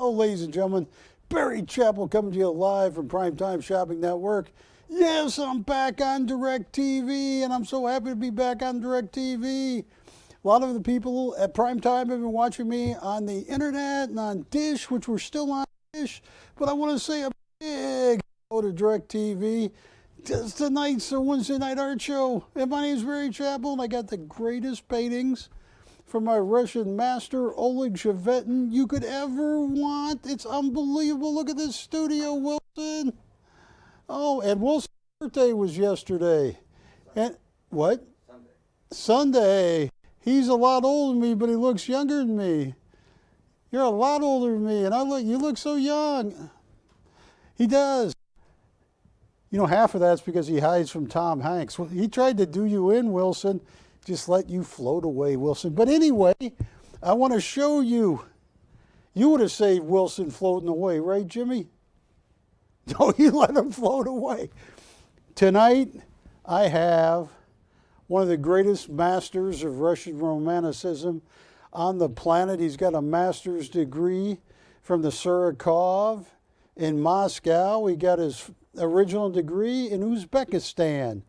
Hello, ladies and gentlemen. Barry Chappell coming to you live from PrimeTime Shopping Network. Yes, I'm back on DirecTV, and I'm so happy to be back on DirecTV. A lot of the people at PrimeTime have been watching me on the internet and on Dish, which we're still on Dish. But I want to say a big hello to DirecTV. Tonight's the Wednesday night art show, and my name is Barry Chappell, and I got the greatest paintings from my Russian master, Oleg you could ever want. It's unbelievable. Look at this studio, Wilson. Oh, and Wilson's birthday was yesterday. And what? Sunday. He's a lot older than me, but he looks younger than me. You're a lot older than me, and you look so young. He does. You know, half of that's because he hides from Tom Hanks. He tried to do you in, Wilson. Just let you float away, Wilson. But anyway, I want to show you. You would have saved Wilson floating away, right, Jimmy? No, you let him float away. Tonight, I have one of the greatest masters of Russian Romanticism on the planet. He's got a master's degree from the Surikov in Moscow. He got his original degree in Uzbekistan,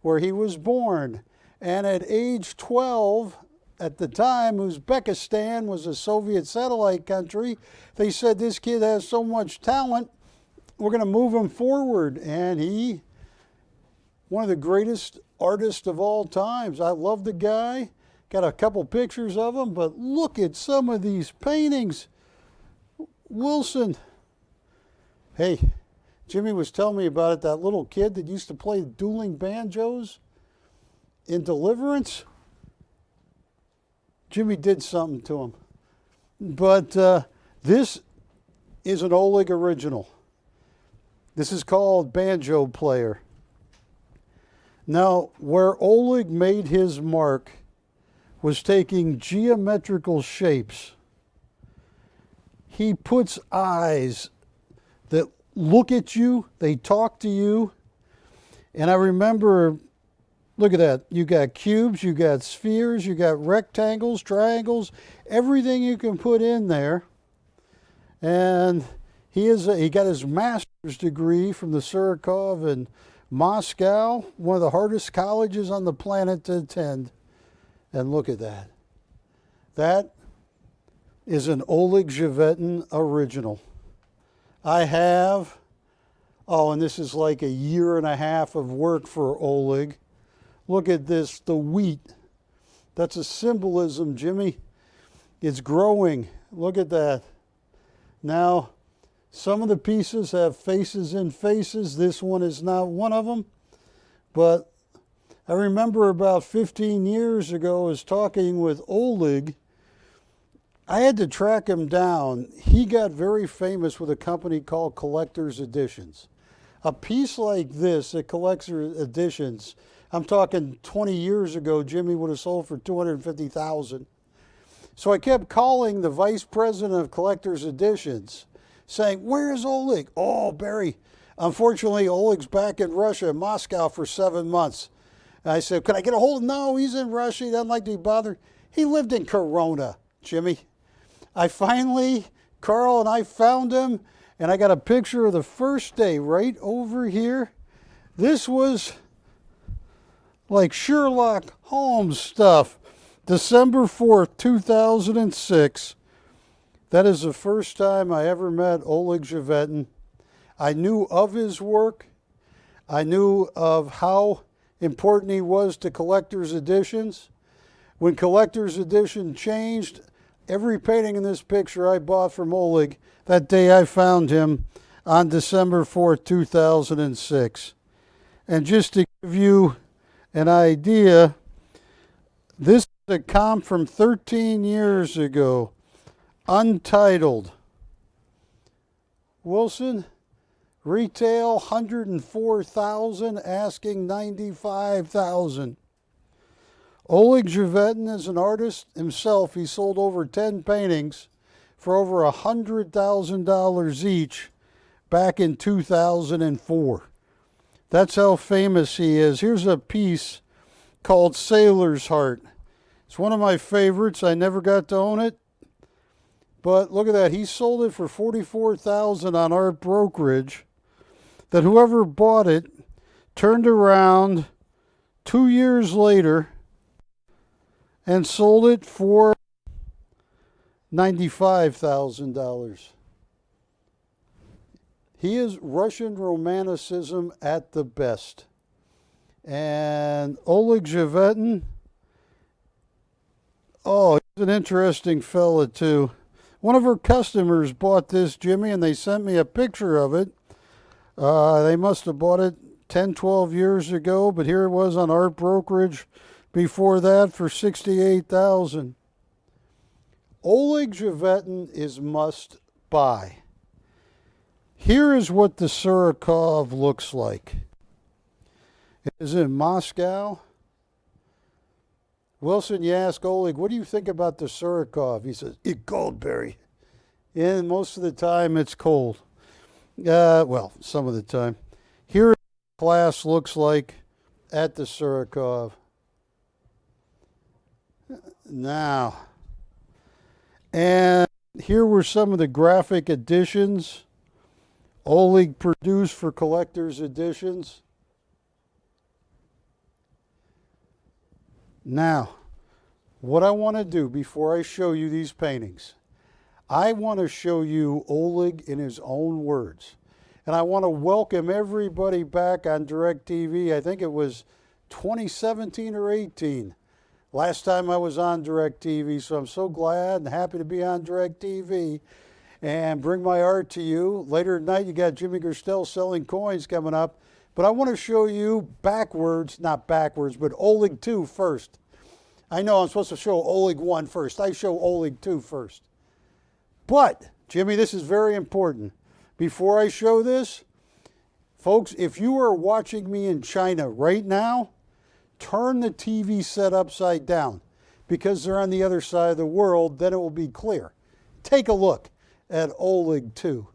where he was born. And at age 12, at the time, Uzbekistan was a Soviet satellite country. They said, this kid has so much talent, we're going to move him forward. And one of the greatest artists of all times. I love the guy. Got a couple pictures of him, but look at some of these paintings. Wilson. Hey, Jimmy was telling me about it, that little kid that used to play dueling banjos in Deliverance. Jimmy did something to him. But this is an Oleg original. This is called Banjo Player. Now, where Oleg made his mark was taking geometrical shapes. He puts eyes that look at you, they talk to you. And I remember, look at that. You got cubes, you got spheres, you got rectangles, triangles, everything you can put in there. And he got his master's degree from the Surikov in Moscow, one of the hardest colleges on the planet to attend. And look at that. That is an Oleg original. I have, and this is like a year and a half of work for Oleg. Look at this, the wheat. That's a symbolism, Jimmy. It's growing. Look at that. Now, some of the pieces have faces in faces. This one is not one of them. But I remember about 15 years ago, I was talking with Oleg. I had to track him down. He got very famous with a company called Collector's Editions. A piece like this at Collector's Editions, I'm talking 20 years ago, Jimmy would have sold for $250,000. So I kept calling the vice president of Collector's Editions, saying, where's Oleg? Oh, Barry, unfortunately, Oleg's back in Russia, Moscow, for 7 months. And I said, can I get a hold of him? No, he's in Russia. He doesn't like to be bothered. He lived in Corona, Jimmy. Carl and I found him, and I got a picture of the first day right over here. This was like Sherlock Holmes stuff. December 4th, 2006. That is the first time I ever met Oleg. I knew of his work. I knew of how important he was to Collector's Editions. When Collector's Edition changed, every painting in this picture I bought from Oleg that day I found him on December 4th, 2006. And just to give you an idea, this is a comp from 13 years ago, untitled. Wilson, retail $104,000, asking $95,000. Oleg is an artist himself. He sold over 10 paintings for over $100,000 each back in 2004. That's how famous he is. Here's a piece called Sailor's Heart. It's one of my favorites. I never got to own it, But look at that. He sold it for $44,000 on Art Brokerage. That whoever bought it turned around 2 years later and sold it for $95,000. He is Russian Romanticism at the best. And Oleg Zhevetin, oh, he's an interesting fella too. One of her customers bought this, Jimmy, and they sent me a picture of it. They must have bought it 10, 12 years ago, but here it was on Art Brokerage before that for $68,000. Oleg Zhevetin is must buy. Here is what the Surikov looks like. It is in Moscow. Wilson, you ask Oleg, what do you think about the Surikov? He says, it's cold, Barry. And most of the time it's cold. Well, some of the time. Here the class looks like at the Surikov. Now, and here were some of the graphic editions Oleg produced for collector's editions. Now, what I want to do before I show you these paintings, I want to show you Oleg in his own words. And I want to welcome everybody back on DirecTV. I think it was 2017 or 18. Last time I was on DirecTV, so I'm so glad and happy to be on DirecTV and bring my art to you. Later tonight, you got Jimmy Gerstel selling coins coming up. But I want to show you backwards, not backwards, but Oleg 2 first. I know I'm supposed to show Oleg 1 first. I show Oleg 2 first. But, Jimmy, this is very important. Before I show this, folks, if you are watching me in China right now, turn the TV set upside down because they're on the other side of the world, then it will be clear. Take a look at Oleg 2.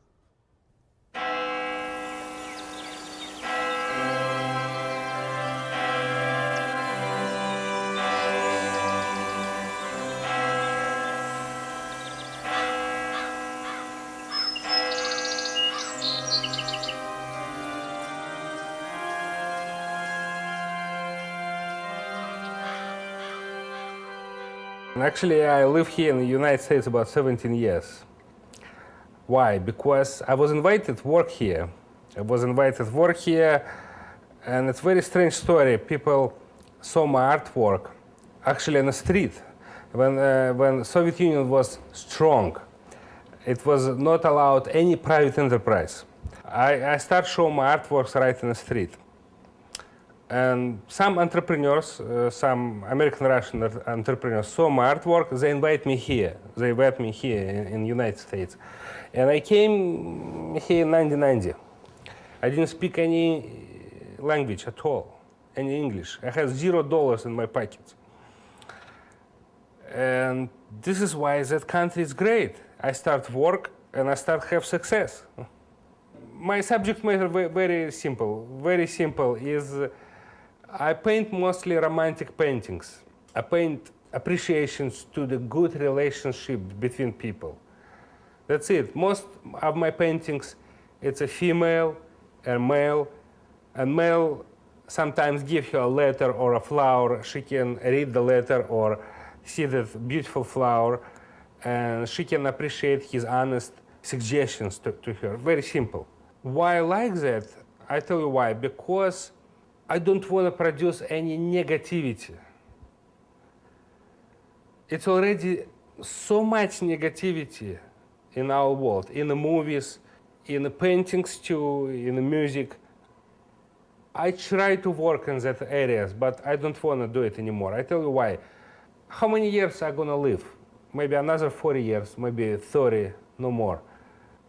Actually, I live here in the United States about 17 years. Why? Because I was invited to work here. And it's a very strange story. People saw my artwork actually on the street. When Soviet Union was strong, it was not allowed any private enterprise. I start showing my artworks right in the street. And some entrepreneurs, some American-Russian entrepreneurs saw my artwork, they invite me here. They invite me here in the United States. And I came here in 1990. I didn't speak any language at all, any English. I had $0 in my pocket. And this is why that country is great. I start work and I start have success. My subject matter very simple. Very simple is I paint mostly romantic paintings. I paint appreciations to the good relationship between people. That's it. Most of my paintings, it's a female and male. And male sometimes give her a letter or a flower. She can read the letter or see that beautiful flower, and she can appreciate his honest suggestions to her. Very simple. Why I like that? I tell you why. Because I don't want to produce any negativity. It's already so much negativity in our world, in the movies, in the paintings too, in the music. I try to work in that areas, but I don't want to do it anymore. I tell you why. How many years I'm gonna live? Maybe another 40 years, maybe 30, no more.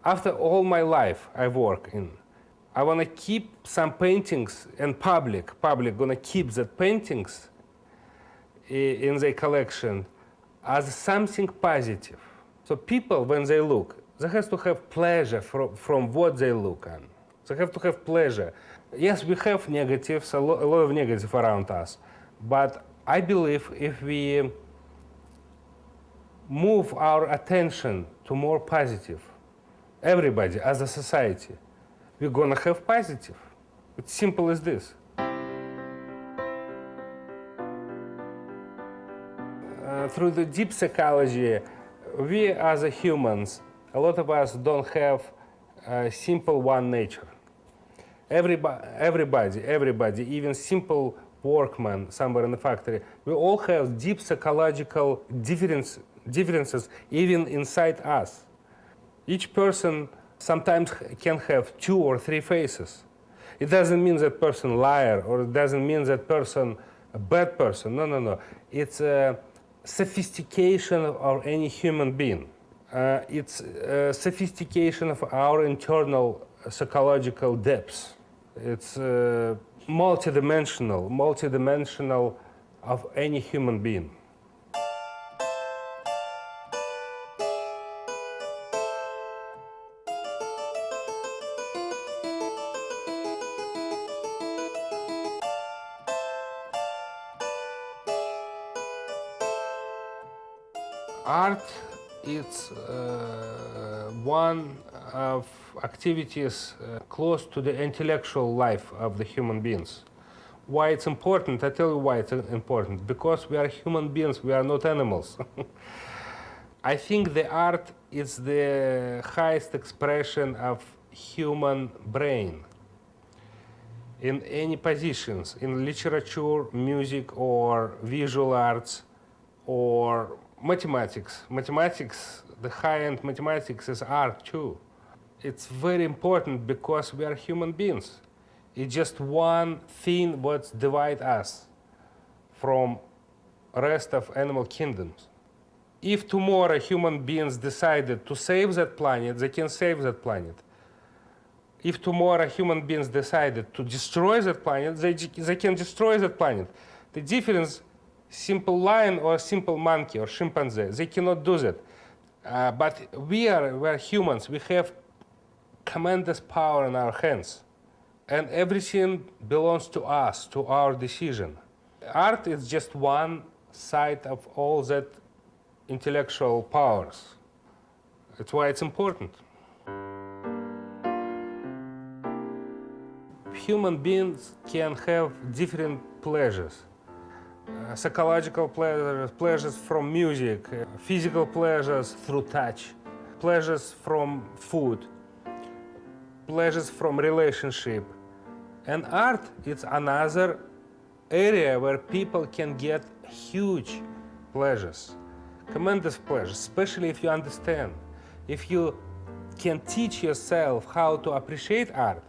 After all my life I work in, I want to keep some paintings, and public gonna keep that paintings in their collection as something positive. So people, when they look, they have to have pleasure from what they look on. They have to have pleasure. Yes, we have negatives, a lot of negative around us, but I believe if we move our attention to more positive. Everybody, as a society, we're gonna have positive. It's simple as this. Through the deep psychology, we as a humans, a lot of us don't have a simple one nature. Everybody, even simple workman somewhere in the factory, we all have deep psychological differences even inside us. Each person sometimes can have 2 or 3 faces. It doesn't mean that person liar, or it doesn't mean that person a bad person. No. It's a sophistication of any human being. It's a sophistication of our internal psychological depths. It's multidimensional of any human being. Art is one of activities close to the intellectual life of the human beings. Why it's important? I tell you why it's important. Because we are human beings, we are not animals. I think the art is the highest expression of human brain in any positions, in literature, music, or visual arts, or mathematics. Mathematics, the high-end mathematics is art too. It's very important because we are human beings. It's just one thing what divides us from rest of animal kingdoms. If tomorrow human beings decided to save that planet, they can save that planet. If tomorrow human beings decided to destroy that planet, they can destroy that planet. The difference, simple lion or simple monkey or chimpanzee, they cannot do that. But we are humans, we have tremendous power in our hands. And everything belongs to us, to our decision. Art is just one side of all that intellectual powers. That's why it's important. Human beings can have different pleasures. Psychological pleasures from music, physical pleasures through touch, pleasures from food, pleasures from relationship. And art is another area where people can get huge pleasures, tremendous pleasures, especially if you understand. If you can teach yourself how to appreciate art,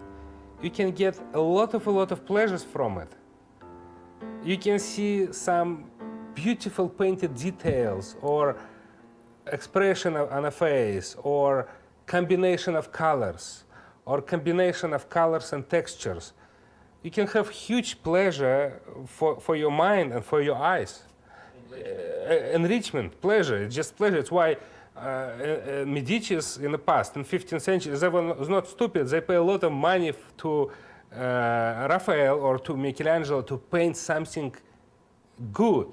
you can get a lot of pleasures from it. You can see some beautiful painted details or expression on a face or combination of colors or combination of colors and textures. You can have huge pleasure for your mind and for your eyes. Enrichment, pleasure, it's just pleasure. It's why Medicis in the past, in 15th century, they were not stupid. They pay a lot of money to Raphael or to Michelangelo to paint something good.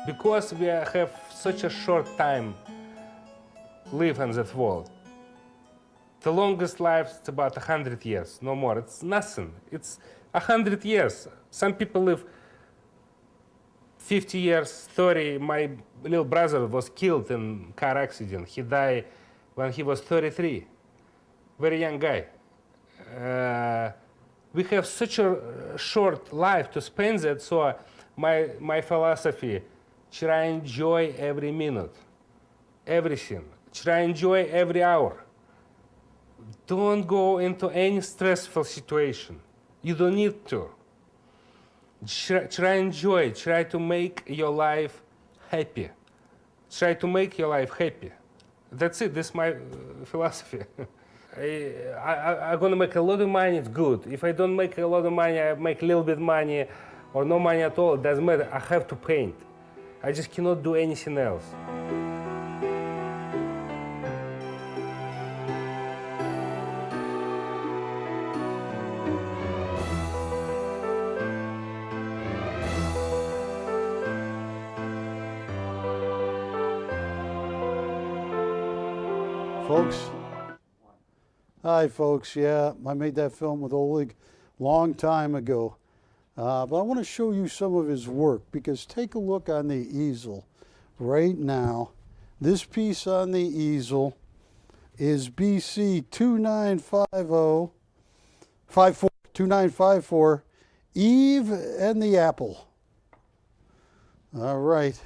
Because we have such a short time live in that world. The longest life is about 100 years, no more. It's nothing. It's 100 years. Some people live 50 years, 30. My little brother was killed in a car accident. He died when he was 33. Very young guy. We have such a short life to spend that, so my philosophy, try and enjoy every minute, everything. Try and enjoy every hour. Don't go into any stressful situation. You don't need to. Try and enjoy, try to make your life happy. Try to make your life happy. That's it, this is my philosophy. I'm gonna make a lot of money, it's good. If I don't make a lot of money, I make a little bit money or no money at all, it doesn't matter, I have to paint. I just cannot do anything else. Folks. Hi, folks. Yeah, I made that film with Oleg long time ago. But I want to show you some of his work, because take a look on the easel right now. This piece on the easel is BC 2954, Eve and the Apple. All right.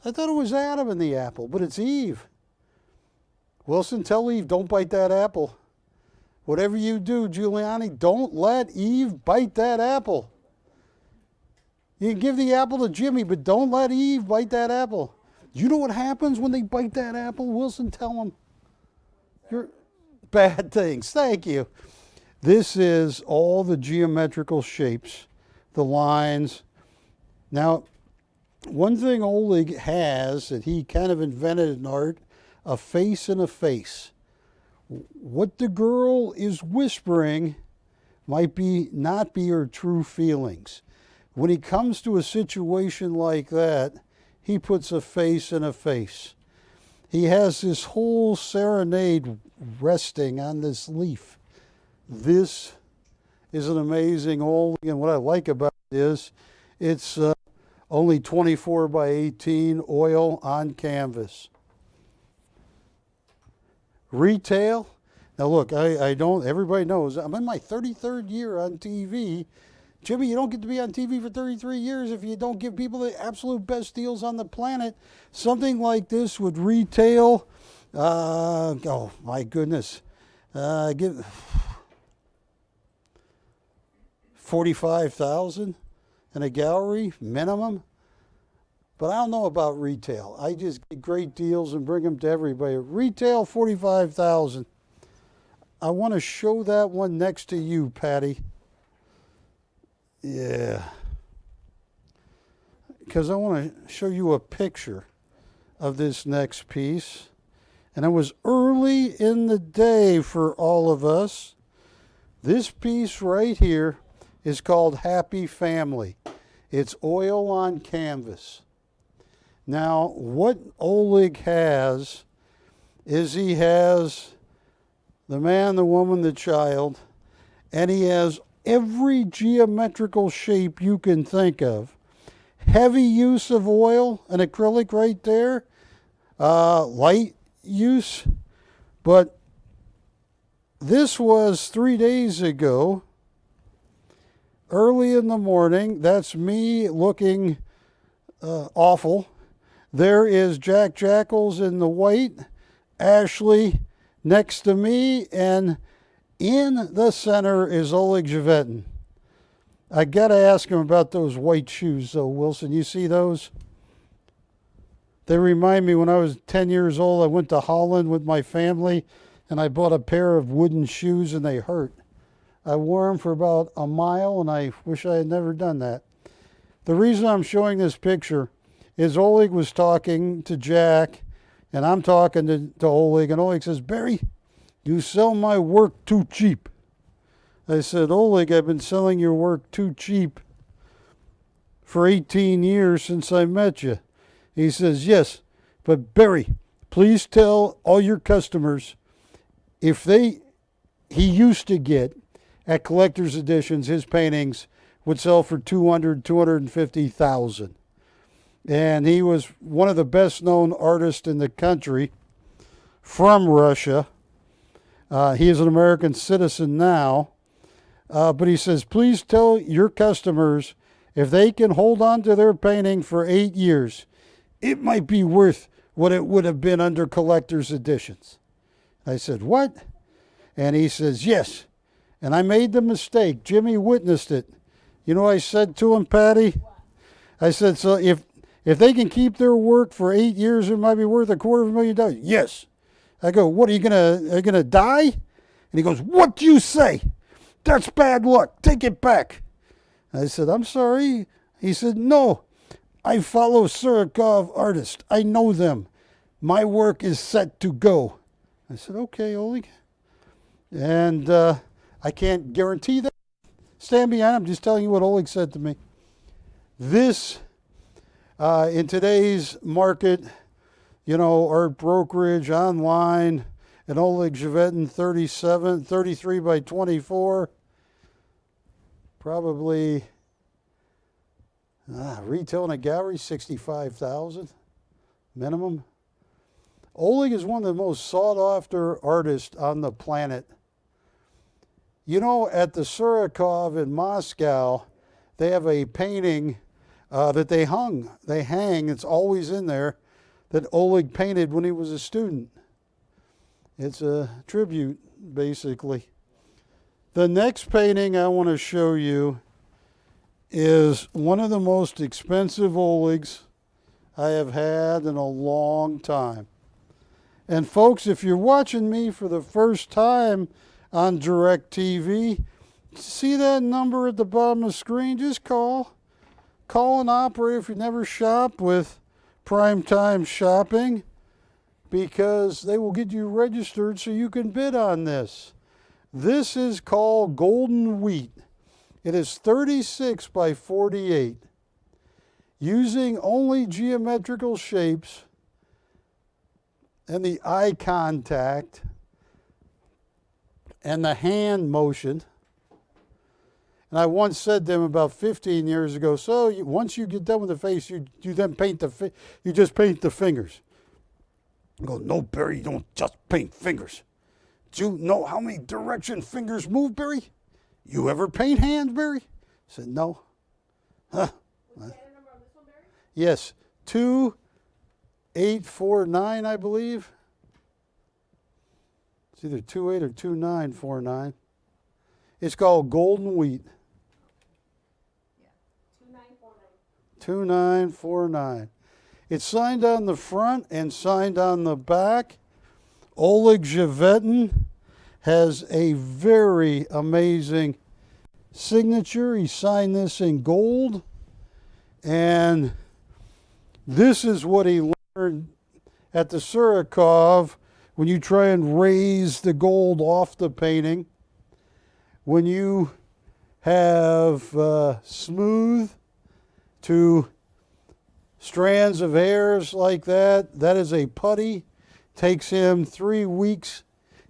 I thought it was Adam and the apple, but it's Eve. Wilson, tell Eve, don't bite that apple. Whatever you do, Giuliani, don't let Eve bite that apple. You can give the apple to Jimmy, but don't let Eve bite that apple. You know what happens when they bite that apple? Wilson, tell them. You're bad things. Thank you. This is all the geometrical shapes, the lines. Now, one thing Oleg has that he kind of invented in art, a face and a face. What the girl is whispering might not be her true feelings. When he comes to a situation like that, he puts a face and a face. He has this whole serenade resting on this leaf. This is an amazing Oleg, and what I like about it is it's only 24 by 18 oil on canvas. Retail. Now look, I don't, everybody knows, I'm in my 33rd year on TV. Jimmy, you don't get to be on TV for 33 years if you don't give people the absolute best deals on the planet. Something like this would retail, oh my goodness, give $45,000 in a gallery minimum. But I don't know about retail. I just get great deals and bring them to everybody. Retail, $45,000. I want to show that one next to you, Patty. Yeah. Because I want to show you a picture of this next piece. And it was early in the day for all of us. This piece right here is called Happy Family. It's oil on canvas. Now, what Oleg has is he has the man, the woman, the child, and he has every geometrical shape you can think of. Heavy use of oil and acrylic right there. Light use. But this was 3 days ago, early in the morning. That's me looking awful. There is Jack Jackals in the white, Ashley next to me, and in the center is Oleg Zhevetin. I got to ask him about those white shoes, though, Wilson. You see those? They remind me when I was 10 years old, I went to Holland with my family, and I bought a pair of wooden shoes, and they hurt. I wore them for about a mile, and I wish I had never done that. The reason I'm showing this picture is Oleg was talking to Jack, and I'm talking to Oleg, and Oleg says, Barry, you sell my work too cheap. I said, Oleg, I've been selling your work too cheap for 18 years since I met you. He says, yes, but Barry, please tell all your customers he used to get at collector's editions, his paintings would sell for $250,000. And he was one of the best known artists in the country from Russia. He is an American citizen now. But he says, please tell your customers if they can hold on to their painting for 8 years, it might be worth what it would have been under collector's editions. I said, what? And he says, yes. And I made the mistake. Jimmy witnessed it. You know what I said to him, Patty? I said, so if they can keep their work for 8 years, it might be worth $250,000. Yes. I go, what, are you gonna die? And he goes, what do you say? That's bad luck. Take it back. I said, I'm sorry. He said, no. I follow Surikov artists. I know them. My work is set to go. I said, okay, Oleg. And I can't guarantee that. Stand behind. I'm just telling you what Oleg said to me. This In today's market, you know, art brokerage, online, an Oleg 33 by 24, probably retail in a gallery, 65,000 minimum. Oleg is one of the most sought after artists on the planet. You know, at the Surikov in Moscow, they have a painting that they hang, it's always in there, that Oleg painted when he was a student. It's a tribute, basically. The next painting I want to show you is one of the most expensive Olegs I have had in a long time. And folks, if you're watching me for the first time on DirecTV, see that number at the bottom of the screen? Just call an operator if you never shop with PrimeTime Shopping, because they will get you registered so you can bid on this. This is called Golden Wheat. It is 36 by 48, using only geometrical shapes and the eye contact and the hand motion. And I once said to them about 15 years ago, so once you get done with the face, you then paint you just paint the fingers. I go, no, Barry, you don't just paint fingers. Do you know how many direction fingers move, Barry? You ever paint hands, Barry? I said, no. Huh. What's the number on this one, Barry? Yes, 2849, I believe. It's either 28 or 2949. It's called Golden Wheat. 2949. It's signed on the front and signed on the back. Oleg Zhevetin has a very amazing signature. He signed this in gold. And this is what he learned at the Surikov when you try and raise the gold off the painting. When you have smooth to strands of hairs like that, that is a putty. Takes him 3 weeks.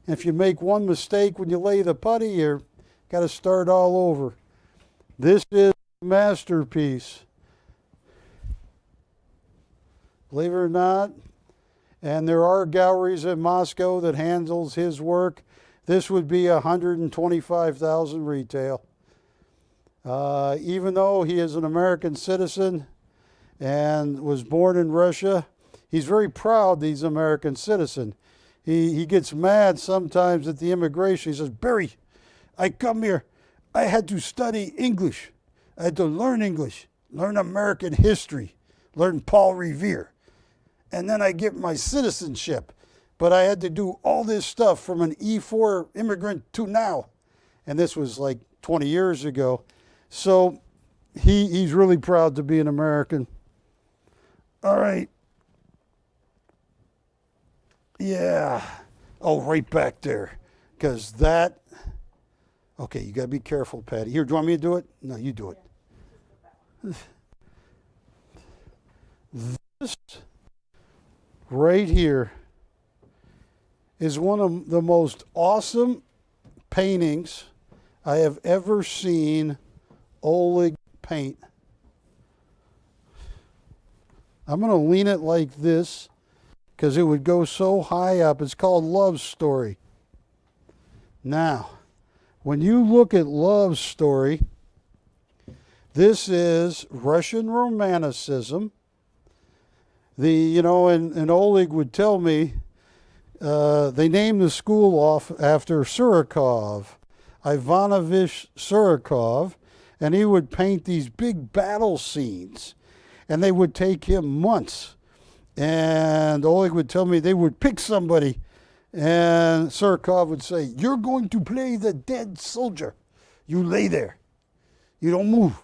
And if you make one mistake when you lay the putty, you've got to start all over. This is a masterpiece. Believe it or not. And there are galleries in Moscow that handles his work. This would be 125,000 retail. Even though he is an American citizen and was born in Russia, he's very proud that he's an American citizen. He gets mad sometimes at the immigration. He says, Barry, I come here. I had to study English. I had to learn English, learn American history, learn Paul Revere. And then I get my citizenship. But I had to do all this stuff from an E4 immigrant to now. And this was like 20 years ago. So he's really proud to be an American. All right. Yeah. Oh, right back there. Because that... Okay, you got to be careful, Patty. Here, do you want me to do it? No, you do it. This right here is one of the most awesome paintings I have ever seen Oleg paint. I'm going to lean it like this because it would go so high up. It's called Love Story. Now, when you look at Love Story, this is Russian Romanticism. And Oleg would tell me, they named the school off after Surikov, Ivanovich Surikov, and he would paint these big battle scenes. And they would take him months. And Oleg would tell me they would pick somebody, and Surikov would say, you're going to play the dead soldier. You lay there. You don't move.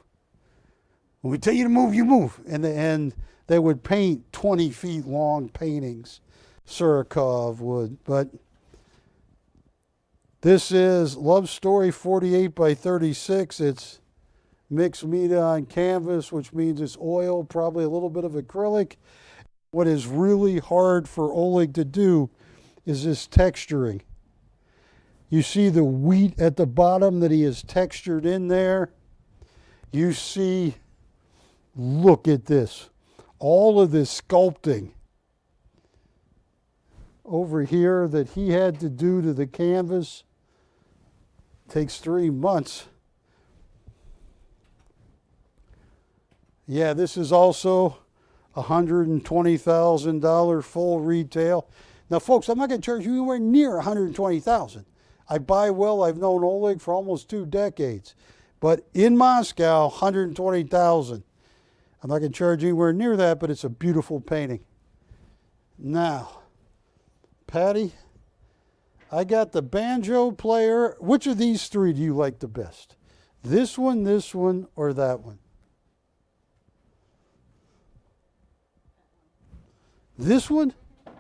When we tell you to move, you move. And they would paint 20 feet long paintings. Surikov would. But this is Love Story 48 by 36. It's mixed media on canvas, which means it's oil, probably a little bit of acrylic. What is really hard for Oleg to do is this texturing. You see the wheat at the bottom that he has textured in there. You see, look at this. All of this sculpting over here that he had to do to the canvas takes 3 months. Yeah, this is also $120,000 full retail. Now, folks, I'm not going to charge you anywhere near $120,000. I buy well. I've known Oleg for almost 2 decades. But in Moscow, $120,000. I'm not going to charge anywhere near that, but it's a beautiful painting. Now, Patty, I got the banjo player. Which of these 3 do you like the best? This one, or that one? This one?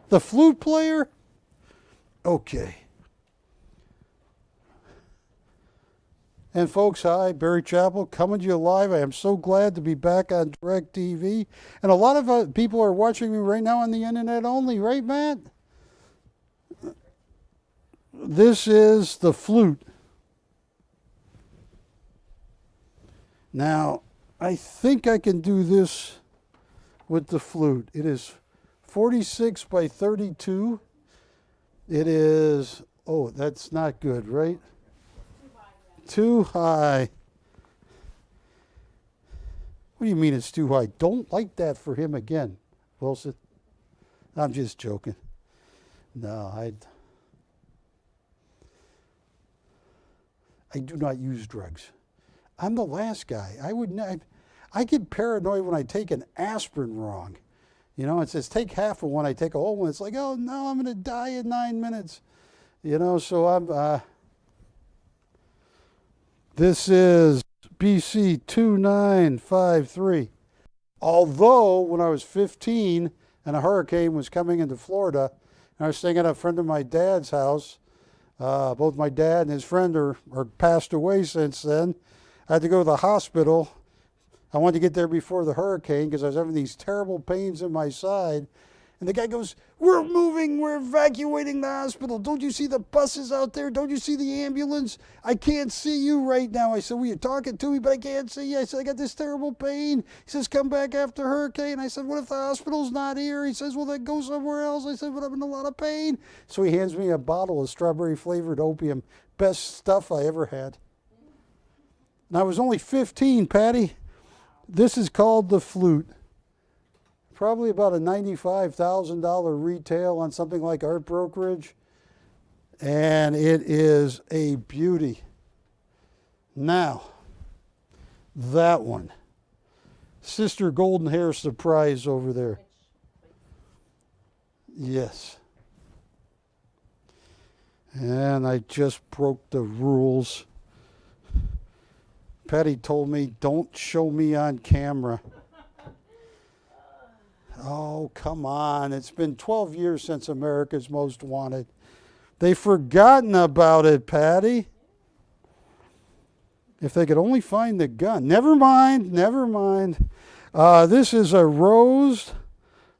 The flute player? Okay. And folks, hi, Barry Chappell coming to you live. I am so glad to be back on DirecTV. And a lot of people are watching me right now on the internet only, right, Matt? This is the flute. Now, I think I can do this with the flute. It is 46 by 32. It is, oh, that's not good, right? Too high. What do you mean it's too high? Don't like that for him again, Wilson. I'm just joking. No, I do not use drugs. I'm the last guy. I get paranoid when I take an aspirin wrong. You know, it says take half of one, I take a whole one. It's like, oh no, I'm going to die in 9 minutes. You know, so I'm... This is BC 2953. Although, when I was 15 and a hurricane was coming into Florida, and I was staying at a friend of my dad's house, both my dad and his friend are passed away since then. I had to go to the hospital. I wanted to get there before the hurricane because I was having these terrible pains in my side. And the guy goes, we're moving, we're evacuating the hospital. Don't you see the buses out there? Don't you see the ambulance? I can't see you right now. I said, well, you're talking to me, but I can't see you. I said, I got this terrible pain. He says, come back after hurricane. I said, what if the hospital's not here? He says, well, then go somewhere else. I said, but I'm in a lot of pain. So he hands me a bottle of strawberry flavored opium. Best stuff I ever had. And I was only 15, Patty. This is called the flute. Probably about a $95,000 retail on something like Art Brokerage. And it is a beauty. Now, that one. Sister Golden Hair Surprise over there. Yes. And I just broke the rules. Patty told me, don't show me on camera. Oh, come on. It's been 12 years since America's Most Wanted. They've forgotten about it, Patty. If they could only find the gun. Never mind, never mind. This is a rose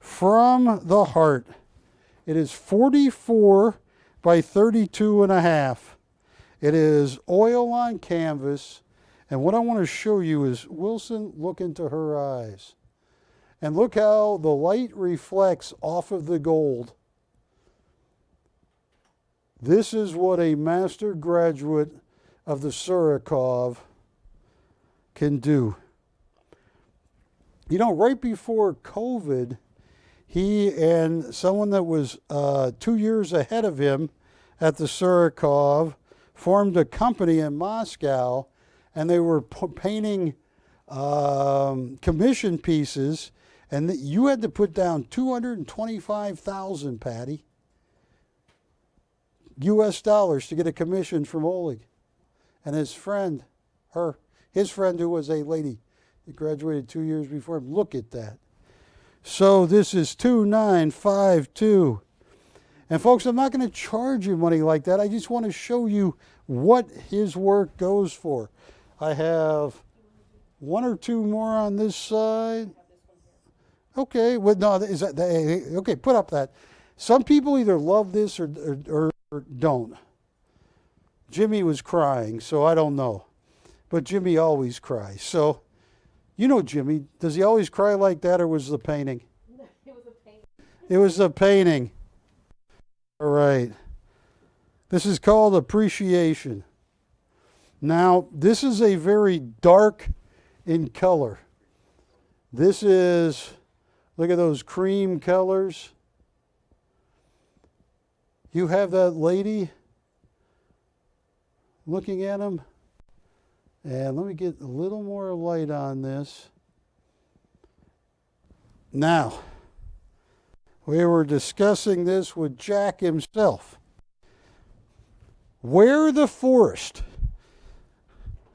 from the heart. It is 44 by 32 and a half. It is oil on canvas. And what I want to show you is, Wilson, look into her eyes. And look how the light reflects off of the gold. This is what a master graduate of the Surikov can do. You know, right before COVID, he and someone that was 2 years ahead of him at the Surikov formed a company in Moscow, and they were painting commission pieces. And you had to put down $225,000, Patty, U.S. dollars to get a commission from Oleg. And his friend, his friend who was a lady that graduated 2 years before him, look at that. So this is 2952. And folks, I'm not going to charge you money like that. I just want to show you what his work goes for. I have One or two more on this side. Okay, well, no, is that okay? Put up that. Some people either love this or don't. Jimmy was crying, so I don't know. But Jimmy always cries. So, you know Jimmy. Does he always cry like that, or was the painting? It was a painting. It was the painting. All right. This is called Appreciation. Now, this is a very dark in color. This is, look at those cream colors. You have that lady looking at him. And let me get a little more light on this. Now, we were discussing this with Jack himself. Where the forest?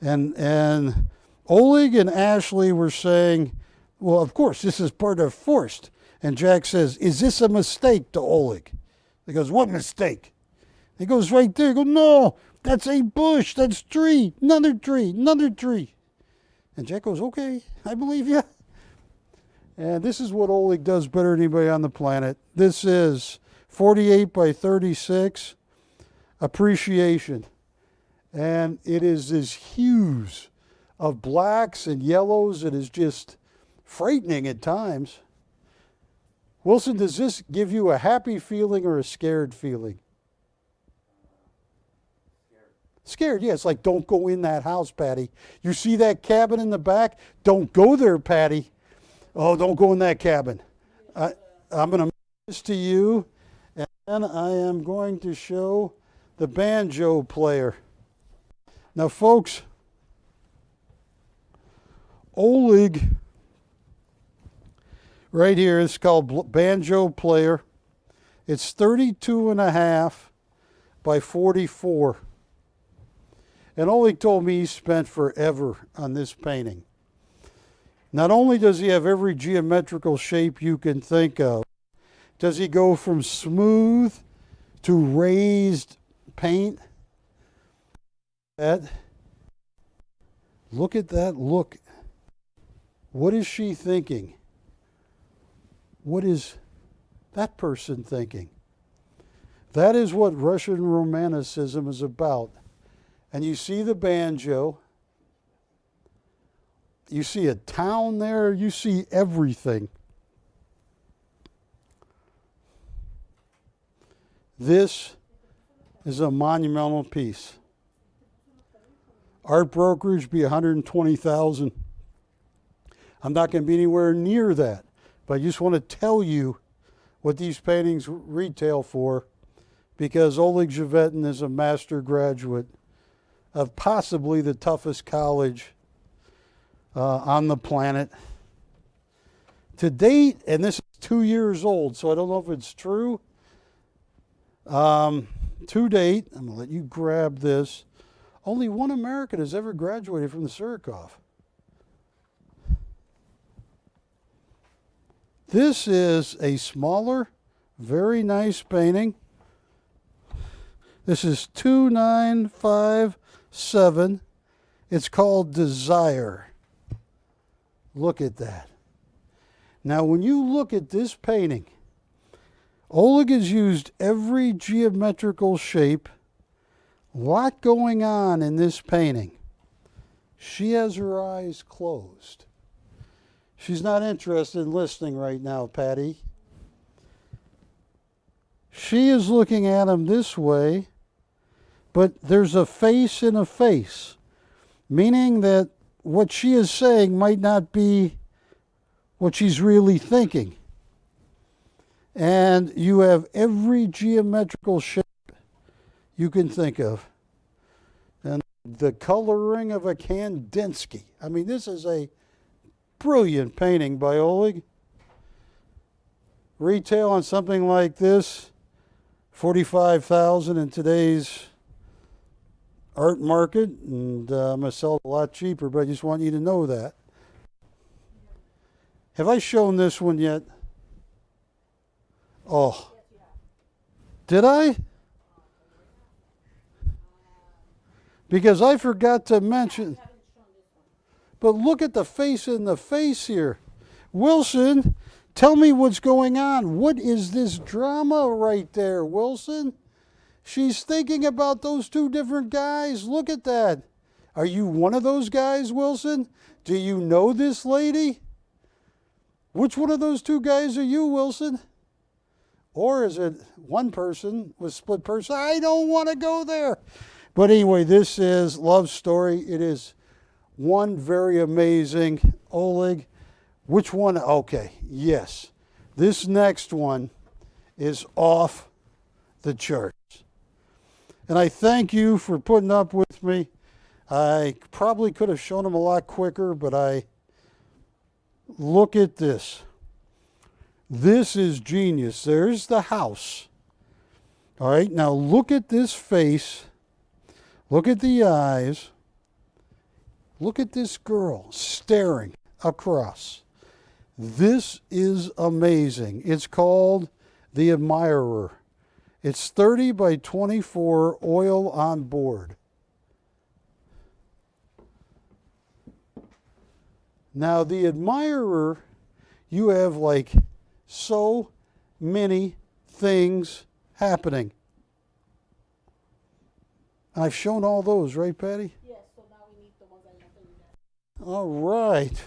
And Oleg and Ashley were saying, well, of course, this is part of forest. And Jack says, is this a mistake to Oleg? He goes, what mistake? He goes right there. He goes, no, that's a bush. That's tree. Another tree. Another tree. And Jack goes, okay, I believe you. And this is what Oleg does better than anybody on the planet. This is 48 by 36, Appreciation. And it is this hues of blacks and yellows. It is just frightening at times. Wilson, does this give you a happy feeling or a scared feeling? Scared, yeah. It's like, don't go in that house, Patty. You see that cabin in the back? Don't go there, Patty. Oh, don't go in that cabin. I'm going to move this to you, and then I am going to show the banjo player. Now, folks, Oleg, right here, it's called Banjo Player. It's 32.5 by 44. And Oleg told me he spent forever on this painting. Not only does he have every geometrical shape you can think of, does he go from smooth to raised paint. Look at that look. What is she thinking? What is that person thinking? That is what Russian Romanticism is about. And you see the banjo. You see a town there. You see everything. This is a monumental piece. Art brokerage be $120,000. I'm not going to be anywhere near that, but I just want to tell you what these paintings retail for, because Oleg Zhevetin is a master graduate of possibly the toughest college on the planet. To date, and this is 2 years old, so I don't know if it's true. To date, I'm going to let you grab this. Only one American has ever graduated from the Surikov. This is a smaller, very nice painting. This is 2957. It's called Desire. Look at that. Now, when you look at this painting, Oleg has used every geometrical shape. A lot going on in this painting. She has her eyes closed. She's not interested in listening right now, Patty. She is looking at him this way, but there's a face in a face, meaning that what she is saying might not be what she's really thinking. And you have every geometrical shape you can think of. And the coloring of a Kandinsky. I mean, this is a brilliant painting by Oleg. Retail on something like this, $45,000 in today's art market, and I'm going to sell it a lot cheaper, but I just want you to know that. Have I shown this one yet? Oh. Did I? Because I forgot to mention, But look at the face in the face here. Wilson, tell me what's going on. What is this drama right there, Wilson? She's thinking about those two different guys. Look at that. Are you one of those guys, Wilson? Do you know this lady? Which one of those two guys are you, Wilson? Or is it one person with split person? I don't want to go there. But anyway, this is Love Story. It is one very amazing. Oleg, which one? Okay, yes. This next one is off the charts. And I thank you for putting up with me. I probably could have shown them a lot quicker, but look at this. This is genius. There's the house. All right, now look at this face. Look at the eyes. Look at this girl staring across. This is amazing. It's called The Admirer. It's 30 by 24 oil on board. Now, The Admirer, you have like so many things happening. I've shown all those, right, Patty? Yes, so now we need the ones I want to read. All right.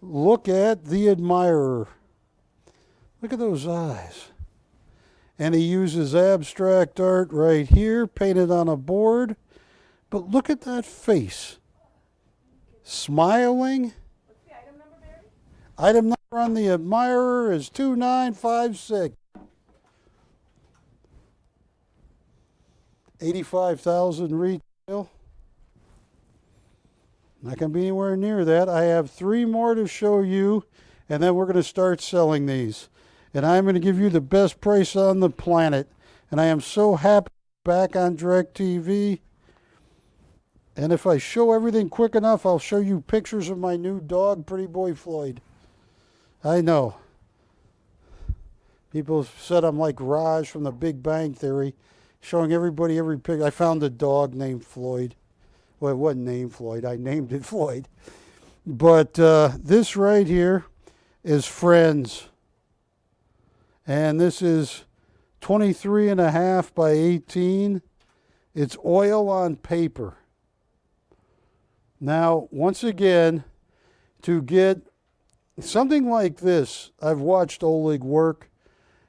Look at The Admirer. Look at those eyes. And he uses abstract art right here, painted on a board. But look at that face. Smiling. What's the item number, Barry? Item number on The Admirer is 2956. 85,000 retail. Not going to be anywhere near that. I have 3 more to show you, and then we're going to start selling these. And I'm going to give you the best price on the planet. And I am so happy to be back on DirecTV. And if I show everything quick enough, I'll show you pictures of my new dog, Pretty Boy Floyd. I know. People said I'm like Raj from The Big Bang Theory, showing everybody every picture. I found a dog named Floyd. Well, it wasn't named Floyd. I named it Floyd. But this right here is Friends. And this is 23.5 by 18. It's oil on paper. Now, once again, to get something like this, I've watched Oleg work.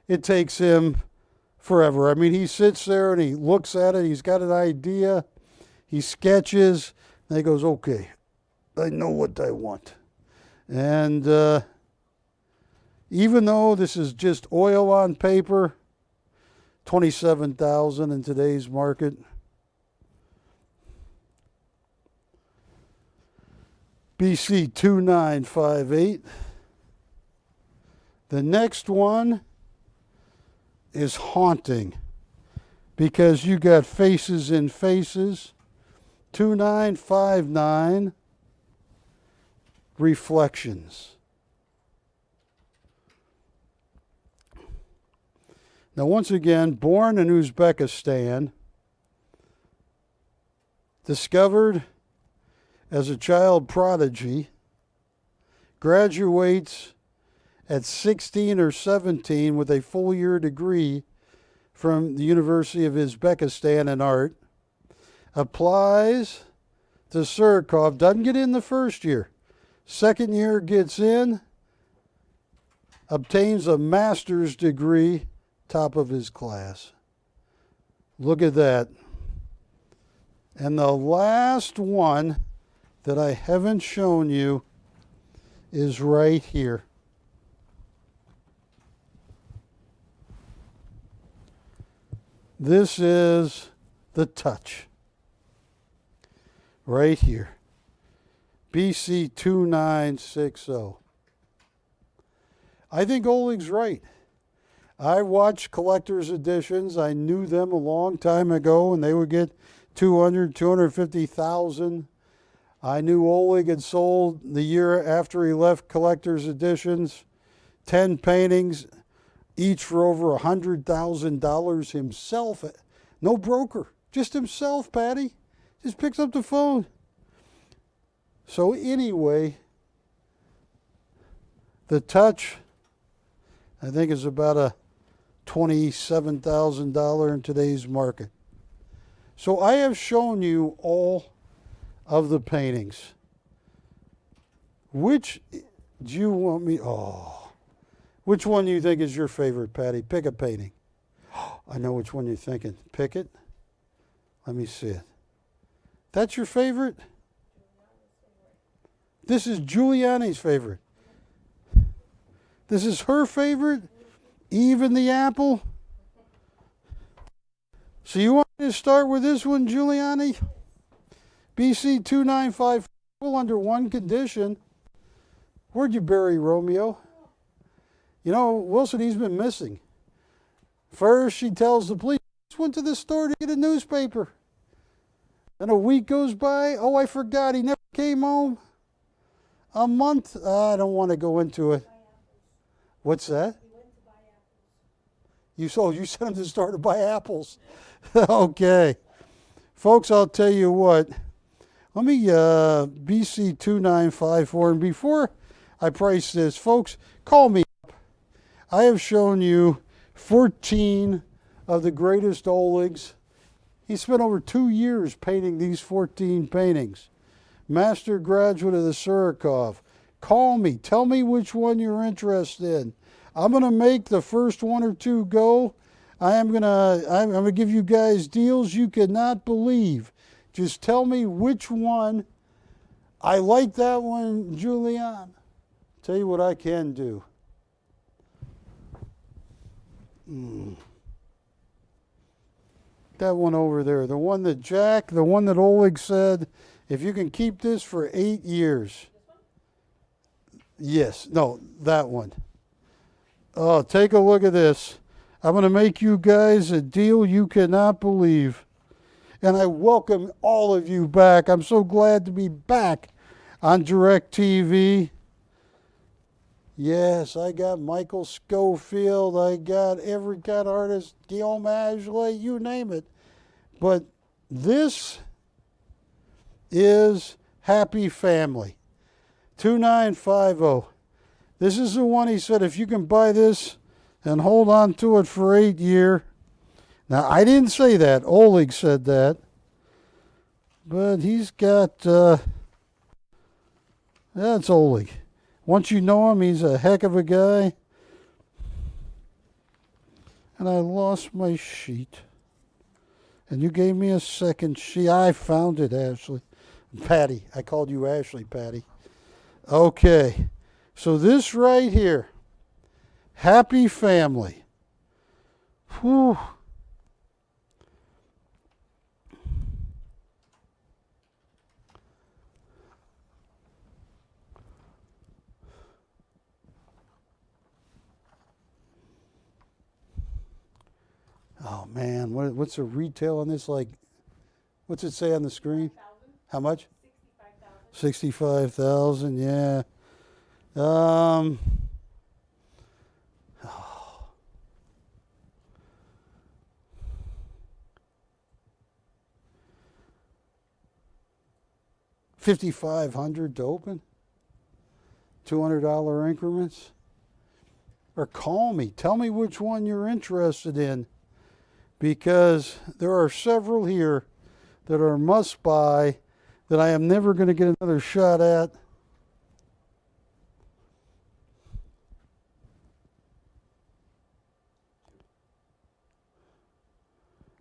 It takes him forever. I mean, he sits there and he looks at it. He's got an idea. He sketches. And he goes, okay, I know what I want. And even though this is just oil on paper, $27,000 in today's market. BC 2958. The next one is haunting because you got faces in faces. 2959. Reflections. Now, once again, born in Uzbekistan, discovered as a child prodigy, graduates at 16 or 17 with a full-year degree from the University of Uzbekistan in art, applies to Surikov, doesn't get in the first year. Second year gets in, obtains a master's degree, top of his class. Look at that. And the last one that I haven't shown you is right here. This is The Touch. Right here. BC 2960. I think Oleg's right. I watched collector's editions. I knew them a long time ago, and they would get 200, 250,000. I knew Oleg had sold the year after he left collector's editions 10 paintings, each for over $100,000 himself. No broker, just himself, Patty. Just picks up the phone. So anyway, the Touch, I think, is about a $27,000 in today's market. So I have shown you all of the paintings. Which do you want me? Oh, which one do you think is your favorite, Patty? Pick a painting. I know which one you're thinking. Pick it. Let me see it. That's your favorite? This is Giuliani's favorite. This is her favorite? Even the apple? So you want me to start with this one, Giuliani? BC 295, under one condition. Where'd you bury Romeo? You know, Wilson, he's been missing. First, she tells the police, just went to the store to get a newspaper. Then a week goes by. Oh, I forgot, he never came home. A month. I don't want to go into it. What's that? You sent him to the store to buy apples. Okay. Folks, I'll tell you what. Let me BC 2954. And before I price this, folks, call me up. I have shown you 14 of the greatest Olegs. He spent over 2 years painting these 14 paintings. Master graduate of the Surikov. Call me. Tell me which one you're interested in. I'm going to make the first one or two go. I'm going to give you guys deals you could not believe. Just tell me which one. I like that one, Julian. Tell you what I can do. That one over there, the one that Oleg said, if you can keep this for 8 years. Yes, no, that one. Oh, take a look at this. I'm going to make you guys a deal you cannot believe. And I welcome all of you back. I'm so glad to be back on DirecTV. Yes, I got Michael Schofield. I got every kind of artist, Guillaume Azoulay, you name it. But this is Happy Family. 2950. This is the one he said, if you can buy this and hold on to it for 8 years. Now, I didn't say that. Oleg said that. But he's got, that's Oleg. Once you know him, he's a heck of a guy. And I lost my sheet. And you gave me a second sheet. I found it, Ashley. Patty. I called you Ashley, Patty. Okay. So this right here, Happy Family. Whew. Oh man, what's the retail on this? Like, what's it say on the screen? 5,000. How much? 65,000. 65,000. Yeah. $5,500 to open. $200 increments. Or call me. Tell me which one you're interested in. Because there are several here that are must buy that I am never going to get another shot at.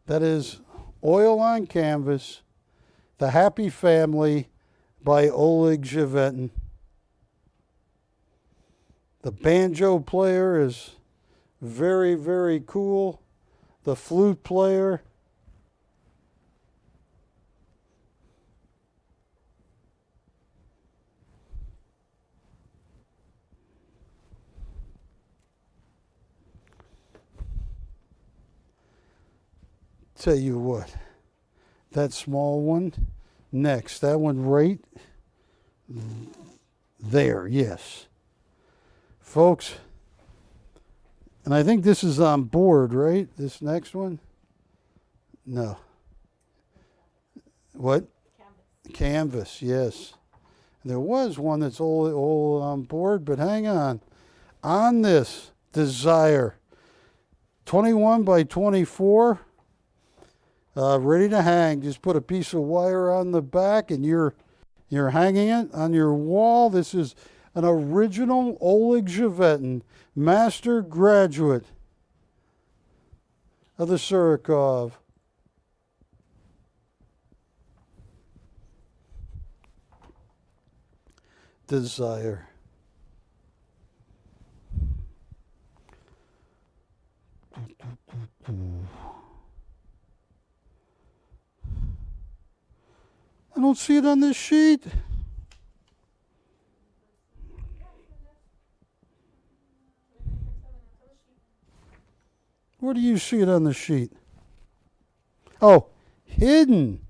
That is Oil on Canvas, The Happy Family by Oleg Zhevetin. The banjo player is very, very cool. The flute player. Tell you what, that small one next, that one right there, yes. Folks, and I think this is on board, right? This next one? No. What? Canvas. Canvas, yes. There was one that's all on board, but hang on. On this Desire, 21 by 24, ready to hang. Just put a piece of wire on the back and you're hanging it on your wall. This is an original Oleg Zhevetin, master graduate of the Surikov. Desire. I don't see it on this sheet. Where do you see it on the sheet? Oh, hidden.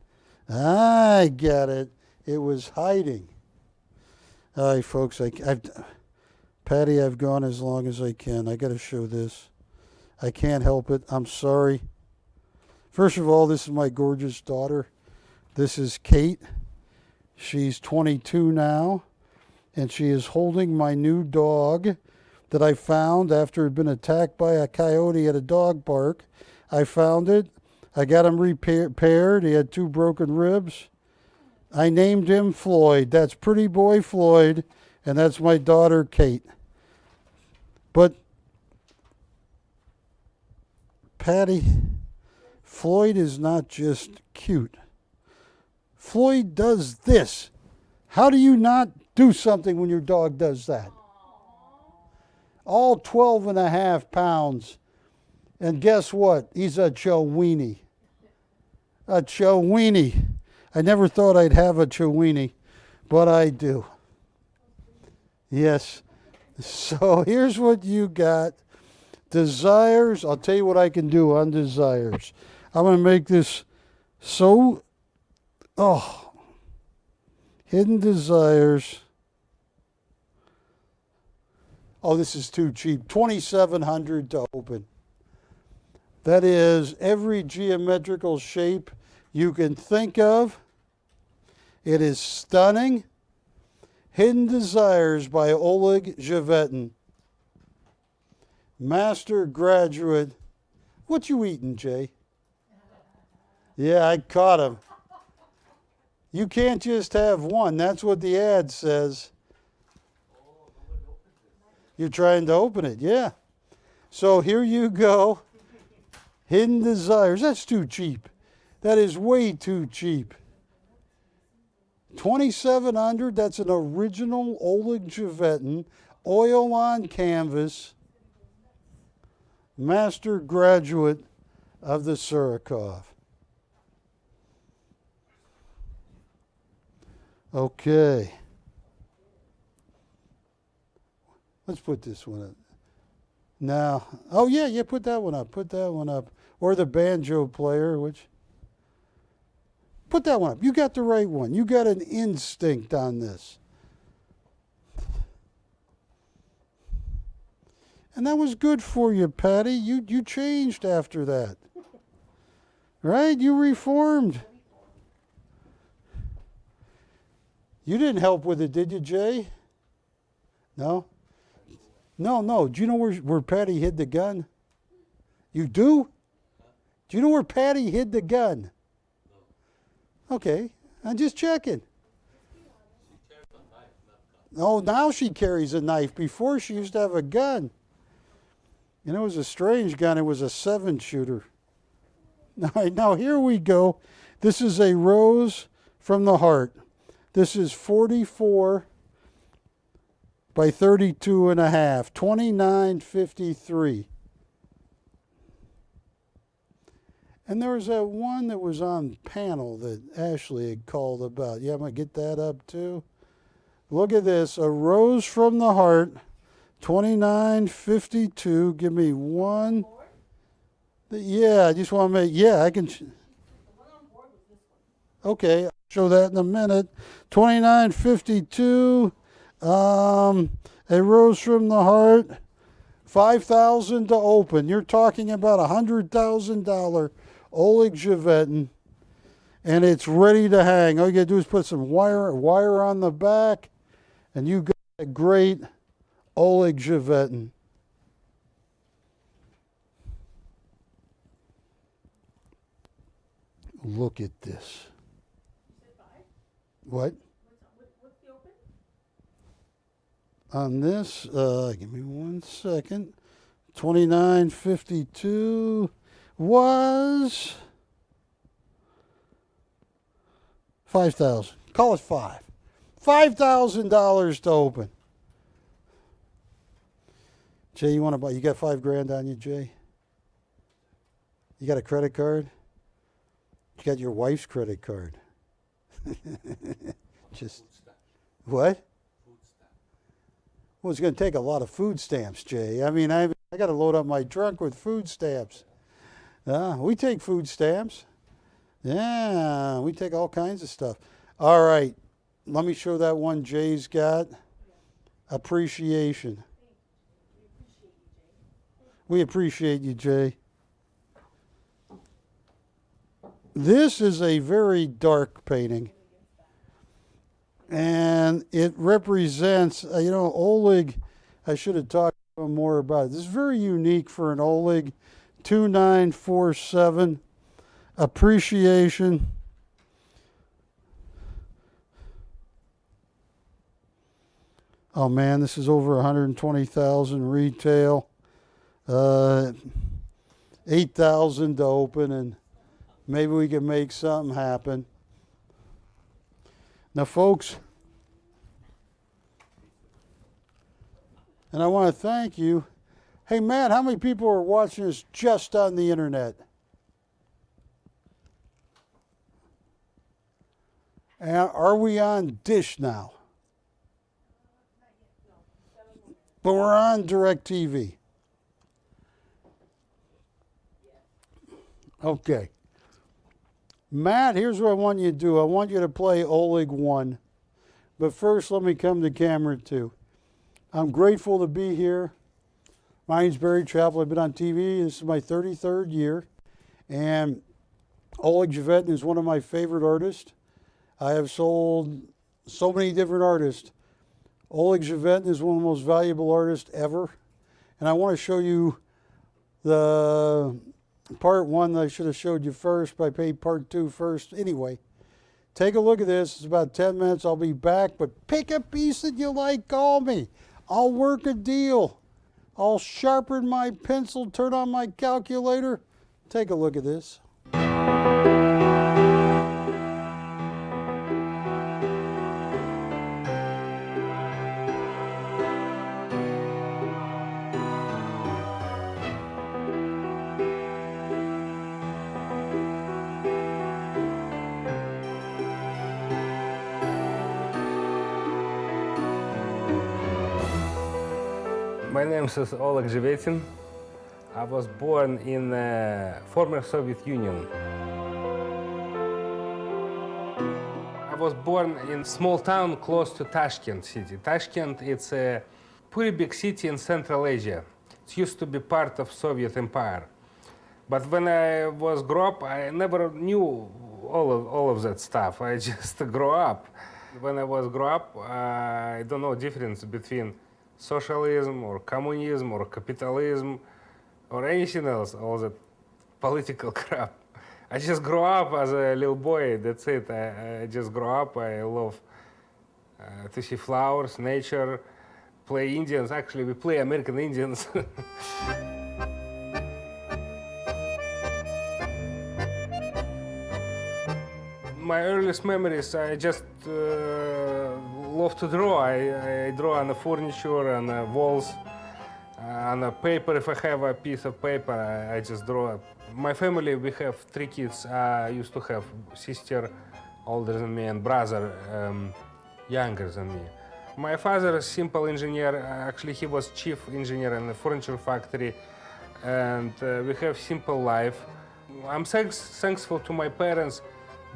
I got it. It was hiding. All right, folks. Patty, I've gone as long as I can. I got to show this. I can't help it. I'm sorry. First of all, this is my gorgeous daughter. This is Kate. She's 22 now, and she is holding my new dog that I found after it had been attacked by a coyote at a dog park. I found it. I got him repaired. He had 2 broken ribs. I named him Floyd. That's pretty boy Floyd, and that's my daughter Kate. But Patty, Floyd is not just cute. Floyd does this. How do you not do something when your dog does that? All 12 and a half pounds. And guess what? He's a Chiweenie. A Chiweenie. I never thought I'd have a Chiweenie, but I do. Yes. So here's what you got. Desires. I'll tell you what I can do on Desires. I'm going to make this so... Oh. Hidden Desires. Oh, this is too cheap. $2,700 to open. That is every geometrical shape you can think of. It is stunning. Hidden Desires by Oleg Zhevetin. Master graduate. What you eating, Jay? Yeah, I caught him. You can't just have one. That's what the ad says. You're trying to open it, yeah. So here you go. Hidden Desires. That's too cheap. That is way too cheap. $2,700. That's an original Oleg Zhevetin, oil on canvas, master graduate of the Surikov. Okay. Let's put this one up. Now, oh yeah, put that one up. Put that one up. Or the banjo player, which... Put that one up. You got the right one. You got an instinct on this. And that was good for you, Patty. You changed after that. Right? You reformed. You didn't help with it, did you, Jay? No? No. Do you know where Patty hid the gun? You do? Do you know where Patty hid the gun? Okay, I'm just checking. Oh, now she carries a knife. Before she used to have a gun. And it was a strange gun. It was a 7-shooter. All right, now here we go. This is a Rose from the Heart. This is 44 by 32 and a half, $29.53. And there was that one that was on panel that Ashley had called about. Yeah, I'm going to get that up too. Look at this, a Rose from the Heart, $29.52. Give me one. Yeah, I just want to make, yeah, I can. Okay, I'll show that in a minute. $29.52. A Rose from the Heart, $5,000 to open. You're talking about $100,000 Oleg Zhevetin. and it's ready to hang. All you gotta do is put some wire on the back, and you got a great Oleg Glover. Look at this. What? What's the open? On this, give me 1 second. 29.52 was 5,000. Call it five. $5,000 to open. Jay, you want to buy? You got $5,000 on you, Jay? You got a credit card? You got your wife's credit card. Just what? Well, it's going to take a lot of food stamps, Jay. I mean, I got to load up my trunk with food stamps. We take food stamps. Yeah, we take all kinds of stuff. All right, let me show that one Jay's got. Appreciation. We appreciate you, Jay. This is a very dark painting. And it represents, Oleg, I should have talked to him more about it. This is very unique for an Oleg 2947. Appreciation. Oh man, this is over 120,000 retail. 8,000 to open, and maybe we can make something happen. Now, folks, and I want to thank you. Hey, Matt, how many people are watching us just on the internet? And are we on Dish now? But we're on DirecTV. Okay. Matt, here's what I want you to do. I want you to play Oleg 1. But first, let me come to camera 2. I'm grateful to be here. My name's Barry Chappell. I've been on TV. This is my 33rd year. And Oleg Glover is one of my favorite artists. I have sold so many different artists. Oleg Glover is one of the most valuable artists ever. And I want to show you the part 1 that I should have showed you first, but I paid part 2 first. Anyway, take a look at this. It's about 10 minutes. I'll be back, but pick a piece that you like. Call me. I'll work a deal. I'll sharpen my pencil, turn on my calculator. Take a look at this. My name is Oleg Glover. I was born in former Soviet Union. I was born in a small town close to Tashkent city. Tashkent, it's a pretty big city in Central Asia. It used to be part of Soviet Empire. But when I was grow up, I never knew all of that stuff. I just grew up. When I was grow up, I don't know difference between socialism or communism or capitalism or anything else, all that political crap. I just grew up as a little boy, that's it. I just grew up. I love to see flowers, nature, play Indians. Actually, we play American Indians. My earliest memories, I just love to draw. I draw on the furniture, on the walls, on the paper. If I have a piece of paper, I just draw. My family, we have 3 kids. I used to have sister older than me and brother younger than me. My father is a simple engineer. Actually, he was chief engineer in the furniture factory, and we have simple life. I'm thankful to my parents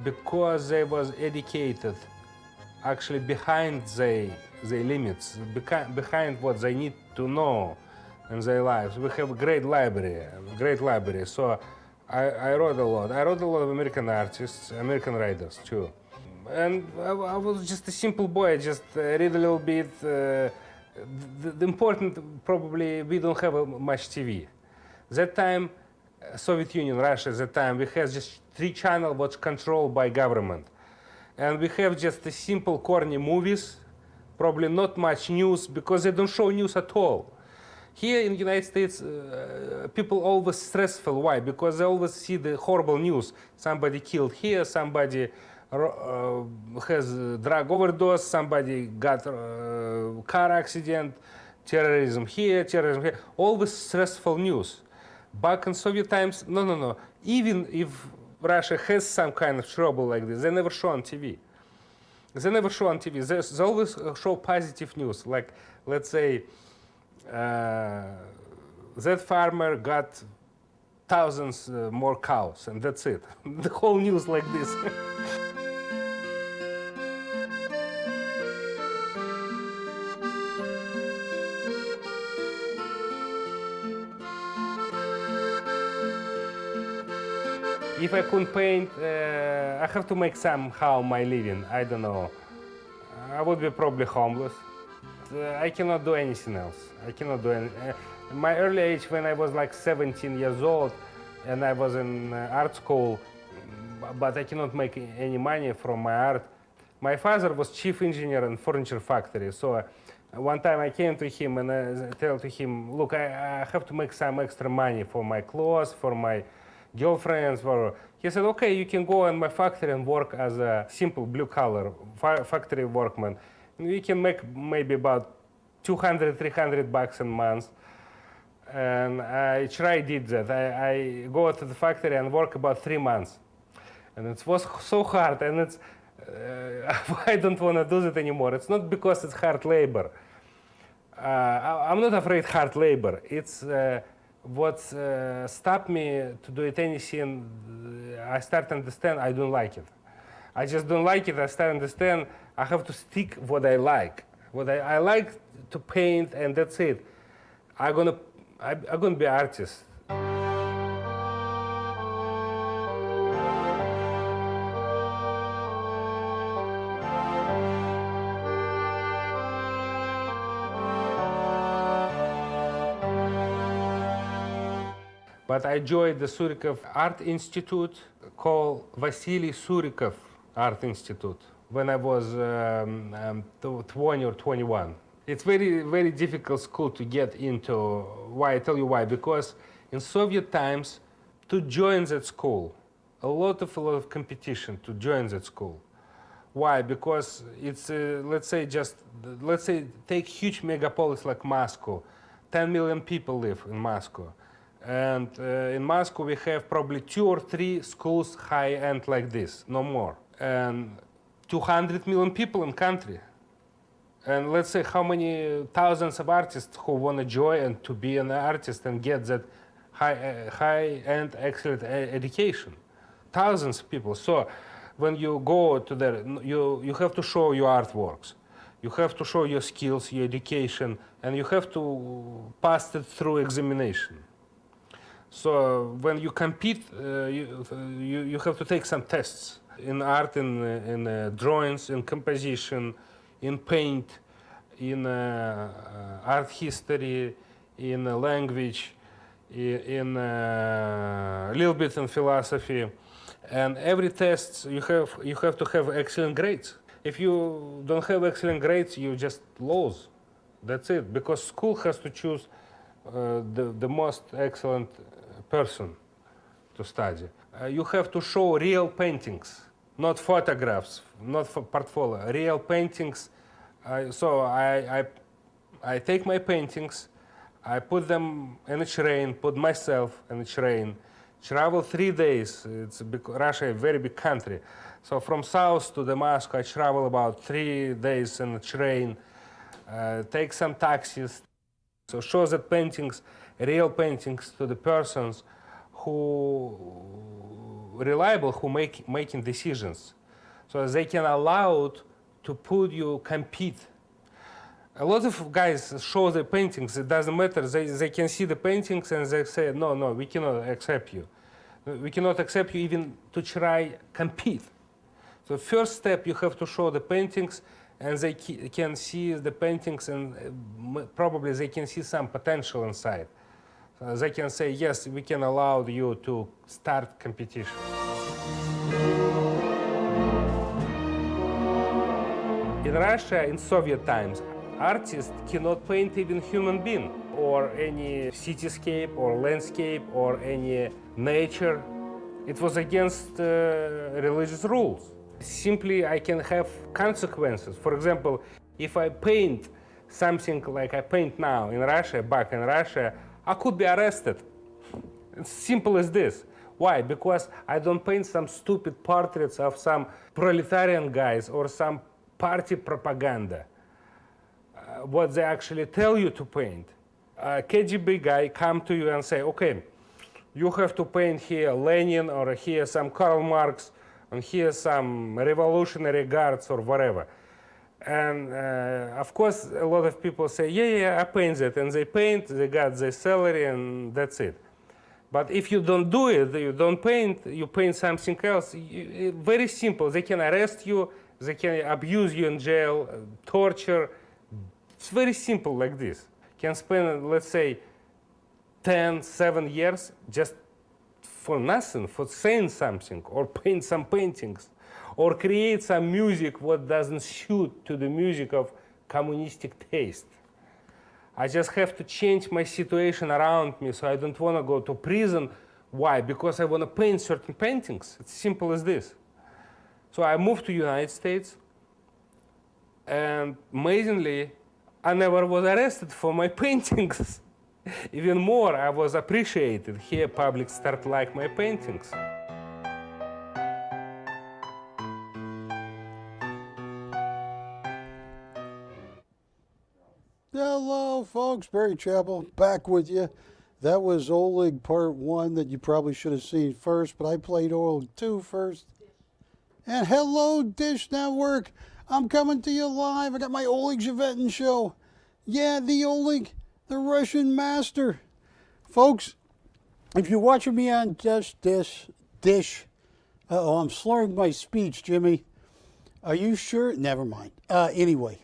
because they was educated, actually behind their limits, behind what they need to know in their lives. We have a great library. So I wrote a lot. I wrote a lot of American artists, American writers too. And I was just a simple boy, just read a little bit. The important, probably, we don't have much TV. That time, Soviet Union, Russia, that time, we had just 3 channels was controlled by government. And we have just a simple corny movies, probably not much news, because they don't show news at all. Here in the United States, people always stressful. Why? Because they always see the horrible news. Somebody killed here, somebody has drug overdose, somebody got car accident, terrorism here, terrorism here. Always stressful news. Back in Soviet times, no. Even if Russia has some kind of trouble like this, they never show on TV. They never show on TV. They always show positive news. Like, let's say, that farmer got thousands more cows, and that's it. The whole news like this. If I couldn't paint, I have to make somehow my living. I don't know. I would be probably homeless. I cannot do anything else. I cannot do anything. My early age, when I was like 17 years old, and I was in art school, but I cannot make any money from my art. My father was chief engineer in furniture factory. So one time I came to him and I told to him, look, I have to make some extra money for my clothes, for my girlfriends. He said, okay, you can go in my factory and work as a simple blue-collar factory workman. We can make maybe about $200, $300 a month. And I did that. I go to the factory and work about 3 months. And it was so hard, and it's, I don't want to do that anymore. It's not because it's hard labor. I'm not afraid hard labor. It's what stopped me to do it anything. I start to understand I don't like it. I just don't like it. I start to understand I have to stick what I like. What I like to paint, and that's it. I'm gonna be an artist. But I joined the Surikov Art Institute called Vasily Surikov Art Institute when I was 20 or 21. It's very, very difficult school to get into. Why? I tell you why. Because in Soviet times, to join that school, a lot of competition to join that school. Why? Because it's, let's say take huge megapolis like Moscow. 10 million people live in Moscow. And in Moscow, we have probably 2 or 3 schools high-end like this, no more. And 200 million people in country. And let's say how many thousands of artists who want to join and to be an artist and get that high-end excellent education. Thousands of people. So when you go to there, you have to show your artworks. You have to show your skills, your education, and you have to pass it through examination. So when you compete, you have to take some tests in art, in drawings, in composition, in paint, in art history, in language, in a little bit in philosophy, and every test you have to have excellent grades. If you don't have excellent grades, you just lose. That's it. Because school has to choose the most excellent person to study. You have to show real paintings, not photographs, not for portfolio, real paintings. So I take my paintings, I put them in a train, put myself in a train, travel 3 days. Russia is a very big country. So from south to the Moscow, I travel about 3 days in a train, take some taxis. So show the paintings, real paintings to the persons who reliable, who making decisions. So they can allow to put you compete. A lot of guys show the paintings, it doesn't matter. They can see the paintings and they say, no, we cannot accept you. We cannot accept you even to try compete. So first step, you have to show the paintings, and they can see the paintings, and probably they can see some potential inside. They can say, yes, we can allow you to start competition. In Russia, in Soviet times, artists cannot paint even human being, or any cityscape, or landscape, or any nature. It was against religious rules. Simply, I can have consequences. For example, if I paint something like I paint now in Russia, back in Russia, I could be arrested. It's simple as this. Why? Because I don't paint some stupid portraits of some proletarian guys or some party propaganda. What they actually tell you to paint. A KGB guy come to you and say, okay, you have to paint here Lenin, or here some Karl Marx, and here some revolutionary guards or whatever. And of course, a lot of people say, yeah, I paint that. And they paint, they got their salary, and that's it. But if you don't do it, you don't paint, you paint something else, very simple. They can arrest you, they can abuse you in jail, torture. It's very simple like this. Can spend, let's say, 7 years just for nothing, for saying something, or paint some paintings, or create some music what doesn't suit to the music of communistic taste. I just have to change my situation around me, so I don't want to go to prison. Why? Because I want to paint certain paintings. It's simple as this. So I moved to United States, and amazingly, I never was arrested for my paintings. Even more, I was appreciated. Here, public start like my paintings. Hello, folks. Barry Chappell back with you. That was Oleg Part 1 that you probably should have seen first, but I played Oleg 2 first. And hello, Dish Network. I'm coming to you live. I got my Oleg Zhevetin show. Yeah, the Oleg, the Russian master. Folks, if you're watching me on Dish, I'm slurring my speech, Jimmy. Are you sure? Never mind. Anyway,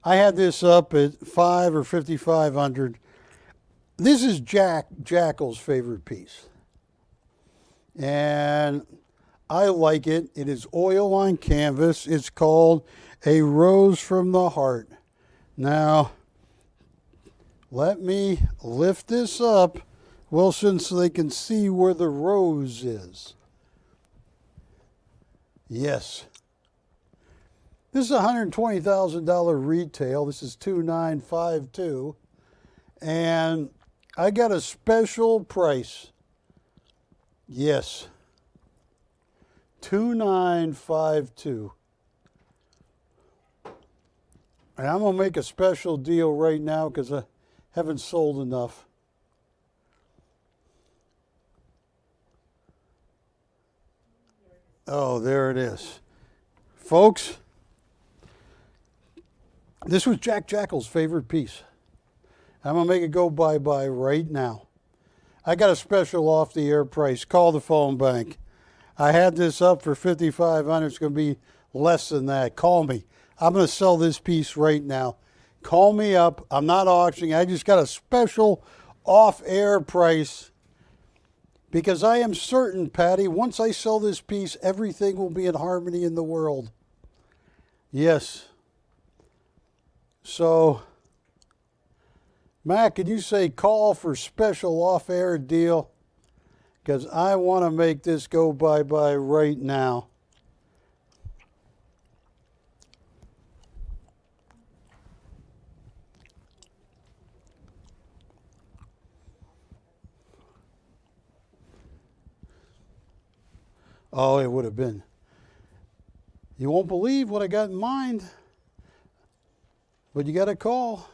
I had this up at 5 or 5,500. This is Jackal's favorite piece. And I like it. It is oil on canvas. It's called A Rose from the Heart. Now, let me lift this up, Wilson, so they can see where the rose is. Yes. This is $120,000 retail. This is $2,952. And I got a special price. Yes. $2,952. And I'm going to make a special deal right now because I haven't sold enough. Oh, there it is. Folks, this was Jackal's favorite piece. I'm going to make it go bye-bye right now. I got a special off-the-air price. Call the phone bank. I had this up for $5,500. It's going to be less than that. Call me. I'm going to sell this piece right now. Call me up. I'm not auctioning. I just got a special off-air price because I am certain, Patty, once I sell this piece, everything will be in harmony in the world. Yes. So, Matt, could you say call for special off-air deal? Because I want to make this go bye-bye right now. Oh, it would have been. You won't believe what I got in mind, but you got to call.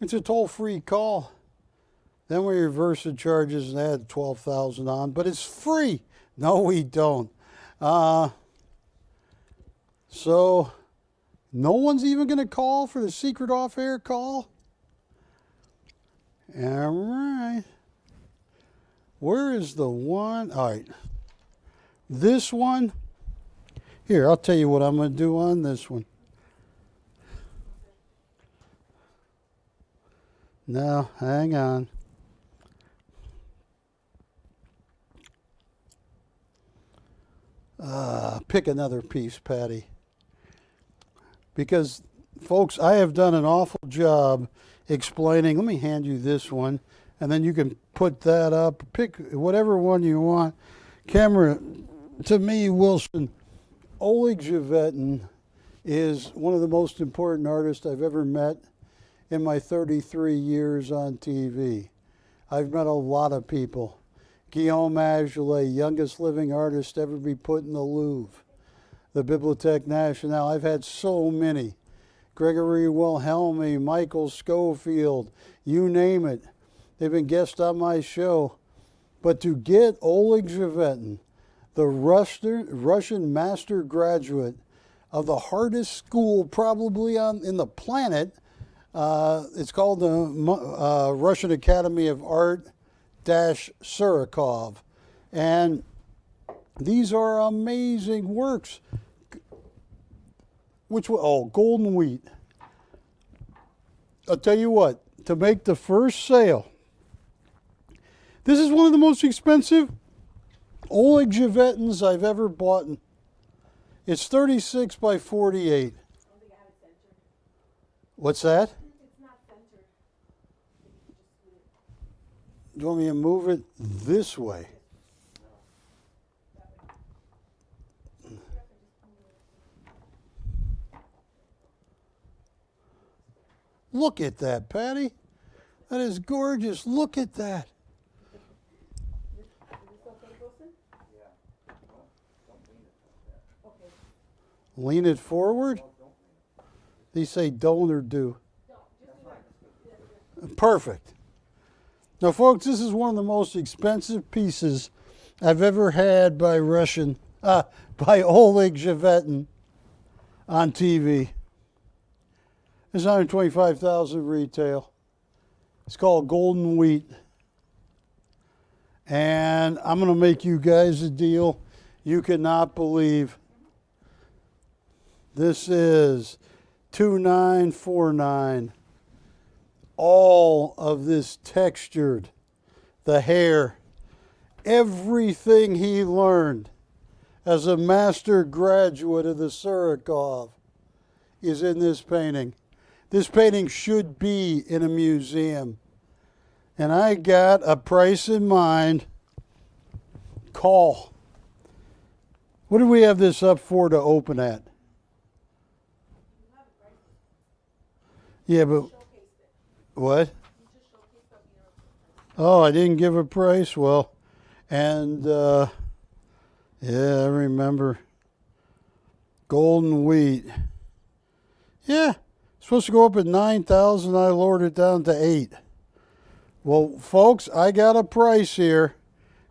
It's a toll-free call. Then we reverse the charges and add $12,000 on, but it's free. No, we don't. So no one's even going to call for the secret off-air call? All right. Where is the one? All right. This one. Here, I'll tell you what I'm going to do on this one. No, hang on. Pick another piece, Patty. Because, folks, I have done an awful job explaining. Let me hand you this one, and then you can put that up. Pick whatever one you want. Camera, to me, Wilson, Oleg Glover is one of the most important artists I've ever met in my 33 years on TV. I've met a lot of people. Guillaume Azoulay, youngest living artist ever be put in the Louvre. The Bibliothèque Nationale. I've had so many. Gregory Wilhelmi, Michael Schofield, you name it. They've been guests on my show. But to get Oleg Glover, the Russian master graduate of the hardest school probably in the planet, it's called the Russian Academy of Art Surikov. And these are amazing works. Which one? Oh, Golden Wheat. I'll tell you what, to make the first sale, this is one of the most expensive Oleg Glover I've ever bought. It's 36 by 48. What's that? It's not centered. Do you want me to move it this way? Look at that, Patty. That is gorgeous. Look at that. Is this okay, Wilson? Okay. Lean it forward. They say don't or do. Perfect. Now, folks, this is one of the most expensive pieces I've ever had by by Oleg Glover on TV. It's 125,000 retail. It's called Golden Wheat. And I'm going to make you guys a deal you cannot believe. This is $2,949. All of this textured, the hair, everything he learned as a master graduate of the Surikov is in this painting. This painting should be in a museum. And I got a price in mind. Call. What did we have this up for to open at? Yeah, but what? Oh, I didn't give a price? Well, and yeah, I remember. Golden Wheat. Yeah. Supposed to go up at 9,000. I lowered it down to 8. Well, folks, I got a price here.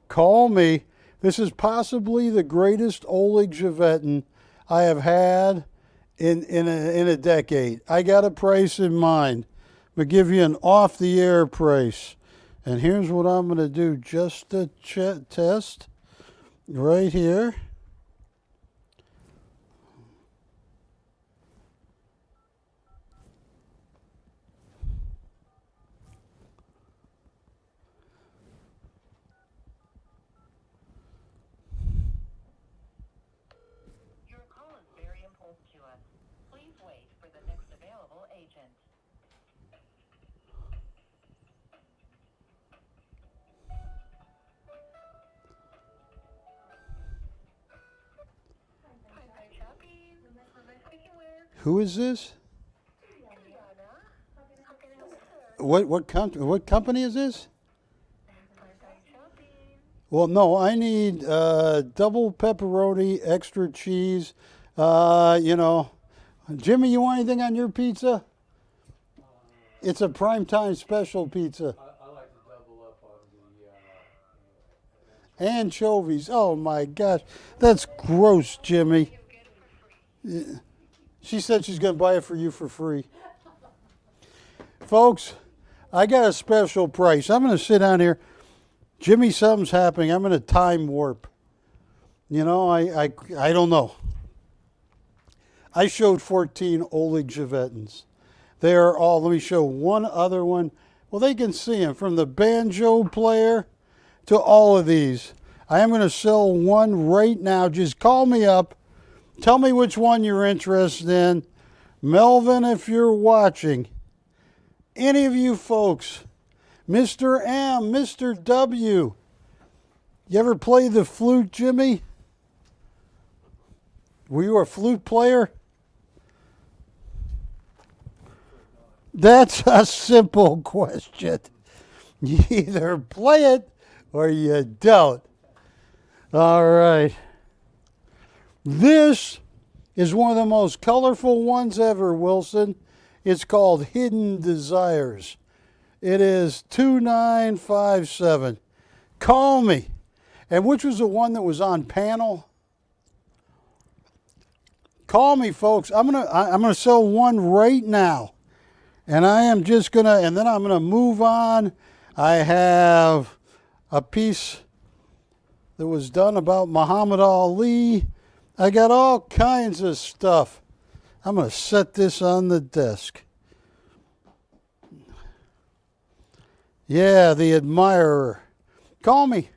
Call me. This is possibly the greatest Oleg Glover I have had in a decade. I got a price in mind. I'm going to give you an off-the-air price. And here's what I'm going to do just to test right here. Who is this? What company is this? Well, no, I need double pepperoni, extra cheese. Jimmy, you want anything on your pizza? It's a PrimeTime special pizza. I like to double up on the Anchovies. Oh my gosh, that's gross, Jimmy. She said she's going to buy it for you for free. Folks, I got a special price. I'm going to sit down here. Jimmy, something's happening. I'm in a time warp. You know, I don't know. I showed 14 Oleg Javetins. They are all, let me show one other one. Well, they can see them from the banjo player to all of these. I am going to sell one right now. Just call me up. Tell me which one you're interested in. Melvin, if you're watching, any of you folks, Mr. M, Mr. W, you ever play the flute, Jimmy? Were you a flute player? That's a simple question. You either play it or you don't. All right. This is one of the most colorful ones ever, Wilson. It's called Hidden Desires. It is 2957. Call me. And which was the one that was on panel? Call me, folks. I'm gonna sell one right now. And I am just gonna, and then I'm gonna move on. I have a piece that was done about Muhammad Ali. I got all kinds of stuff. I'm gonna set this on the desk. Yeah, the admirer. Call me.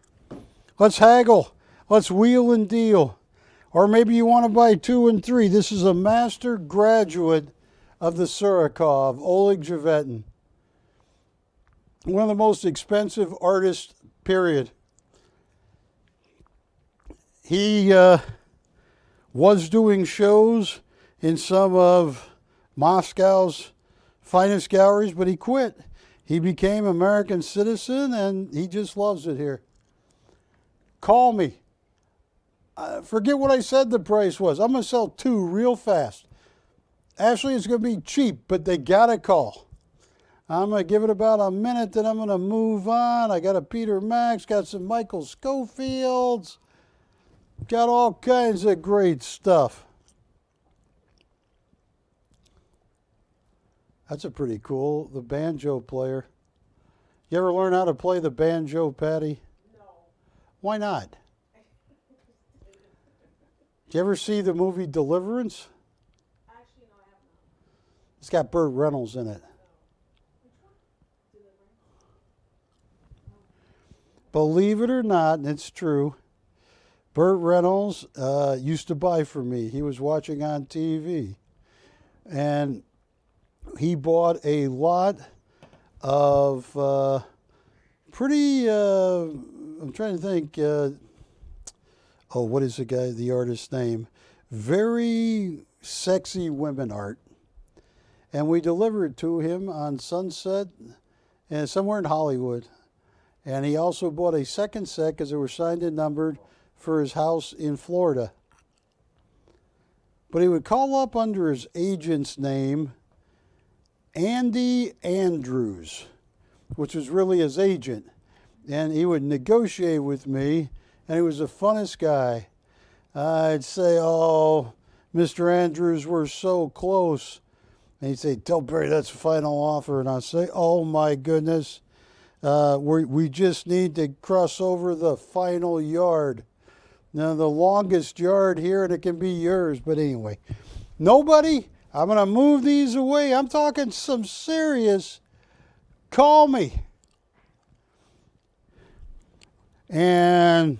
Let's haggle. Let's wheel and deal. Or maybe you want to buy 2 and 3. This is a master graduate of the Surikov, Oleg Javetin. One of the most expensive artists, period. He was doing shows in some of Moscow's finest galleries, but he quit. He became American citizen, and he just loves it here. Call me. Forget what I said the price was. I'm going to sell 2 real fast. Actually, it's going to be cheap, but they got to call. I'm going to give it about a minute, then I'm going to move on. I got a Peter Max, got some Michael Schofields, got all kinds of great stuff. That's a pretty cool, the banjo player. You ever learn how to play the banjo, Patty? No. Why not? Did you ever see the movie Deliverance? Actually, no, I have not. It's got Burt Reynolds in it. Which one? Deliverance? Believe it or not, and it's true, Burt Reynolds used to buy for me. He was watching on TV. And he bought a lot of pretty, I'm trying to think, what is the artist's name? Very sexy women art. And we delivered it to him on Sunset and somewhere in Hollywood. And he also bought a second set because they were signed and numbered for his house in Florida. But he would call up under his agent's name, Andy Andrews, which was really his agent. And he would negotiate with me, and he was the funnest guy. I'd say, oh, Mr. Andrews, we're so close. And he'd say, tell Barry that's the final offer. And I'd say, oh my goodness, we just need to cross over the final yard. Now, the longest yard here, and it can be yours. But anyway, nobody, I'm going to move these away. I'm talking some serious, call me. And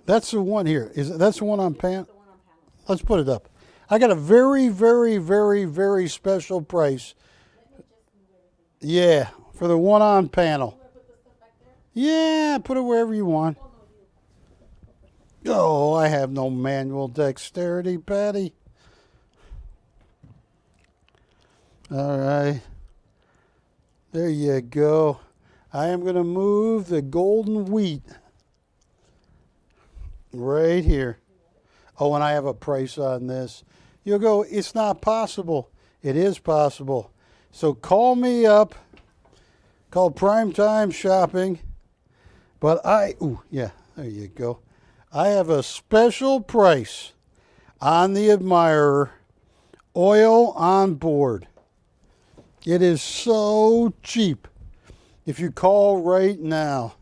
that's the one here. That's the one on pan? Let's put it up. I got a very, very, very, very special price. Yeah, for the one on panel. Yeah, put it wherever you want. Oh, I have no manual dexterity, Patty. All right. There you go. I am going to move the golden wheat right here. Oh, and I have a price on this. You'll go, it's not possible. It is possible. So call me up. Call PrimeTime Shopping. But there you go. I have a special price on the Admirer, oil on board. It is so cheap. If you call right now.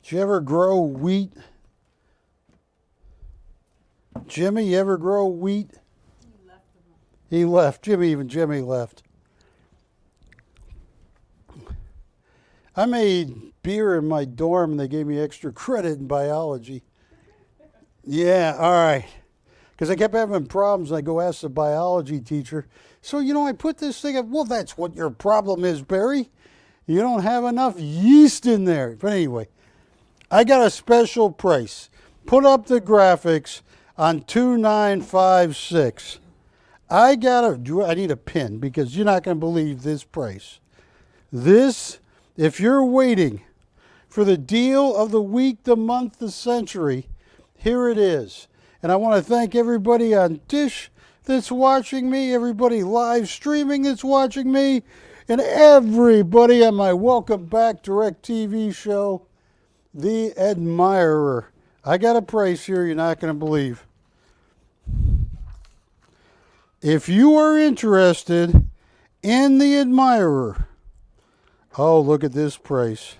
Did you ever grow wheat? Jimmy, you ever grow wheat? He left the room. He left. Jimmy left. I made beer in my dorm and they gave me extra credit in biology. Yeah, all right. Because I kept having problems and I go ask the biology teacher. So, I put this thing up. Well, that's what your problem is, Barry. You don't have enough yeast in there. But anyway, I got a special price. Put up the graphics on 2956. I need a pin because you're not going to believe this price. This, if you're waiting for the deal of the week, the month, the century, here it is. And I want to thank everybody on Dish that's watching me, everybody live streaming that's watching me, and everybody on my Welcome Back Direct TV show, The Admirer. I got a price here you're not going to believe. If you are interested in The Admirer, oh, look at this price.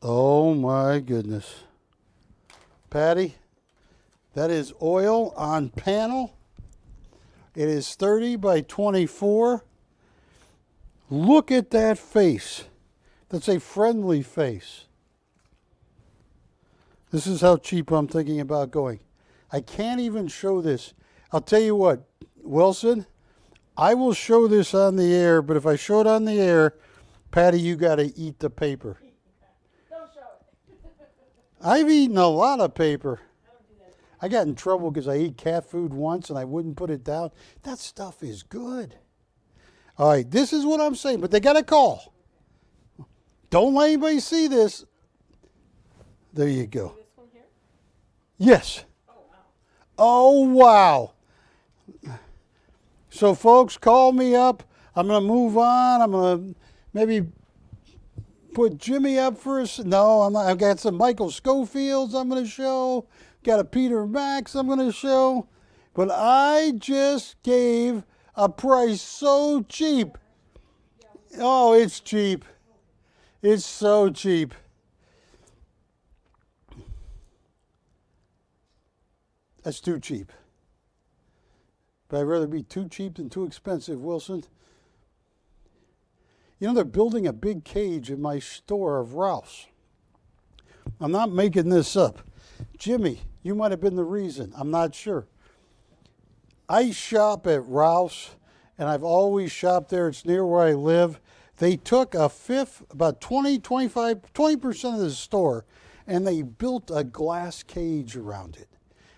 Oh my goodness. Patty, that is oil on panel. It is 30 by 24. Look at that face. That's a friendly face. This is how cheap I'm thinking about going. I can't even show this. I'll tell you what, Wilson, I will show this on the air, but if I show it on the air, Patty, you got to eat the paper. Don't show it. I've eaten a lot of paper. I don't do that. I got in trouble because I ate cat food once and I wouldn't put it down. That stuff is good. All right, this is what I'm saying, but they got a call. Don't let anybody see this. There you go. This one here? Yes. Oh, wow. Oh, wow. So, folks, call me up. I'm going to move on. I'm going to maybe put Jimmy up for us. No, I'm not. I've got some Michael Schofields I'm going to show. Got a Peter Max I'm going to show. But I just gave a price so cheap. Oh, it's cheap. It's so cheap. That's too cheap. But I'd rather be too cheap than too expensive, Wilson. They're building a big cage in my store of Ralph's. I'm not making this up. Jimmy, you might have been the reason. I'm not sure. I shop at Ralph's, and I've always shopped there. It's near where I live. They took a fifth, about 20% of the store, and they built a glass cage around it.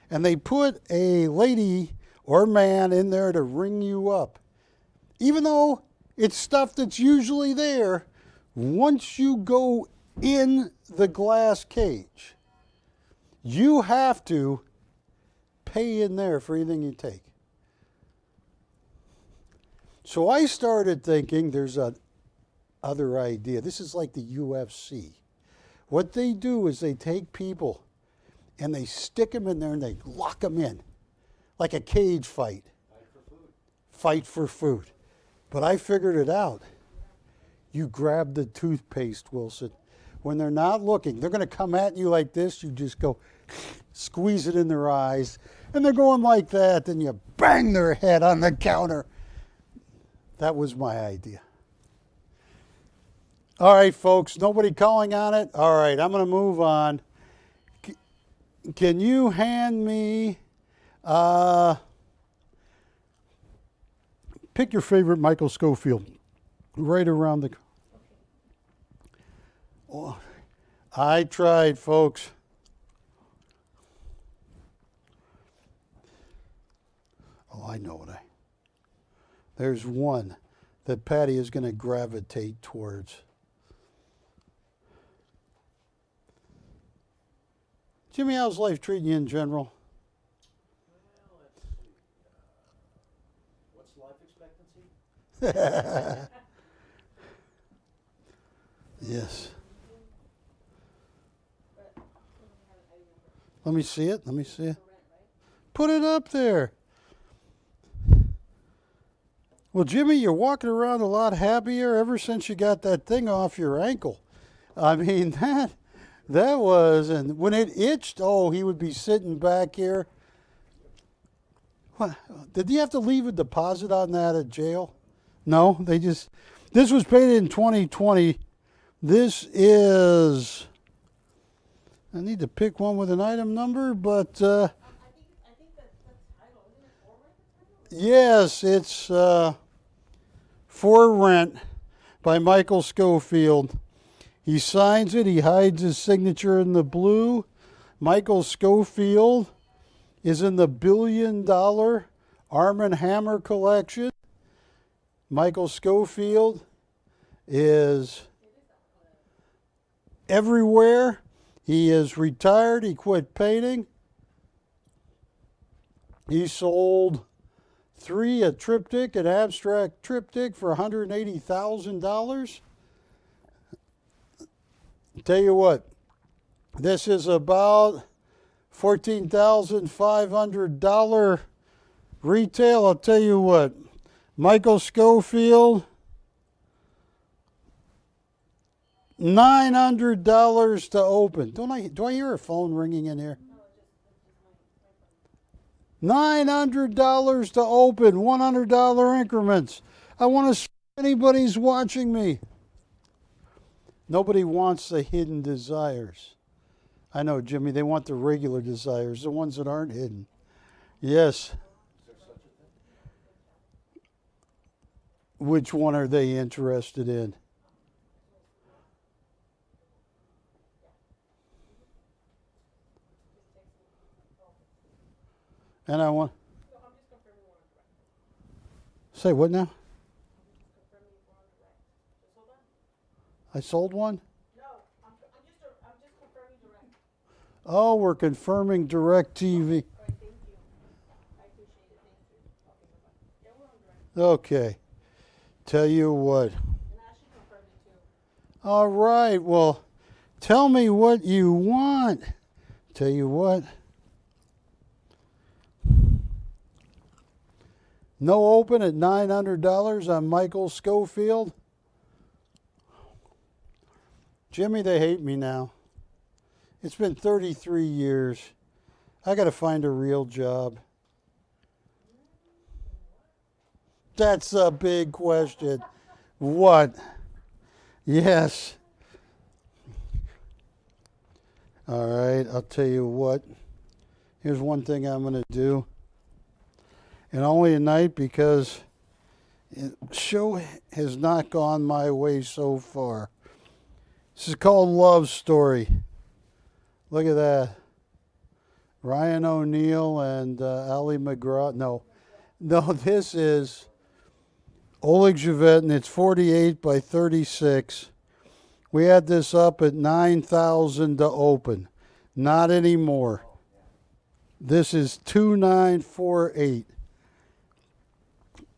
And they put a lady or man in there to ring you up. Even though it's stuff that's usually there, once you go in the glass cage, you have to pay in there for anything you take. So I started thinking there's another idea. This is like the UFC. What they do is they take people and they stick them in there and they lock them in like a cage fight. Fight for food. Fight for food. But I figured it out. You grab the toothpaste, Wilson. When they're not looking, they're going to come at you like this. You just go squeeze it in their eyes. And they're going like that. Then you bang their head on the counter. That was my idea. All right, folks. Nobody calling on it? All right, I'm going to move on. Can you hand me, pick your favorite Michael Schofield, right around the, oh, I tried, folks. Oh, I know what there's one that Patty is going to gravitate towards. Jimmy, how's life treating you in general? Well, let's see. What's life expectancy? Yes. Let me see it. Let me see it. Put it up there. Well, Jimmy, you're walking around a lot happier ever since you got that thing off your ankle. I mean, that was, and when it itched, oh, he would be sitting back here. What, did you have to leave a deposit on that at jail? No, this was paid in 2020. This is, I need to pick one with an item number, but I think that's title, isn't it? Or title? yes, it's For Rent by Michael Schofield. He signs it. He hides his signature in the blue. Michael Schofield is in the $1 billion Arm & Hammer collection. Michael Schofield is everywhere. He is retired. He quit painting. He sold 3, a triptych, an abstract triptych for $180,000. Tell you what, this is about $14,500 retail. I'll tell you what, Michael Schofield, $900 to open. Do I hear a phone ringing in here? $900 to open, $100 increments. I want to see if anybody's watching me. Nobody wants the hidden desires. I know, Jimmy, they want the regular desires, the ones that aren't hidden. Yes. Which one are they interested in? And I want. Say what now? I sold one? No, I'm just confirming direct. Oh, we're confirming direct TV. All right, thank you. I appreciate it. Thank you. Okay, bye-bye. Yeah, we're on direct. Okay. Tell you what. And Ashley confirmed it too. All right. Well, tell me what you want. Tell you what. No open at $900 on Michael Schofield. Jimmy, they hate me now. It's been 33 years. I got to find a real job. That's a big question. What? Yes. All right, I'll tell you what. Here's one thing I'm going to do. And only at night because the show has not gone my way so far. This is called Love Story. Look at that. Ryan O'Neal and Ali McGraw. No, this is Oleg Javette, and it's 48 by 36. We had this up at $9,000 to open. Not anymore. This is $2,948.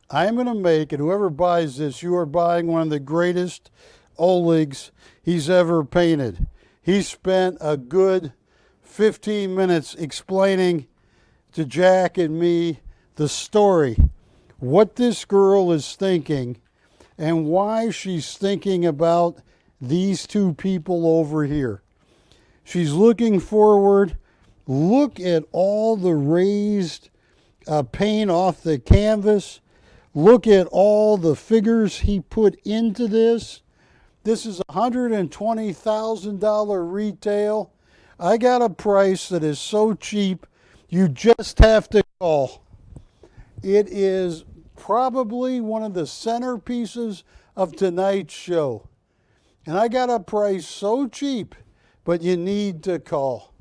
I am going to make, and whoever buys this, you are buying one of the greatest Olegs he's ever painted. He spent a good 15 minutes explaining to Jack and me the story, what this girl is thinking, and why she's thinking about these two people over here. She's looking forward. Look at all the raised paint off the canvas. Look at all the figures he put into this. This is $120,000 retail. I got a price that is so cheap, you just have to call. It is probably one of the centerpieces of tonight's show. And I got a price so cheap, but you need to call.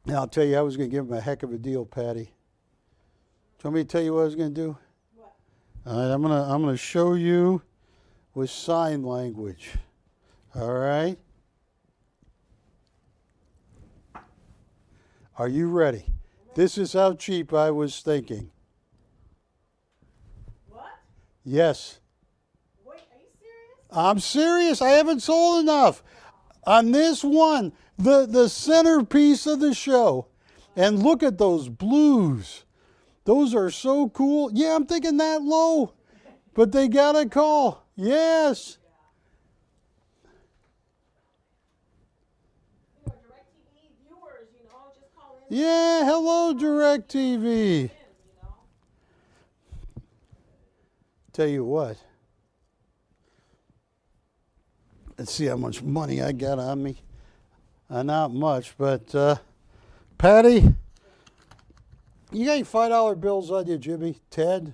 Now, I'll tell you, I was going to give him a heck of a deal, Patty. Do you want me to tell you what I was going to do? What? All right, I'm going to show you with sign language. All right? Are you ready? This is how cheap I was thinking. Yes. Wait, are you serious? I'm serious. I haven't sold enough. On this one, the centerpiece of the show. And look at those blues. Those are so cool. Yeah, I'm thinking that low. But they got a call. Yes. DirecTV viewers, just call in. Yeah, hello, DirecTV. You know. Tell you what. Let's see how much money I got on me. Not much, but Patty, you got any $5 bills on you, Jimmy? Ted?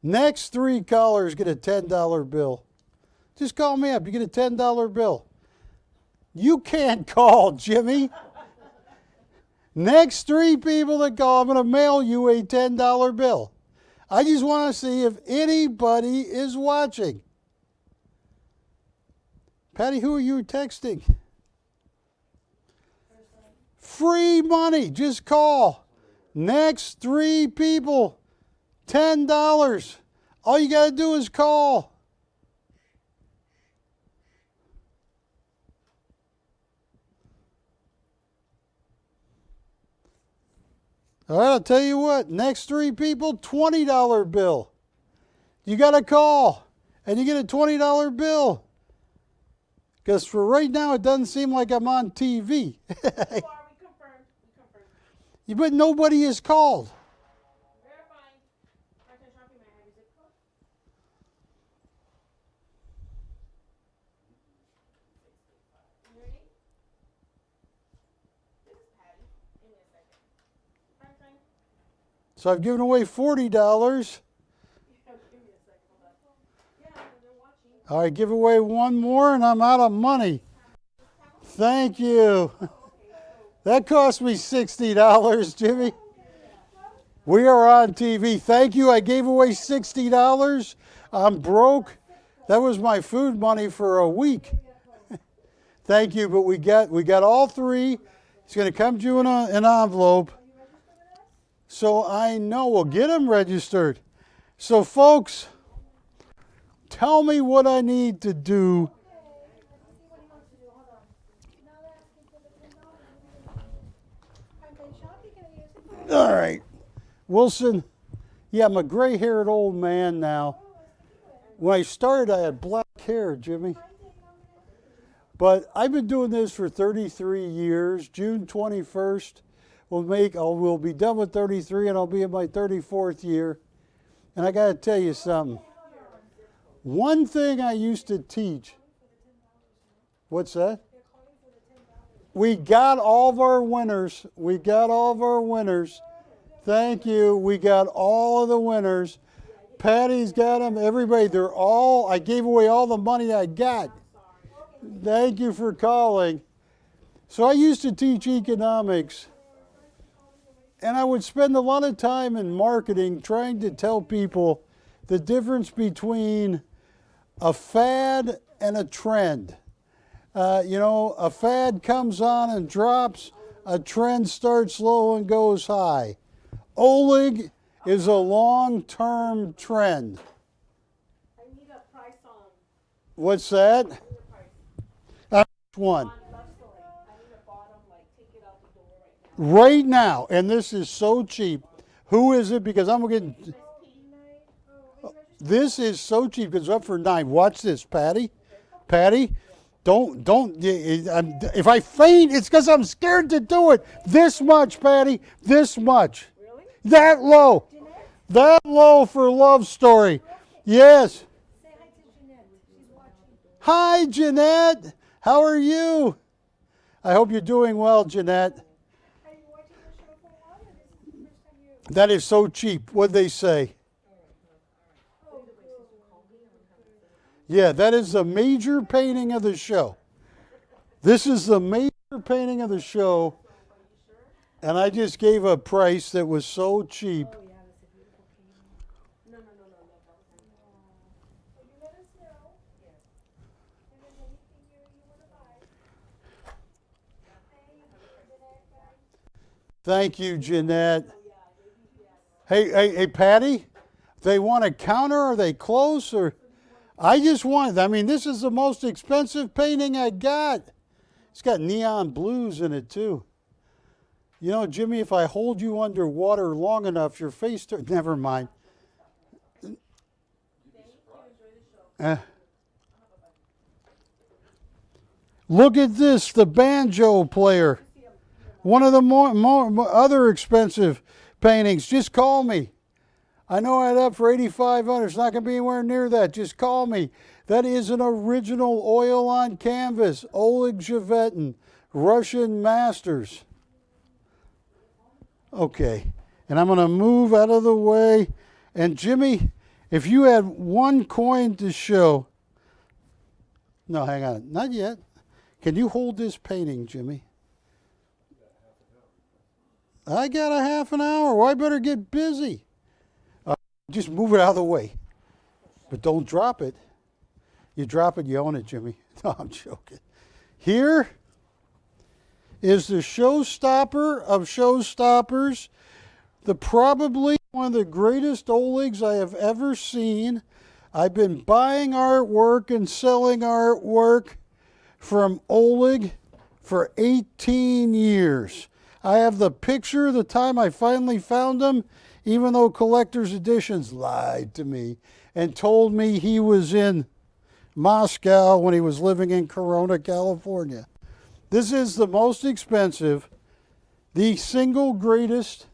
Next 3 callers get a $10 bill. Just call me up. You get a $10 bill. You can't call, Jimmy. Next 3 people that call, I'm going to mail you a $10 bill. I just want to see if anybody is watching. Patty, who are you texting? Free money. Just call. Next 3 people, $10. All you got to do is call. All right, I'll tell you what. Next 3 people, $20 bill. You got to call, and you get a $20 bill. Because for right now, it doesn't seem like I'm on TV. We confirmed. But nobody is called. Verifying. PrimeTime Shopping, may I have your zip code? Your name? This is Patty. Give me a second. PrimeTime. So I've given away $40. Give me a second. Hold on. Yeah, they're watching. All right, give away one more, and I'm out of money. Thank you. That cost me $60, Jimmy. We are on TV. Thank you. I gave away $60. I'm broke. That was my food money for a week. Thank you, but we got all 3. It's going to come to you in an envelope. So I know we'll get them registered. So folks, tell me what I need to do. All right. Wilson, yeah, I'm a gray-haired old man now. When I started, I had black hair, Jimmy. But I've been doing this for 33 years. June 21st, we'll be done with 33, and I'll be in my 34th year. And I got to tell you something. One thing I used to teach. What's that? We got all of our winners. We got all of our winners. Thank you. We got all of the winners. Patty's got them. Everybody, I gave away all the money I got. Thank you for calling. So I used to teach economics. And I would spend a lot of time in marketing trying to tell people the difference between a fad and a trend. A fad comes on and drops, a trend starts low and goes high. Oleg is a long-term trend. I need a price on. What's that? I need a price. Which one? On Love Story. I need a bottom, take it out the door right now. Right now, and this is so cheap. Who is it? Because I'm getting. This is so cheap because it's up for $9. Watch this, Patty. Patty. Don't. If I faint, it's because I'm scared to do it. This much, Patty. This much. Really? That low. Jeanette? That low for Love Story. Yes. Say hi to Jeanette. She's watching. Hi, Jeanette. How are you? I hope you're doing well, Jeanette. Are you watching the show for a while, or this is the first time you... That is so cheap. What'd they say? Yeah, that is the major painting of the show. This is the major painting of the show. And I just gave a price that was so cheap. No. You let us know. Yes. If there's anything you want to buy. Thank you, Jeanette. Hey, Patty, they want a counter? Are they close? Or I just wanted, I mean, this is the most expensive painting I got. It's got neon blues in it, too. You know, Jimmy, if I hold you underwater long enough, your face turns, never mind. Look at this, the banjo player. One of the more other expensive paintings. Just call me. I know I had up for $8,500. It's not going to be anywhere near that. Just call me. That is an original oil on canvas. Oleg Zhevetin, Russian Masters. Okay, and I'm going to move out of the way. And Jimmy, if you had one coin to show. No, hang on. Not yet. Can you hold this painting, Jimmy? I got a half an hour. Well, I better get busy. Just move it out of the way. But don't drop it. You drop it, you own it, Jimmy. No, I'm joking. Here is the showstopper of showstoppers. Probably one of the greatest Olegs I have ever seen. I've been buying artwork and selling artwork from Oleg for 18 years. I have the picture the time I finally found him, even though Collector's Editions lied to me and told me he was in Moscow when he was living in Corona, California. This is the most expensive, the single greatest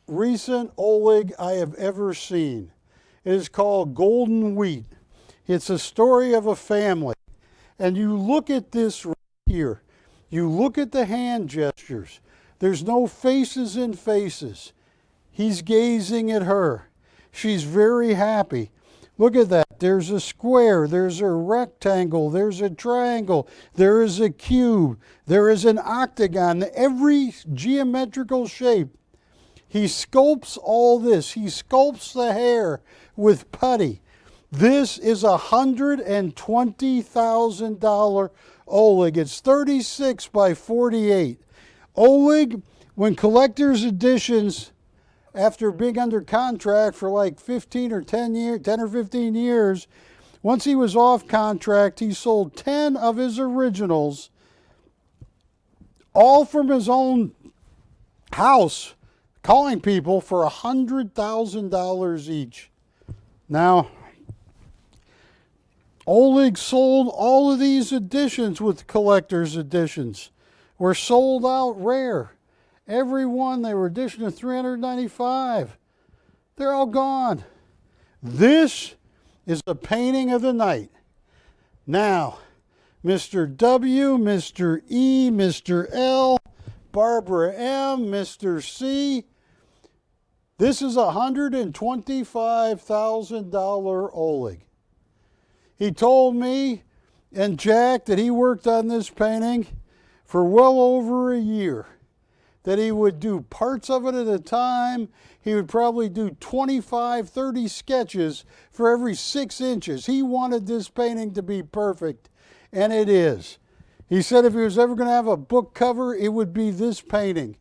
recent Oleg I have ever seen. It is called Golden Wheat. It's a story of a family. And you look at this right here. You look at the hand gestures. There's no faces in faces. He's gazing at her. She's very happy. Look at that. There's a square. There's a rectangle. There's a triangle. There is a cube. There is an octagon. Every geometrical shape. He sculpts all this. He sculpts the hair with putty. This is a $120,000 Oleg. It's 36 by 48. Oleg, when Collector's Editions, after being under contract for like 10 or 15 years, once he was off contract, he sold 10 of his originals, all from his own house, calling people for $100,000 each. Now, Oleg sold all of these editions with Collector's Editions. Were sold out rare. Every one, they were edition of 395. They're all gone. This is a painting of the night. Now, Mr. W, Mr. E, Mr. L, Barbara M, Mr. C. This is a $125,000 Oleg. He told me and Jack that he worked on this painting for well over a year, that he would do parts of it at a time. He would probably do 25, 30 sketches for every 6 inches. He wanted this painting to be perfect, and it is. He said if he was ever going to have a book cover, it would be this painting.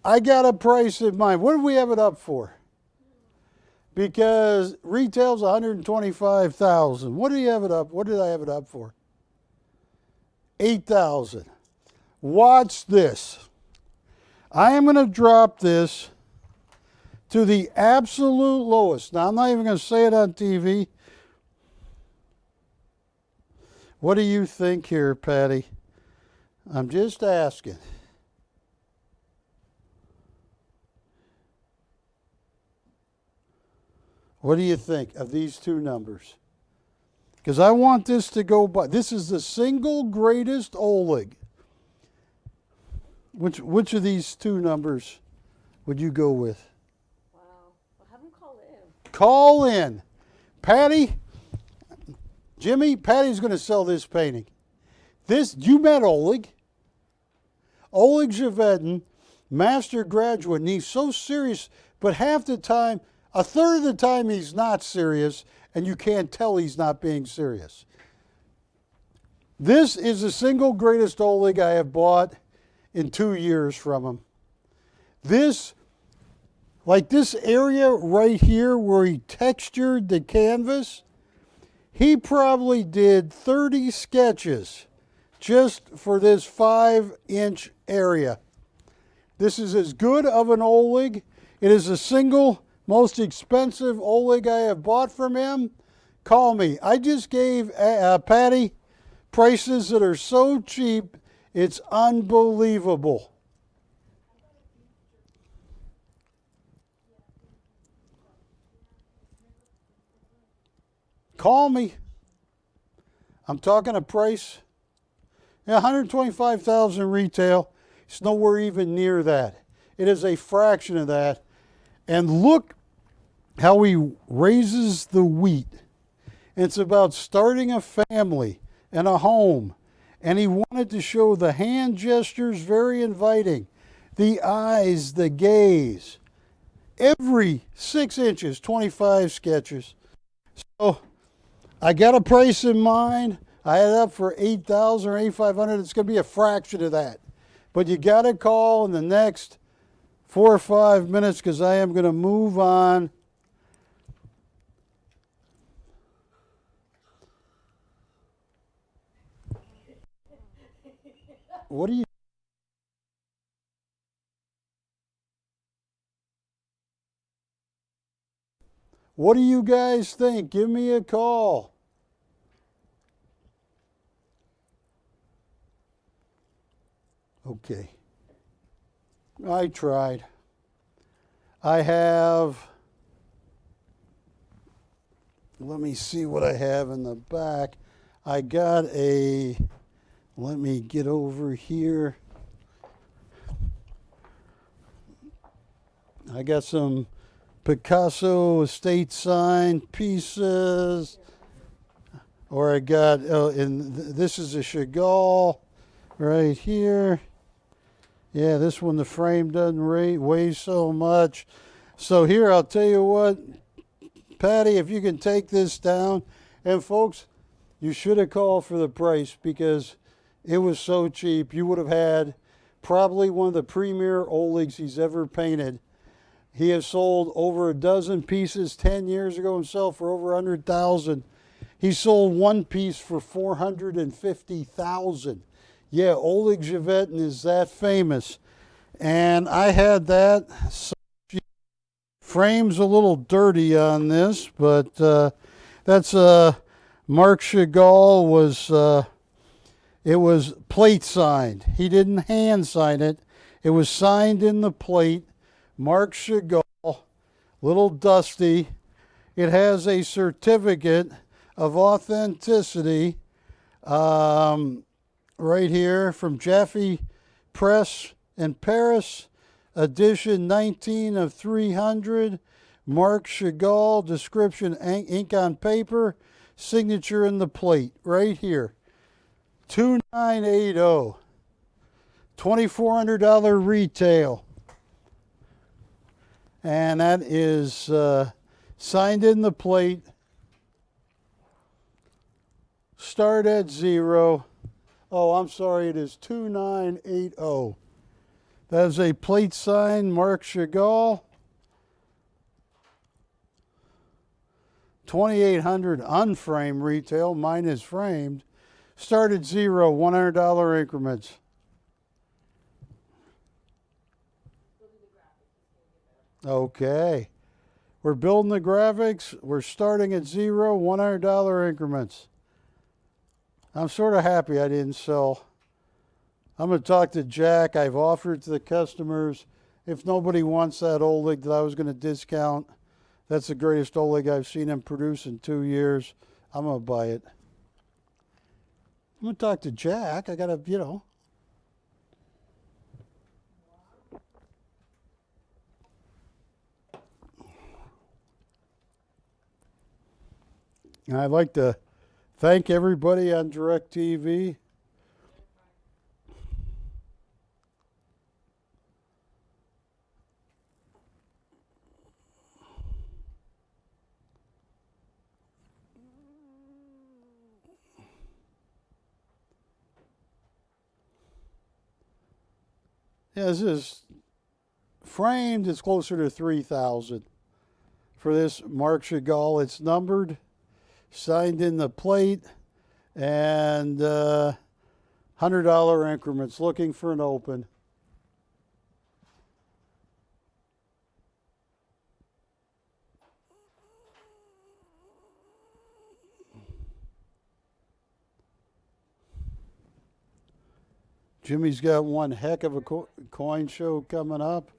I got a price in mind. What did we have it up for? Because retail's $125,000. What did he have it up? What did I have it up for? $8,000. Watch this. I am going to drop this to the absolute lowest. Now, I'm not even going to say it on TV. What do you think here, Patty? I'm just asking. What do you think of these two numbers? Because I want this to go by. This is the single greatest Oleg. Which of these two numbers would you go with? Wow. Well, have them call in. Call in. Patty, Jimmy, Patty's going to sell this painting. You met Oleg. Oleg Zhevetin, master graduate, and he's so serious, but half the time, a third of the time he's not serious, and you can't tell he's not being serious. This is the single greatest Oleg I have bought in 2 years from him. This Like this area right here where he textured the canvas, he probably did 30 sketches just for this 5-inch area. This is as good of an Oleg. It is the single most expensive Oleg I have bought from him. Call me. I just gave Patty prices that are so cheap, it's unbelievable. Call me. I'm talking a price. Yeah, 125,000 retail. It's nowhere even near that. It is a fraction of that. And look how he raises the wheat. It's about starting a family and a home. And he wanted to show the hand gestures very inviting. The eyes, the gaze. Every 6 inches, 25 sketches. So I got a price in mind. I had it up for 8,000 or 8,500. It's going to be a fraction of that. But you got to call in the next 4 or 5 minutes because I am going to move on. What do you guys think? Give me a call. Okay. I tried. I have, let me see what I have in the back. I got a, let me get over here. I got some Picasso estate sign pieces. Or I got, this is a Chagall right here. Yeah, this one, the frame doesn't weigh so much. So here, I'll tell you what, Patty, if you can take this down. And folks, you should have called for the price because it was so cheap. You would have had probably one of the premier Olegs he's ever painted. He has sold over a dozen pieces 10 years ago himself for over 100,000. He sold one piece for 450,000. Yeah, Oleg Javetin is that famous. And I had that. So frame's a little dirty on this, but that's Marc Chagall it was plate signed. He didn't hand sign it. It was signed in the plate. Marc Chagall, little dusty. It has a certificate of authenticity right here from Jaffe Press in Paris, edition 19 of 300. Marc Chagall, description, ink on paper, signature in the plate right here. 2980, $2,400 retail. And that is signed in the plate. Start at 0. Oh, I'm sorry, it is 2980. That is a plate sign, Marc Chagall. 2,800 unframed retail. Mine is framed. Start at 0, $100 increments. Okay. We're building the graphics. We're starting at 0, $100 increments. I'm sort of happy I didn't sell. I'm going to talk to Jack. I've offered to the customers. If nobody wants that Oleg that I was going to discount, that's the greatest Oleg I've seen him produce in 2 years. I'm going to buy it. I'm going to talk to Jack. I got to, And I'd like to thank everybody on DirecTV. Yeah, this is framed, it's closer to 3,000 for this Marc Chagall. It's numbered, signed in the plate, and $100 increments. Looking for an open. Jimmy's got one heck of a coin show coming up.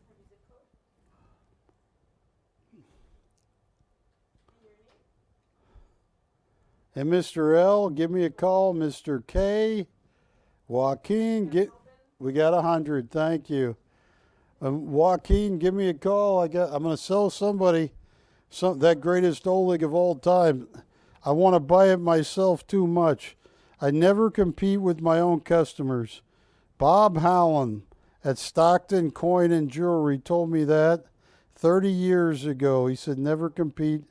And Mr. L, give me a call. Mr. K, Joaquin, we got 100. Thank you. Joaquin, give me a call. I'm going to sell somebody that greatest Oleg of all time. I want to buy it myself too much. I never compete with my own customers. Bob Howland at Stockton Coin and Jewelry told me that 30 years ago. He said, never compete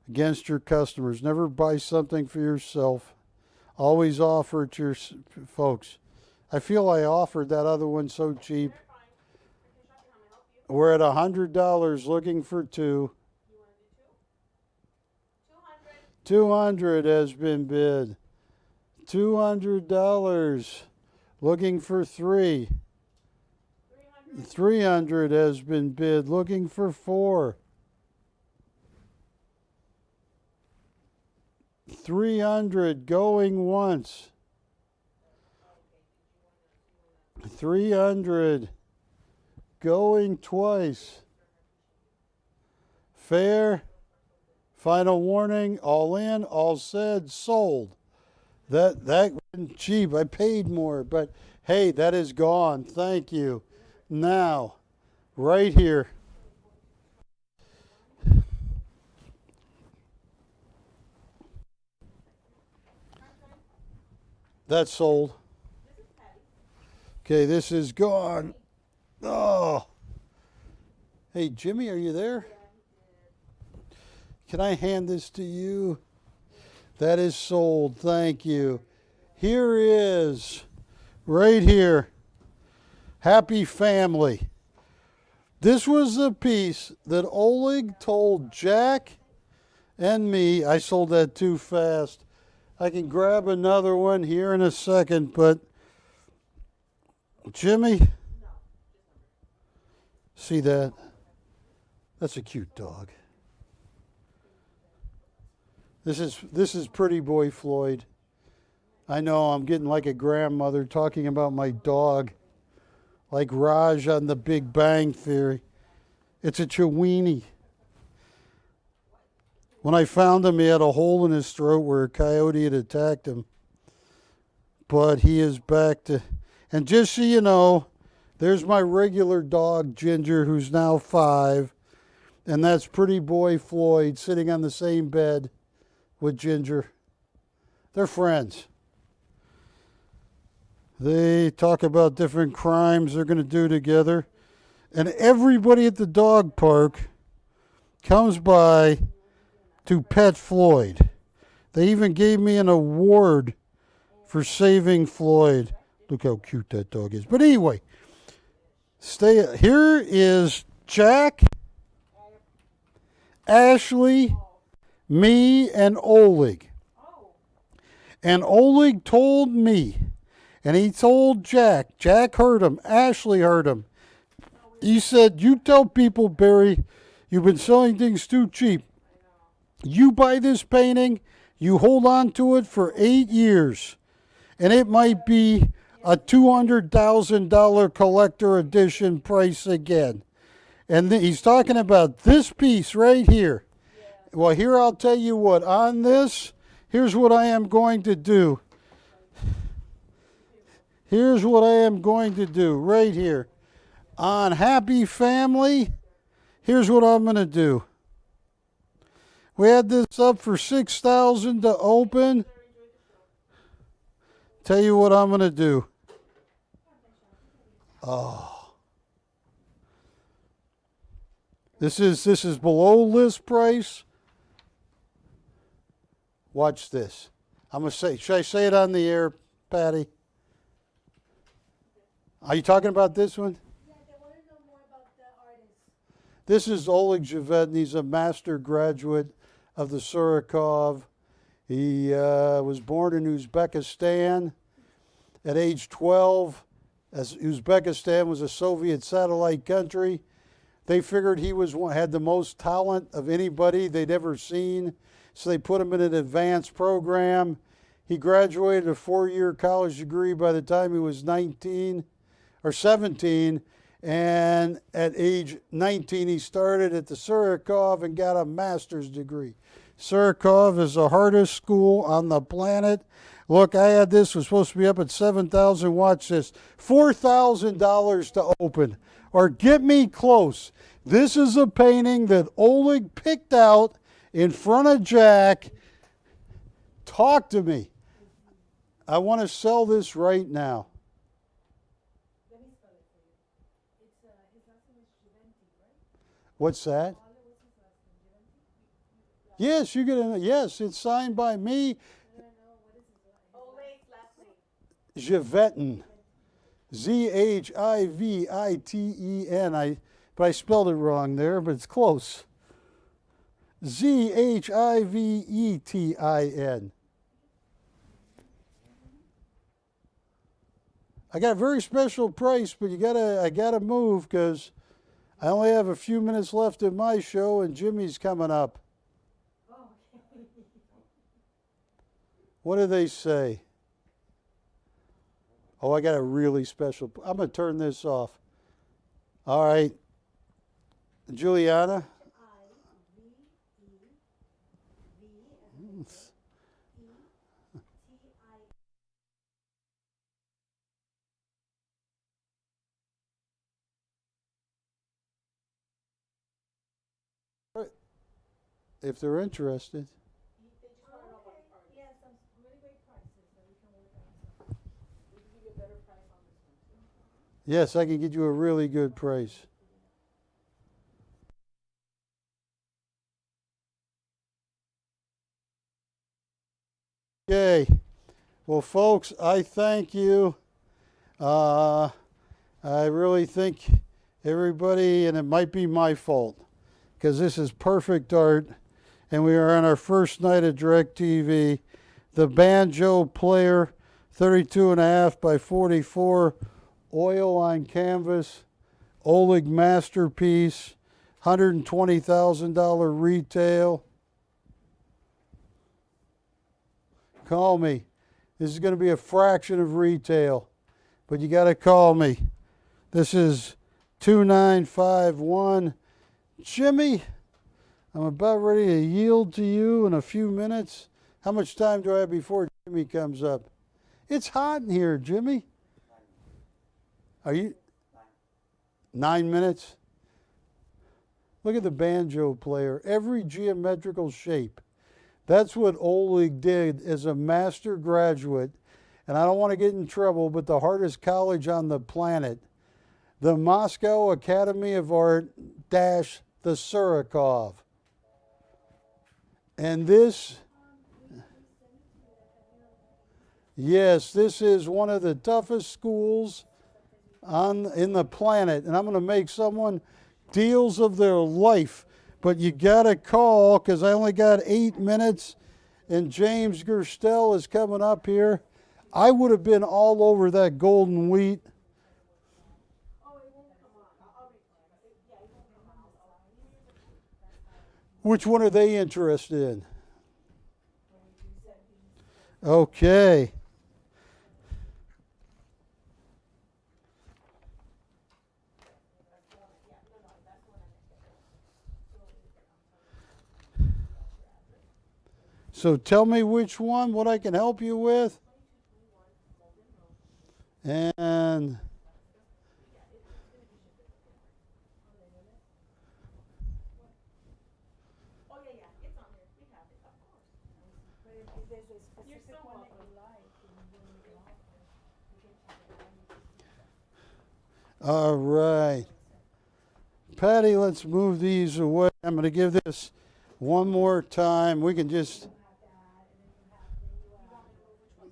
against your customers. Never buy something for yourself. Always offer it to your folks. I feel I offered that other one so cheap. We're at $100 looking for two. 200 has been bid. $200. Looking for three. 300 has been bid. Looking for four. 300 going once. 300 going twice. Fair. Final warning. All in. All said. Sold. That wasn't cheap. I paid more, but hey, that is gone. Thank you. Now, right here. That's sold. Okay, this is gone. Oh. Hey, Jimmy, are you there? Can I hand this to you? That is sold. Thank you. Here is, right here, Happy Family. This was the piece that Oleg told Jack and me. I sold that too fast. I can grab another one here in a second, but Jimmy, see that? That's a cute dog. This is Pretty Boy Floyd. I know I'm getting like a grandmother talking about my dog, like Raj on The Big Bang Theory. It's a Chiweenie. When I found him, he had a hole in his throat where a coyote had attacked him. But he is back to... And just so you know, there's my regular dog, Ginger, who's now 5. And that's Pretty Boy Floyd sitting on the same bed with Ginger. They're friends. They talk about different crimes they're going to do together. And everybody at the dog park comes by to pet Floyd. They even gave me an award for saving Floyd. Look how cute that dog is. But anyway, here is Jack, Ashley, me, and Oleg. And Oleg told me, and he told Jack heard him, Ashley heard him. He said, you tell people, Barry, you've been selling things too cheap. You buy this painting, you hold on to it for 8 years, and it might be a $200,000 collector edition price again. And he's talking about this piece right here. Well, here I'll tell you what, on this, here's what I am going to do. Here's what I am going to do right here. On Happy Family, here's what I'm going to do. We had this up for $6,000 to open. Tell you what I'm going to do. Oh. This is below list price. Watch this. I'm going to say, should I say it on the air, Patty? Are you talking about this one? Yeah, they want to know more about the artist. This is Oleg Zhevetin. He's a master graduate of the Surikov. He was born in Uzbekistan at age 12. As Uzbekistan was a Soviet satellite country, they figured he had the most talent of anybody they'd ever seen, so they put him in an advanced program. He graduated a 4-year college degree by the time he was 19 or 17, and at age 19 he started at the Surikov and got a master's degree. Surikov is the hardest school on the planet. Look, I had this, was supposed to be up at 7,000. Watch this, $4,000 to open. Or get me close. This is a painting that Oleg picked out in front of Jack. Talk to me. I want to sell this right now. Let me spell it for you. It's his last name is Zhevetin, right? What's that? What's his last name? Zhevetin? Yes, you get it. Yes, it's signed by me, No. What is his last name? Oleg's last name. Zhevetin. Zhiviten. But I spelled it wrong there, but it's close. Zhivetin. I got a very special price, but I gotta move because I only have a few minutes left in my show, and Jimmy's coming up. Oh, okay. What do they say? Oh, I got a really special. I'm gonna turn this off. All right, Juliana. If they're interested. Yes, some really great prices that we can work on. We can give you a better price on this one too. Yes, I can get you a really good price. Okay. Well, folks, I thank you. I really think everybody, and it might be my fault, because this is perfect art, and we are on our first night at DirecTV. The banjo player, 32.5 by 44, oil on canvas, Oleg masterpiece, $120,000 retail. Call me. This is going to be a fraction of retail, but you got to call me. This is 2951. Jimmy, I'm about ready to yield to you in a few minutes. How much time do I have before Jimmy comes up? It's hot in here, Jimmy. Are you? 9 minutes? Look at the banjo player. Every geometrical shape. That's what Oleg did as a master graduate. And I don't want to get in trouble, but the hardest college on the planet, the Moscow Academy of Art - the Surikov. And this, yes, this is one of the toughest schools in the planet. And I'm going to make someone deals of their life. But you got to call, because I only got 8 minutes, and James Gerstel is coming up here. I would have been all over that golden wheat. Which one are they interested in? Okay. So tell me which one, what I can help you with. And Oh, yeah, it's on there. We have it, of course. But if there's a specific one that you like, and you want to make an offer, we can check it out. all right. Patty, let's move these away. I'm going to give this one more time. We can just...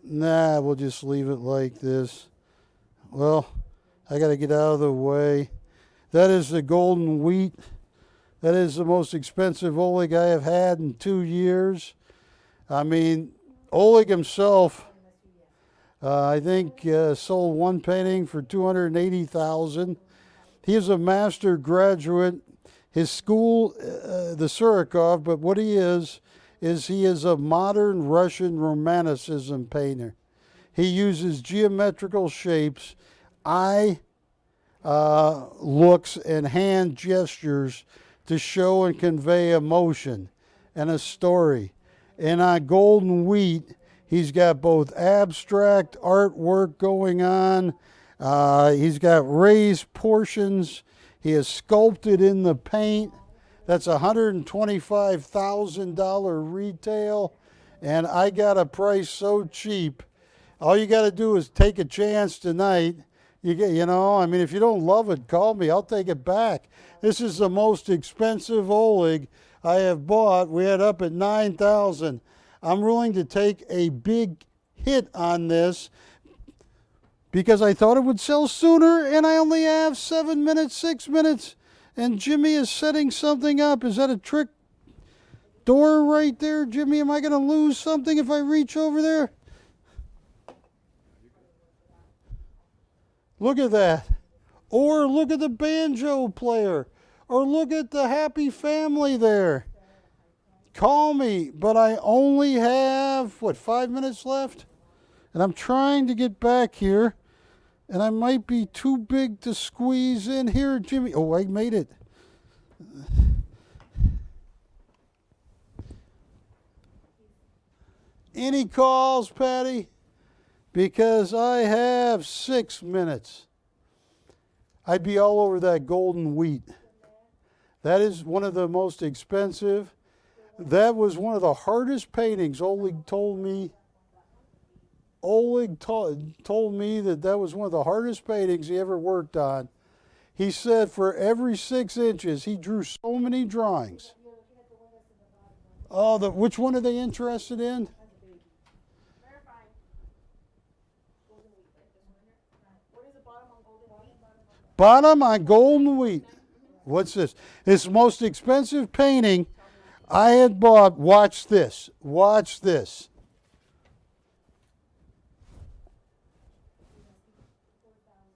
Nah, we'll just leave it like this. Well, I got to get out of the way. That is the golden wheat That is the most expensive Oleg I have had in 2 years. I mean, Oleg himself, I think, sold one painting for $280,000. He is a master graduate. His school, the Surikov, but what he is he is a modern Russian Romanticism painter. He uses geometrical shapes, eye looks, and hand gestures to show and convey emotion and a story. And on Golden Wheat, he's got both abstract artwork going on. He's got raised portions. He is sculpted in the paint. That's $125,000 retail. And I got a price so cheap. All you got to do is take a chance tonight. You know, I mean, if you don't love it, call me. I'll take it back. This is the most expensive Oleg I have bought. We had up at $9,000. I'm willing to take a big hit on this because I thought it would sell sooner, and I only have 7 minutes, 6 minutes, and Jimmy is setting something up. Is that a trick door right there, Jimmy? Am I going to lose something if I reach over there? Look at that. Or look at the banjo player. Or look at the happy family there. Call me, but I only have, 5 minutes left? And I'm trying to get back here. And I might be too big to squeeze in here, Jimmy. Oh, I made it. Any calls, Patty? Because I have 6 minutes. I'd be all over that Golden Wheat. That is one of the most expensive. That was one of the hardest paintings. Oleg told me that was one of the hardest paintings he ever worked on. He said for every 6 inches, he drew so many drawings. Oh, which one are they interested in? Bottom on Golden Wheat. What's this? It's the most expensive painting I had bought. Watch this. Watch this.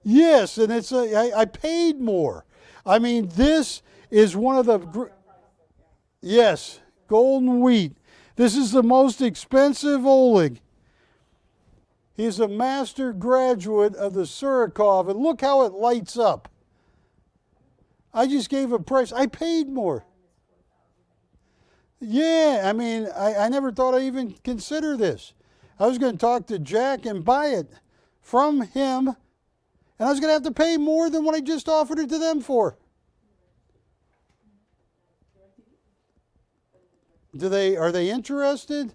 Yes, and it's I paid more. I mean, this is one of the... Yes, Golden Wheat. This is the most expensive Oleg. He's a master graduate of the Surikov, and look how it lights up. I just gave a price. I paid more. Yeah, I mean, I never thought I'd even consider this. I was going to talk to Jack and buy it from him, and I was going to have to pay more than what I just offered it to them for. Are they interested?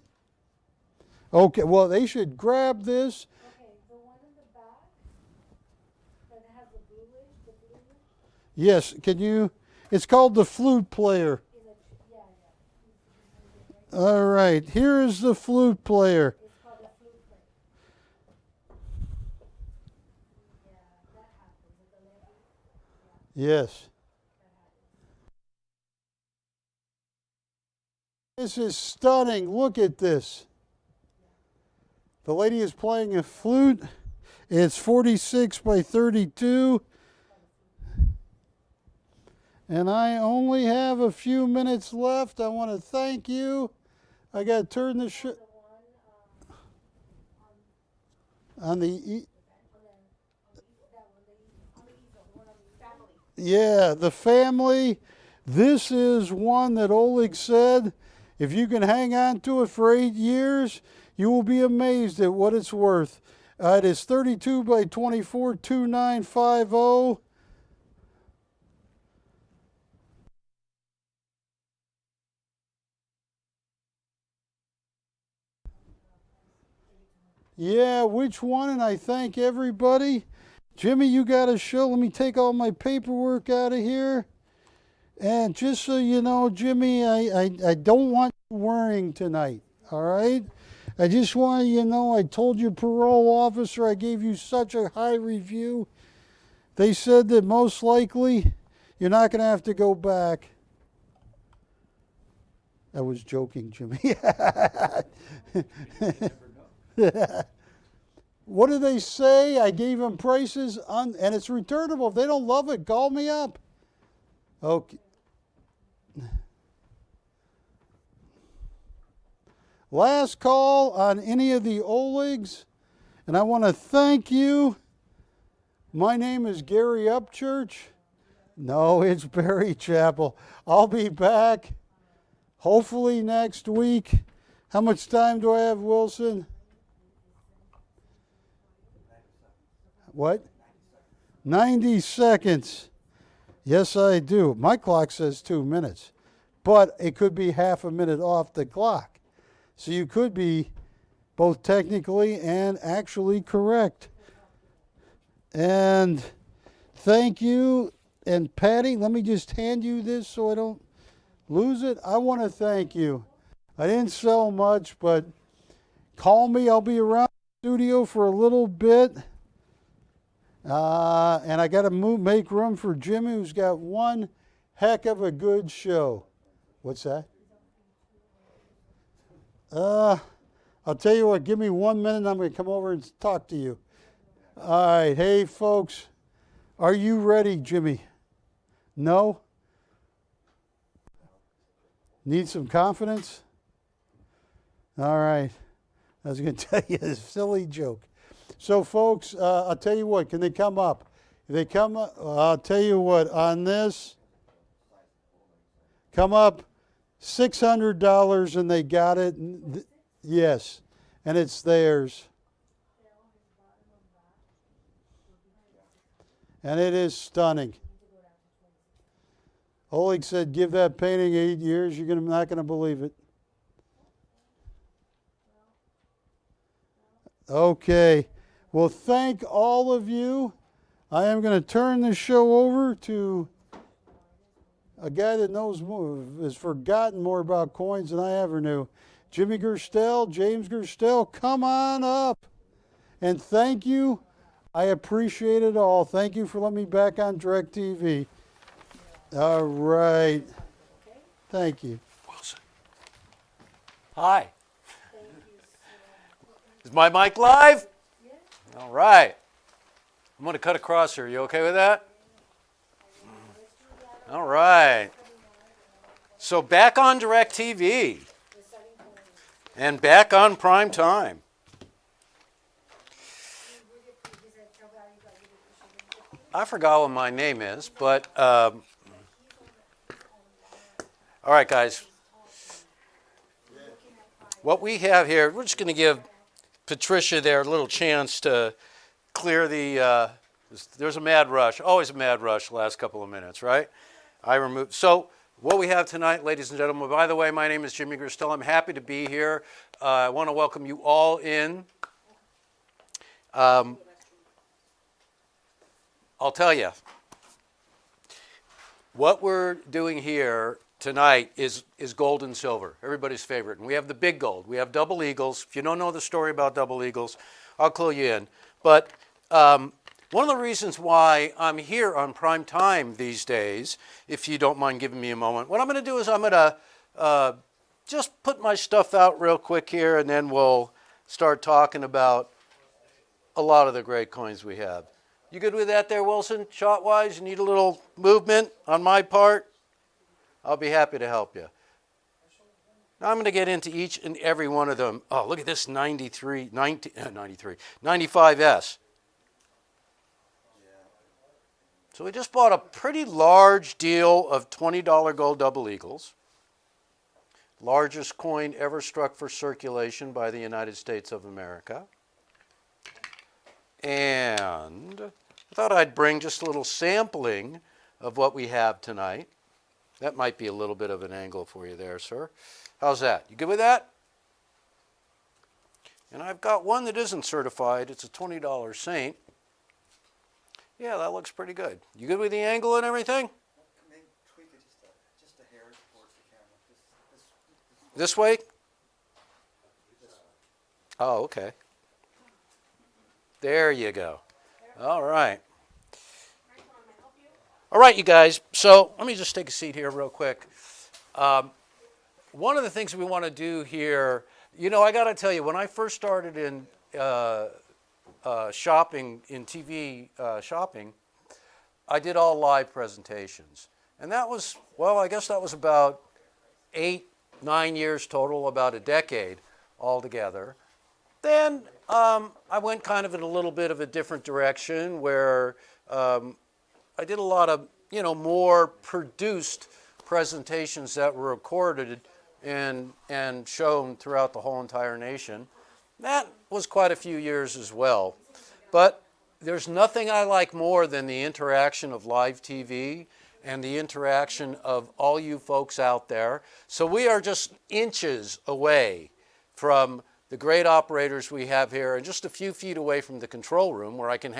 Okay, well, they should grab this. Okay, the one in the back that has the bluish. Yes, can you? It's called the flute player. Yeah. All right, here is the flute player. It's called the flute player. Yeah, that happens with the lady. Yes. This is stunning. Look at this. The lady is playing a flute. It's 46 by 32. And I only have a few minutes left. I want to thank you. I got to turn the on the yeah, the family. This is one that Oleg said, if you can hang on to it for 8 years, you will be amazed at what it's worth. It is 32 by 24, 2950. Yeah, which one? And I thank everybody. Jimmy, you got a show. Let me take all my paperwork out of here. And just so you know, Jimmy, I don't want you worrying tonight, all right? I just want you to know I told your parole officer I gave you such a high review. They said that most likely you're not going to have to go back. I was joking, Jimmy. What do they say? I gave them prices, and it's returnable. If they don't love it, call me up. Okay. Last call on any of the Olegs, and I want to thank you. My name is Gary Upchurch. No, it's Barry Chappell. I'll be back hopefully next week. How much time do I have, Wilson? What? 90 seconds. Yes, I do. My clock says 2 minutes, but it could be half a minute off the clock. So you could be both technically and actually correct. And thank you. And Patty, let me just hand you this so I don't lose it. I want to thank you. I didn't sell much, but call me. I'll be around the studio for a little bit. And I got to make room for Jimmy, who's got one heck of a good show. What's that? I'll tell you what, give me 1 minute and I'm going to come over and talk to you. All right. Hey, folks. Are you ready, Jimmy? No? Need some confidence? All right. I was going to tell you a silly joke. So, folks, I'll tell you what. Can they come up? If they come up, I'll tell you what. On this, come up $600 and they got it. Yes. And it's theirs. And it is stunning. Oleg said, give that painting 8 years. You're not going to believe it. Okay. Well, thank all of you. I am going to turn the show over to a guy that knows more, has forgotten more about coins than I ever knew. Jimmy Gerstel, James Gerstel, come on up. And thank you. I appreciate it all. Thank you for letting me back on DirecTV. All right. Thank you. Wilson. Hi. Is my mic live? All right. I'm going to cut across here. You okay with that? All right. So back on DirecTV and back on PrimeTime. I forgot what my name is, but all right, guys. What we have here, we're just going to give Patricia there a little chance to clear the, there's a mad rush, always a mad rush the last couple of minutes, right? So what we have tonight, ladies and gentlemen, by the way, my name is Jimmy Gerstel. I'm happy to be here. I want to welcome you all in. I'll tell you, what we're doing here tonight is gold and silver, everybody's favorite. And we have the big gold. We have double eagles. If you don't know the story about double eagles, I'll clue you in. But one of the reasons why I'm here on PrimeTime these days, if you don't mind giving me a moment, what I'm going to do is I'm going to just put my stuff out real quick here, and then we'll start talking about a lot of the great coins we have. You good with that there, Wilson? Shot-wise, you need a little movement on my part? I'll be happy to help you. Now I'm going to get into each and every one of them. Oh, look at this 95S. So we just bought a pretty large deal of $20 gold double eagles. Largest coin ever struck for circulation by the United States of America. And I thought I'd bring just a little sampling of what we have tonight. That might be a little bit of an angle for you there, sir. How's that? You good with that? And I've got one that isn't certified. It's a $20 Saint. Yeah, that looks pretty good. You good with the angle and everything? Maybe tweak it just a hair towards the camera. This way? Oh, okay. There you go. All right. All right, you guys. So let me just take a seat here real quick. one of the things we want to do here, you know, I got to tell you, when I first started in shopping, in TV shopping, I did all live presentations. And that was, well, I guess that was about 8, 9 years total, about a decade altogether. Then I went kind of in a little bit of a different direction where I did a lot of, you know, more produced presentations that were recorded and shown throughout the whole entire nation. That was quite a few years as well. But there's nothing I like more than the interaction of live TV and the interaction of all you folks out there. So we are just inches away from the great operators we have here and just a few feet away from the control room where I can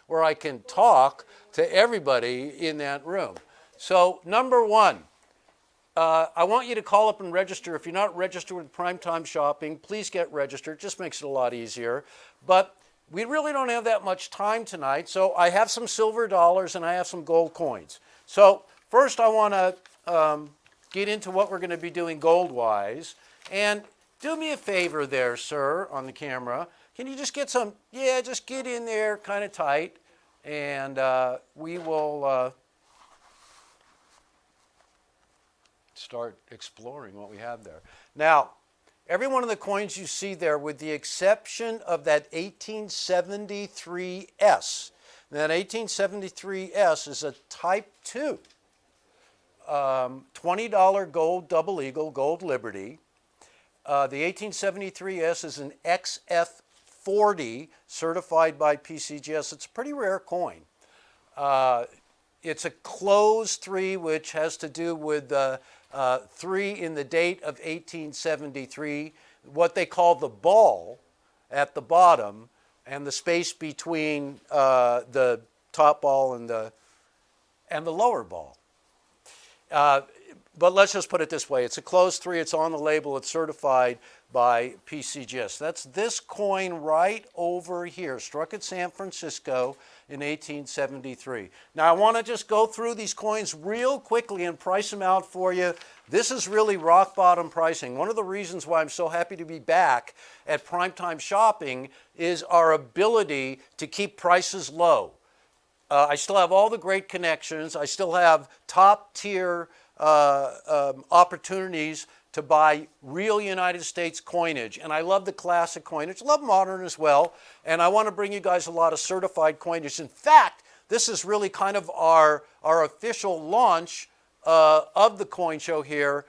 where I can talk to everybody in that room. So number one, I want you to call up and register. If you're not registered with PrimeTime Shopping, please get registered. It just makes it a lot easier. But we really don't have that much time tonight, so I have some silver dollars and I have some gold coins. So first I want to get into what we're going to be doing gold-wise. And do me a favor there, sir, on the camera. Can you just get some, yeah, just get in there kind of tight, and we will start exploring what we have there. Now, every one of the coins you see there, with the exception of that 1873S. That 1873S is a Type 2, $20 gold double eagle, gold Liberty. The 1873S is an XF40 certified by PCGS. It's a pretty rare coin. It's a closed 3, which has to do with 3 in the date of 1873, what they call the ball at the bottom, and the space between the top ball and the lower ball. But let's just put it this way. It's a closed 3. It's on the label. It's certified by PCGS. That's this coin right over here, struck at San Francisco in 1873. Now, I want to just go through these coins real quickly and price them out for you. This is really rock bottom pricing. One of the reasons why I'm so happy to be back at PrimeTime Shopping is our ability to keep prices low. I still have all the great connections. I still have top tier opportunities to buy real United States coinage. And I love the classic coinage, love modern as well. And I want to bring you guys a lot of certified coinage. In fact, this is really kind of our official launch of the coin show here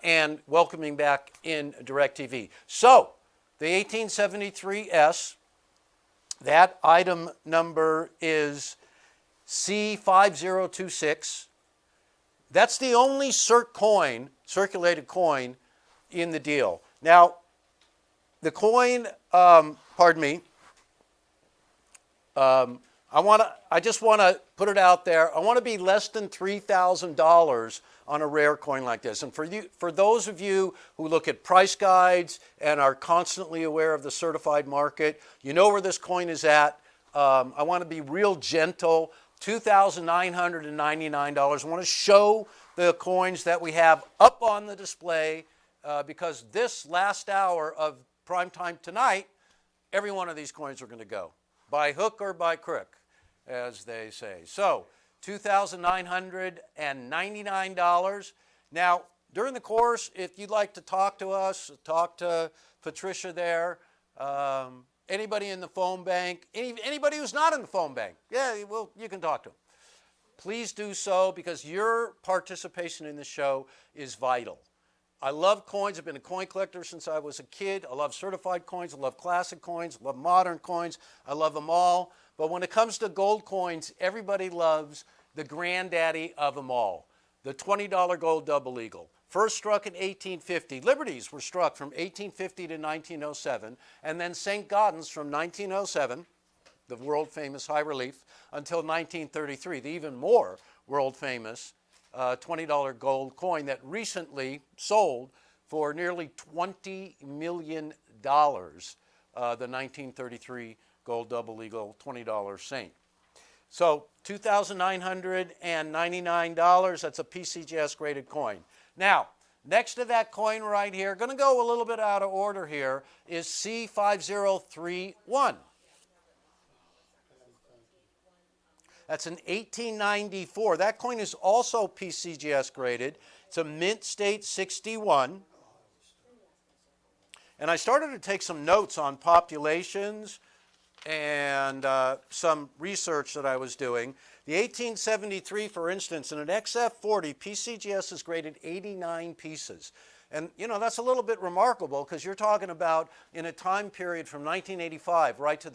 and welcoming back in DirecTV. So, the 1873S, that item number is C5026. That's the only circulated coin in the deal. Now, the coin, pardon me, I just want to put it out there. I want to be less than $3,000 on a rare coin like this. And for those of you who look at price guides and are constantly aware of the certified market, you know where this coin is at. I want to be real gentle. $2,999. I want to show the coins that we have up on the display because this last hour of PrimeTime tonight, every one of these coins are going to go, by hook or by crook, as they say. So, $2,999. Now, during the course, if you'd like to talk to us, talk to Patricia there, anybody in the phone bank, anybody who's not in the phone bank, yeah, well, you can talk to them. Please do so because your participation in the show is vital. I love coins. I've been a coin collector since I was a kid. I love certified coins. I love classic coins. I love modern coins. I love them all. But when it comes to gold coins, everybody loves the granddaddy of them all, the $20 gold double eagle. First struck in 1850. Liberties were struck from 1850 to 1907, and then St. Gaudens from 1907, the world-famous high relief, until 1933, the even more world-famous $20 gold coin that recently sold for nearly $20 million, the 1933 gold double eagle $20 Saint. So $2,999, that's a PCGS graded coin. Now, Next to that coin right here, going to go a little bit out of order here, is C5031. That's an 1894. That coin is also PCGS graded. It's a mint state 61. And I started to take some notes on populations and some research that I was doing. The 1873, for instance, in an XF40, PCGS is graded 89 pieces. And, you know, that's a little bit remarkable because you're talking about in a time period from 1985 right to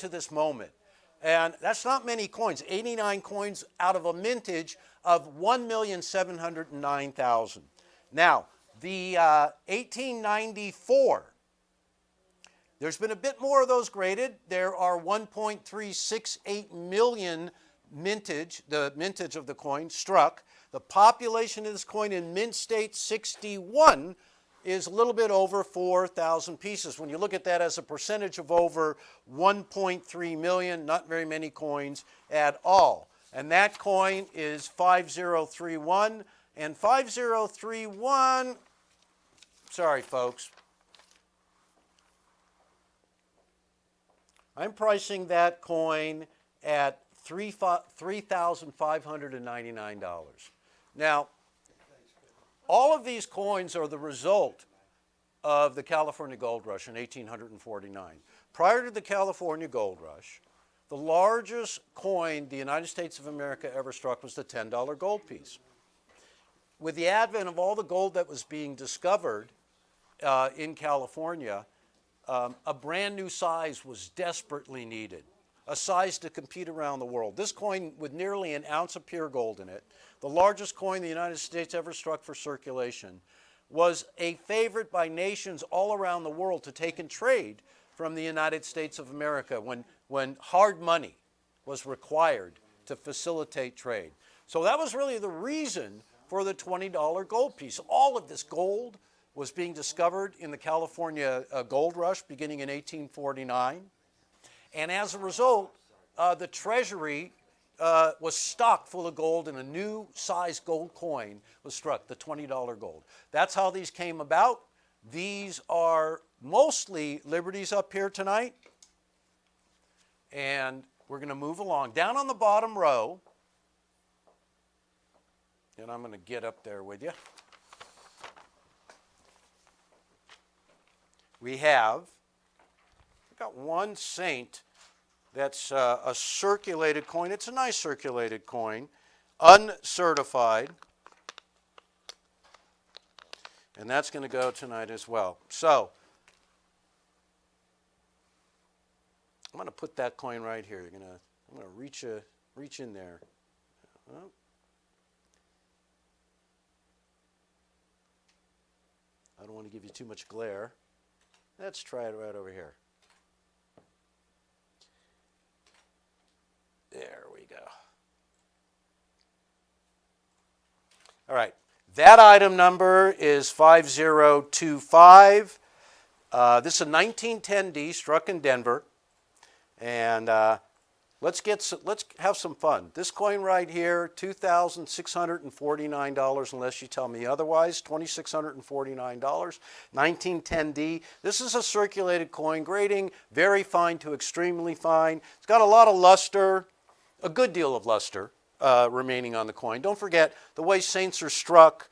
this moment. And that's not many coins, 89 coins out of a mintage of 1,709,000. Now, the 1894, there's been a bit more of those graded. There are 1.368 million mintage, the mintage of the coin struck. The population of this coin in mint state 61 is a little bit over 4,000 pieces. When you look at that as a percentage of over 1.3 million, not very many coins at all. And that coin is 5031. And 5031, sorry folks, I'm pricing that coin at $3,599. Now, all of these coins are the result of the California Gold Rush in 1849. Prior to the California Gold Rush, the largest coin the United States of America ever struck was the $10 gold piece. With the advent of all the gold that was being discovered in California, a brand new size was desperately needed, a size to compete around the world. This coin with nearly an ounce of pure gold in it, the largest coin the United States ever struck for circulation, was a favorite by nations all around the world to take and trade from the United States of America when hard money was required to facilitate trade. So that was really the reason for the $20 gold piece. All of this gold was being discovered in the California Gold Rush beginning in 1849. And as a result, the Treasury was stocked full of gold, and a new size gold coin was struck, the $20 gold. That's how these came about. These are mostly Liberties up here tonight. And we're going to move along. Down on the bottom row, and I'm going to get up there with you. We've got one saint that's a circulated coin. It's a nice circulated coin, uncertified. And that's going to go tonight as well. So, I'm going to put that coin right here. I'm going to reach in there. Oh. I don't want to give you too much glare. Let's try it right over here. There we go. All right. That item number is 5025. This is a 1910D struck in Denver. And let's have some fun. This coin right here, $2,649, unless you tell me otherwise, $2,649, 1910D. This is a circulated coin, grading very fine to extremely fine. It's got a lot of luster, a good deal of luster remaining on the coin. Don't forget, the way saints are struck,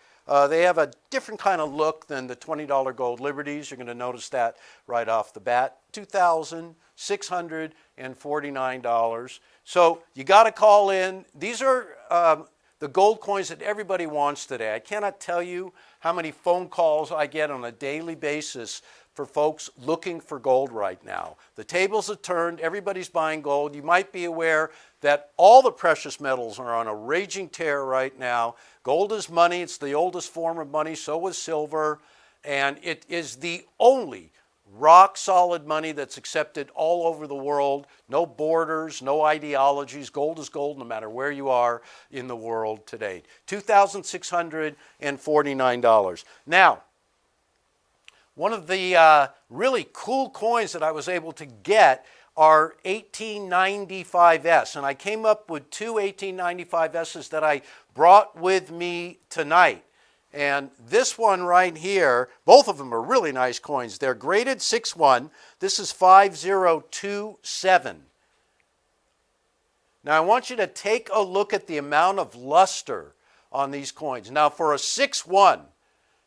they have a different kind of look than the $20 gold Liberties. You're going to notice that right off the bat. $2,649. So you got to call in. These are the gold coins that everybody wants today. I cannot tell you how many phone calls I get on a daily basis for folks looking for gold right now. The tables have turned. Everybody's buying gold. You might be aware that all the precious metals are on a raging tear right now. Gold is money. It's the oldest form of money. So is silver. And it is the only rock-solid money that's accepted all over the world. No borders, no ideologies. Gold is gold no matter where you are in the world today. $2,649. Now, one of the really cool coins that I was able to get are 1895S. And I came up with two 1895S's that I brought with me tonight. And this one right here, both of them are really nice coins. They're graded 6-1. This is 5027. Now I want you to take a look at the amount of luster on these coins. Now for a 6-1,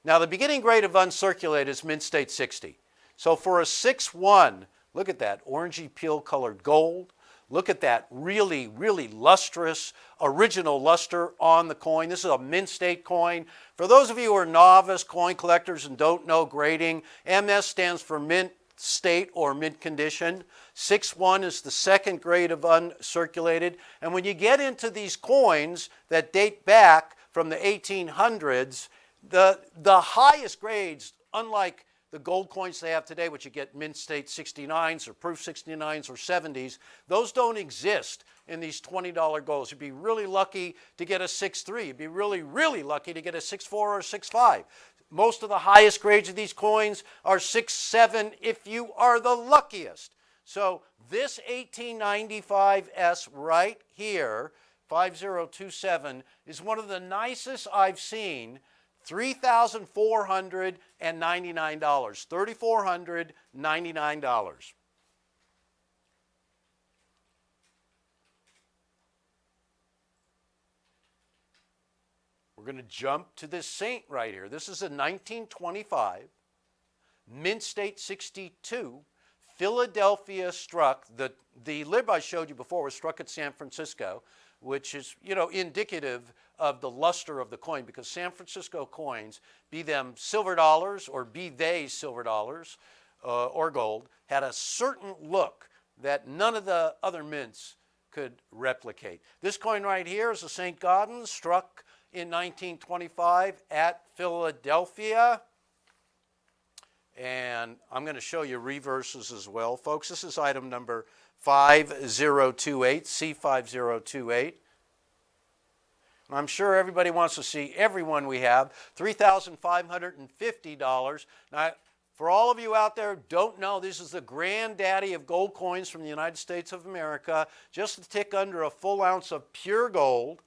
now the beginning grade of uncirculated is mint state 60. So for a 6-1, look at that orangey peel colored gold. Look at that really, really lustrous, original luster on the coin. This is a mint state coin. For those of you who are novice coin collectors and don't know grading, MS stands for mint state or mint condition. 6-1 is the second grade of uncirculated. And when you get into these coins that date back from the 1800s, the highest grades, unlike the gold coins they have today, which you get mint state 69s or proof 69s or 70s, those don't exist in these $20 golds. You'd be really lucky to get a 6-3. You'd be really, really lucky to get a 6-4 or a 6-5. Most of the highest grades of these coins are 6-7 if you are the luckiest. So this 1895S right here, 5027, is one of the nicest I've seen. $3,499, $3,499. We're going to jump to this saint right here. This is a 1925, mint state 62, Philadelphia struck. The lib I showed you before was struck at San Francisco, which is, indicative of the luster of the coin, because San Francisco coins, be them silver dollars or be they silver dollars or gold, had a certain look that none of the other mints could replicate. This coin right here is a St. Gaudens, struck in 1925 at Philadelphia. And I'm going to show you reverses as well. Folks, this is item number 5028, C5028. I'm sure everybody wants to see every one we have. $3,550. Now, for all of you out there who don't know, this is the granddaddy of gold coins from the United States of America. Just a tick under a full ounce of pure gold.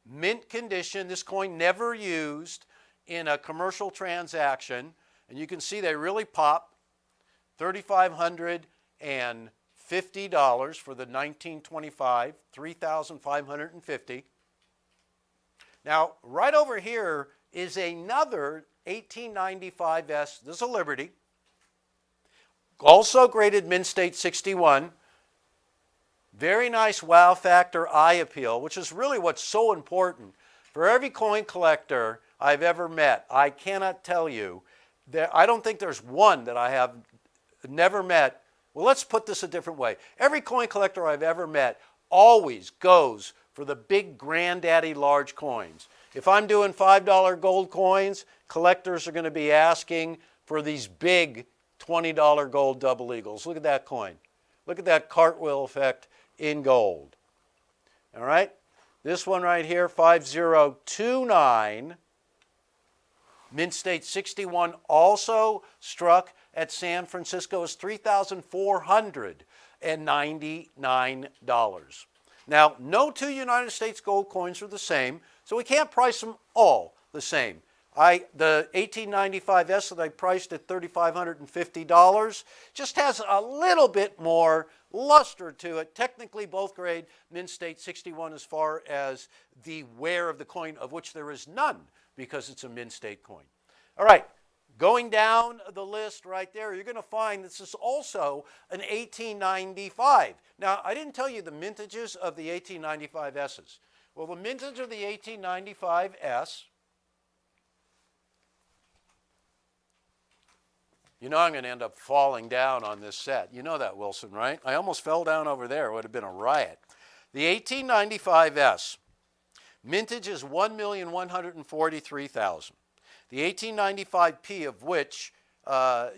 Mint condition. This coin never used in a commercial transaction. And you can see they really pop. $3,550 for the 1925, $3,550. Now, right over here is another 1895S. This is a Liberty. Also graded mint state 61. Very nice wow factor eye appeal, which is really what's so important. For every coin collector I've ever met, I cannot tell you, I don't think there's one that I have never met. Well, let's put this a different way. Every coin collector I've ever met always goes for the big granddaddy large coins. If I'm doing $5 gold coins, collectors are going to be asking for these big $20 gold double eagles. Look at that coin. Look at that cartwheel effect in gold. All right? This one right here, 5029, mint state 61, also struck at San Francisco, is $3,499. Now, no two United States gold coins are the same, so we can't price them all the same. The 1895S that I priced at $3,550 just has a little bit more luster to it. Technically, both grade mint state 61 as far as the wear of the coin, of which there is none because it's a mint state coin. All right. Going down the list right there, you're going to find this is also an 1895. Now, I didn't tell you the mintages of the 1895S's. Well, the mintage of the 1895S, you know I'm going to end up falling down on this set. You know that, Wilson, right? I almost fell down over there. It would have been a riot. The 1895S, mintage is 1,143,000. The 1895P, of which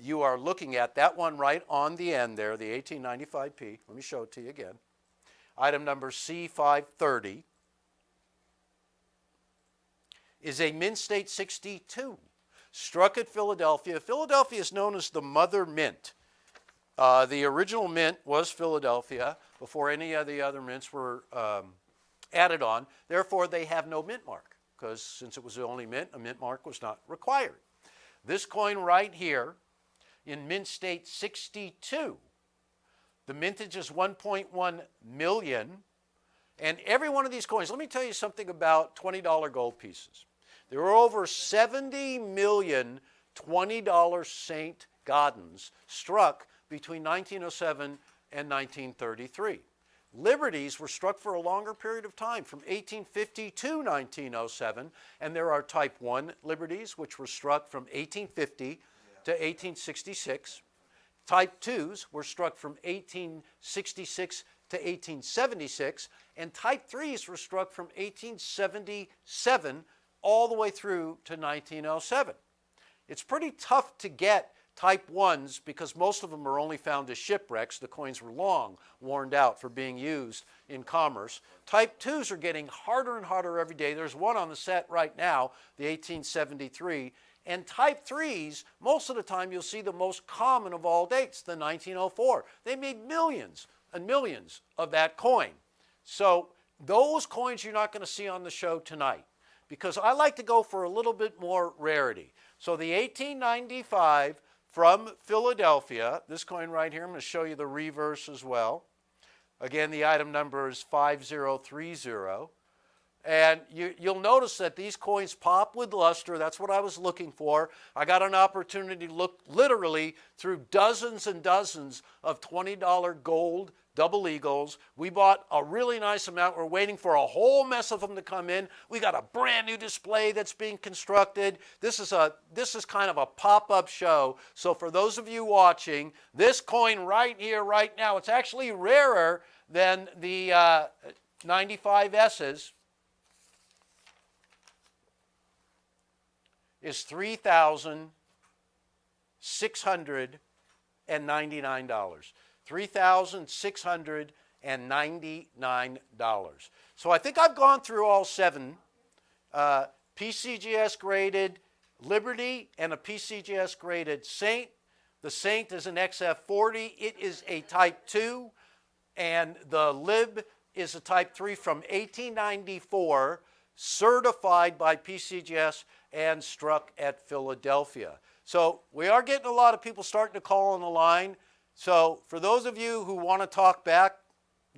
you are looking at, that one right on the end there, the 1895P. Let me show it to you again. Item number C530 is a mint state 62, struck at Philadelphia. Philadelphia is known as the mother mint. The original mint was Philadelphia before any of the other mints were added on. Therefore, they have no mint mark. because since it was the only mint, a mint mark was not required. This coin right here, in mint state 62, the mintage is 1.1 million, and every one of these coins, let me tell you something about $20 gold pieces. There were over 70 million $20 St. Gaudens struck between 1907 and 1933. Liberties were struck for a longer period of time, from 1850 to 1907, and there are type 1 liberties, which were struck from 1850 to 1866. Type 2s were struck from 1866 to 1876, and type 3s were struck from 1877 all the way through to 1907. It's pretty tough to get type 1s because most of them are only found as shipwrecks. The coins were long worn out for being used in commerce. Type 2s are getting harder and harder every day. There's one on the set right now, the 1873. And type 3s, most of the time you'll see the most common of all dates, the 1904. They made millions and millions of that coin. So those coins you're not going to see on the show tonight, because I like to go for a little bit more rarity. So the 1895 from Philadelphia, this coin right here, I'm going to show you the reverse as well. Again, the item number is 5030. And you'll notice that these coins pop with luster. That's what I was looking for. I got an opportunity to look literally through dozens and dozens of $20 gold double eagles. We bought a really nice amount. We're waiting for a whole mess of them to come in. We got a brand new display that's being constructed. This is kind of a pop-up show. So for those of you watching, this coin right here, right now, it's actually rarer than the 95S's. Is $3,699. $3,699. So I think I've gone through all 7 PCGS graded Liberty and a PCGS graded Saint. The Saint is an XF40. It is a Type 2, and the Lib is a Type 3 from 1894, certified by PCGS and struck at Philadelphia. So we are getting a lot of people starting to call on the line. So for those of you who want to talk back,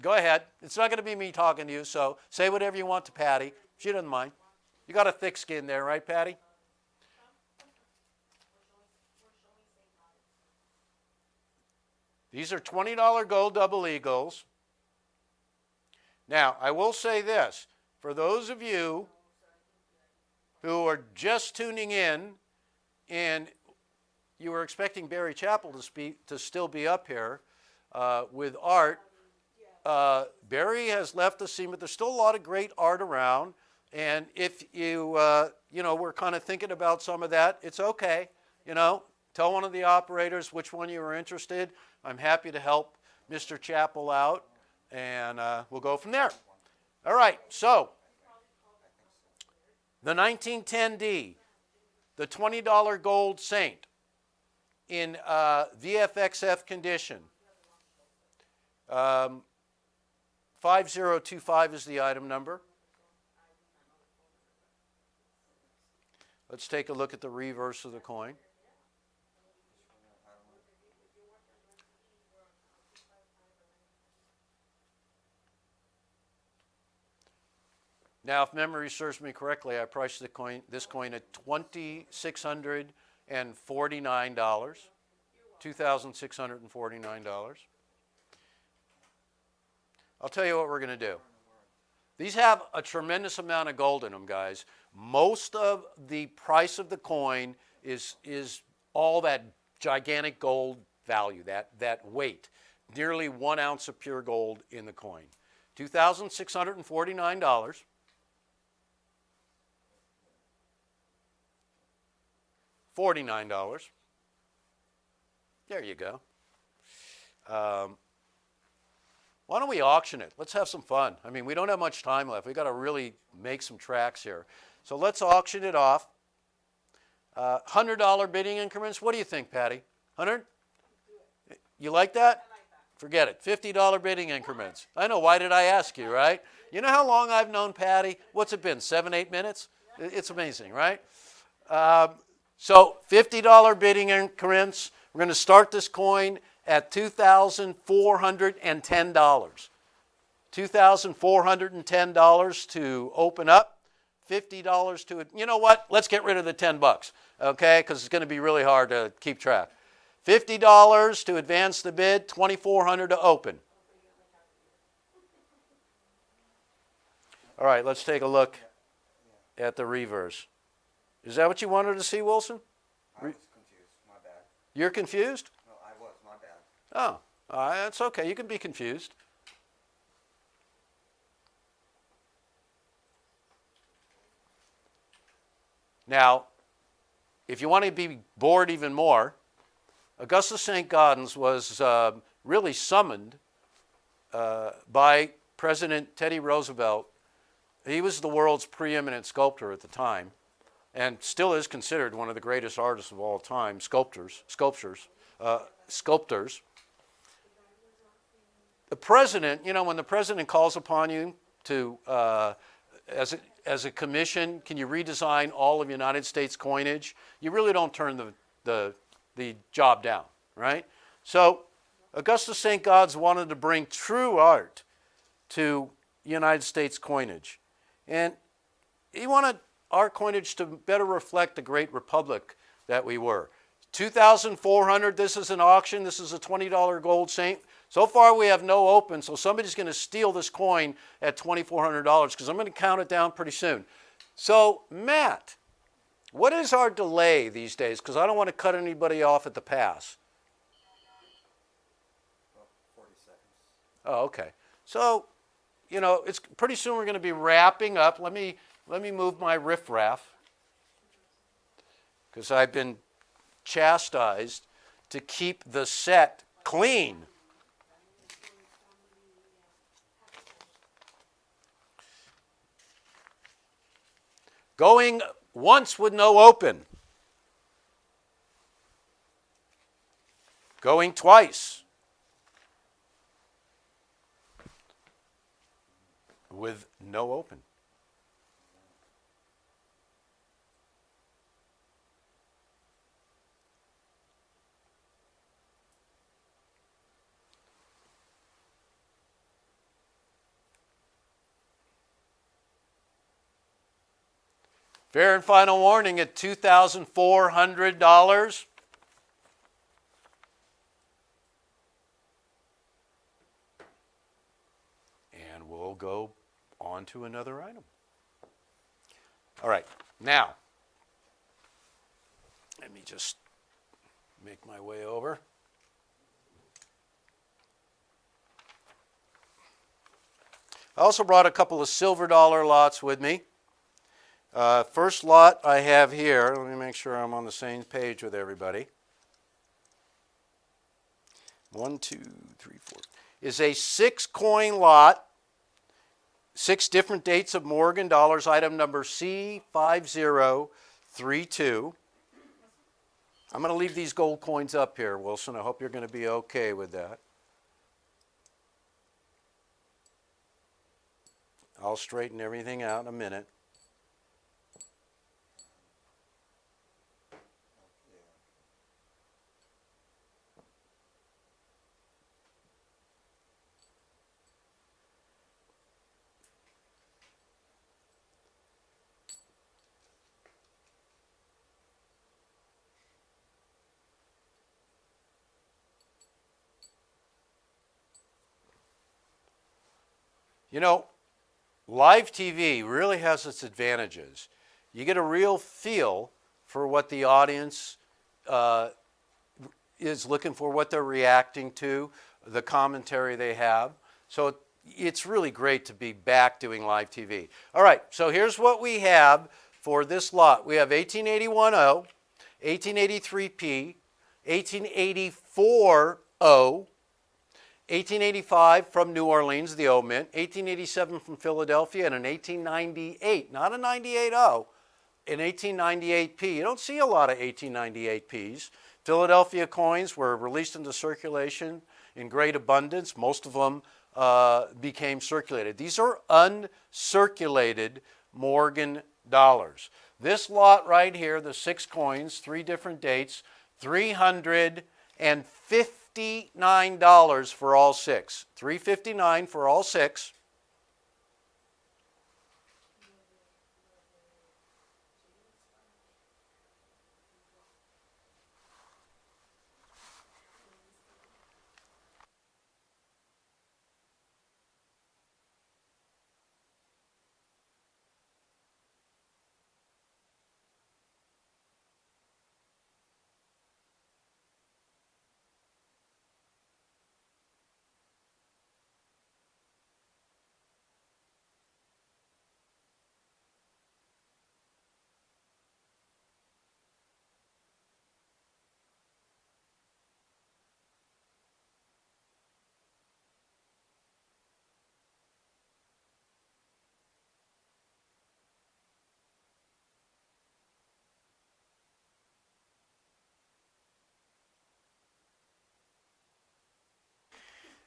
go ahead. It's not going to be me talking to you, so say whatever you want to Patty. She doesn't mind. You got a thick skin there, right, Patty? These are $20 gold double eagles. Now, I will say this. For those of you who are just tuning in and you were expecting Barry Chappell to still be up here with art, Barry has left the scene, but there's still a lot of great art around. And if you, were kind of thinking about some of that, it's okay. Tell one of the operators which one you were interested. I'm happy to help Mr. Chappell out, and we'll go from there. All right, so the 1910D, the $20 gold Saint in VFXF condition. 5025 is the item number. Let's take a look at the reverse of the coin. Now, if memory serves me correctly, I priced this coin at $2,649. $2,649. I'll tell you what we're going to do. These have a tremendous amount of gold in them, guys. Most of the price of the coin is all that gigantic gold value, that weight. Nearly 1 ounce of pure gold in the coin. $2,649. $49. There you go. Why don't we auction it? Let's have some fun. I mean, we don't have much time left. We've got to really make some tracks here. So let's auction it off. $100 bidding increments. What do you think, Patty? 100? You like that? I like that. Forget it. $50 bidding increments. I know. Why did I ask you, right? You know how long I've known Patty? What's it been, 7, 8 minutes? It's amazing, right? So $50 bidding increments. We're going to start this coin at $2,410. $2,410 to open up. $50 to, you know what? Let's get rid of the 10 bucks, okay? Because it's going to be really hard to keep track. $50 to advance the bid, $2,400 to open. All right, let's take a look at the reverse. Is that what you wanted to see, Wilson? I was confused. My bad. You're confused? No, I was. My bad. Oh, all right, that's okay. You can be confused. Now, if you want to be bored even more, Augustus St. Gaudens was really summoned by President Teddy Roosevelt. He was the world's preeminent sculptor at the time, and still is considered one of the greatest artists of all time, sculptors. The president, you know, when the president calls upon you to, as a commission, can you redesign all of United States coinage? You really don't turn the job down, right? So Augustus St. Gaudens wanted to bring true art to United States coinage. And he wanted our coinage to better reflect the great republic that we were. $2,400, this is an auction. This is a $20 gold saint. So far we have no open, so somebody's going to steal this coin at $2,400 because I'm going to count it down pretty soon. So Matt, what is our delay these days? Because I don't want to cut anybody off at the pass. Well, 40 seconds. Oh, okay. So, you know, it's pretty soon we're going to be wrapping up. Let me move my riffraff because I've been chastised to keep the set clean. Going once with no open. Going twice with no open. Fair and final warning at $2,400. And we'll go on to another item. All right, now, let me just make my way over. I also brought a couple of silver dollar lots with me. First lot I have here, let me make sure I'm on the same page with everybody. 1, 2, 3, 4. Is a 6-coin lot, 6 different dates of Morgan dollars, item number C5032. I'm going to leave these gold coins up here, Wilson. I hope you're going to be okay with that. I'll straighten everything out in a minute. You know, live TV really has its advantages. You get a real feel for what the audience is looking for, what they're reacting to, the commentary they have. So it's really great to be back doing live TV. All right, so here's what we have for this lot. We have 1881-0, 1883P, 1884-0, 1885 from New Orleans, the O Mint, 1887 from Philadelphia, and an 1898, not a 98-0, an 1898P. You don't see a lot of 1898Ps. Philadelphia coins were released into circulation in great abundance. Most of them became circulated. These are uncirculated Morgan This lot right here, the 6 coins, 3 different dates, $359 for all 6. $359 for all 6.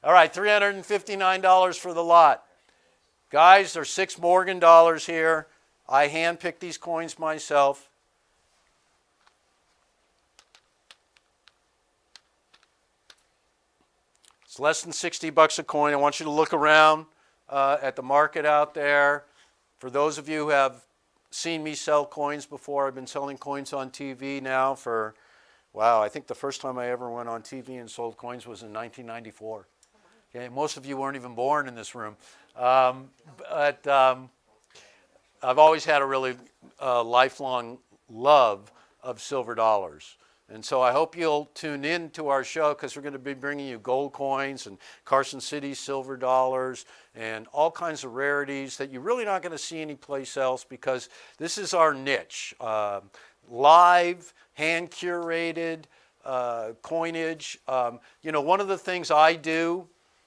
All right, $359 for the lot. Guys, there's 6 Morgan dollars here. I handpicked these coins myself. It's less than $60 a coin. I want you to look around at the market out there. For those of you who have seen me sell coins before, I've been selling coins on TV now for, wow, I think the first time I ever went on TV and sold coins was in 1994. Okay, most of you weren't even born in this room. But I've always had a really lifelong love of silver dollars. And so I hope you'll tune in to our show because we're going to be bringing you gold coins and Carson City silver dollars and all kinds of rarities that you're really not going to see anyplace else because this is our niche. Live, hand-curated coinage. You know, one of the things I do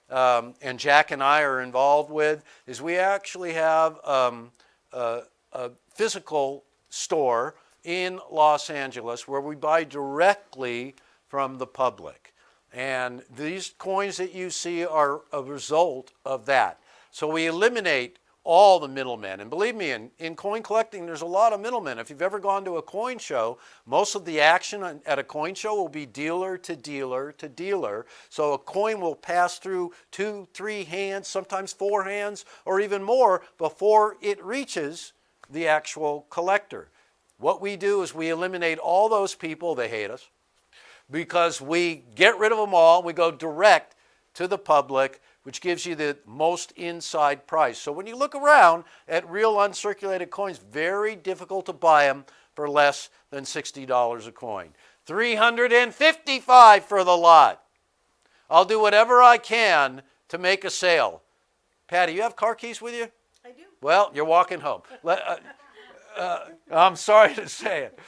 and Jack and I are involved with is we actually have a physical store in Los Angeles where we buy directly from the public. And these coins that you see are a result of that. So we eliminate all the middlemen. And believe me, in coin collecting, there's a lot of middlemen. If you've ever gone to a coin show, most of the action at a coin show will be dealer to dealer to dealer. So a coin will pass through 2, 3 hands, sometimes 4 hands, or even more before it reaches the actual collector. What we do is we eliminate all those people. They hate us because we get rid of them all. We go direct to the public, which gives you the most inside price. So when you look around at real uncirculated coins, very difficult to buy them for less than $60 a coin. $355 for the lot. I'll do whatever I can to make a sale. Patty, you have car keys with you? I do. Well, you're walking home. I'm sorry to say it.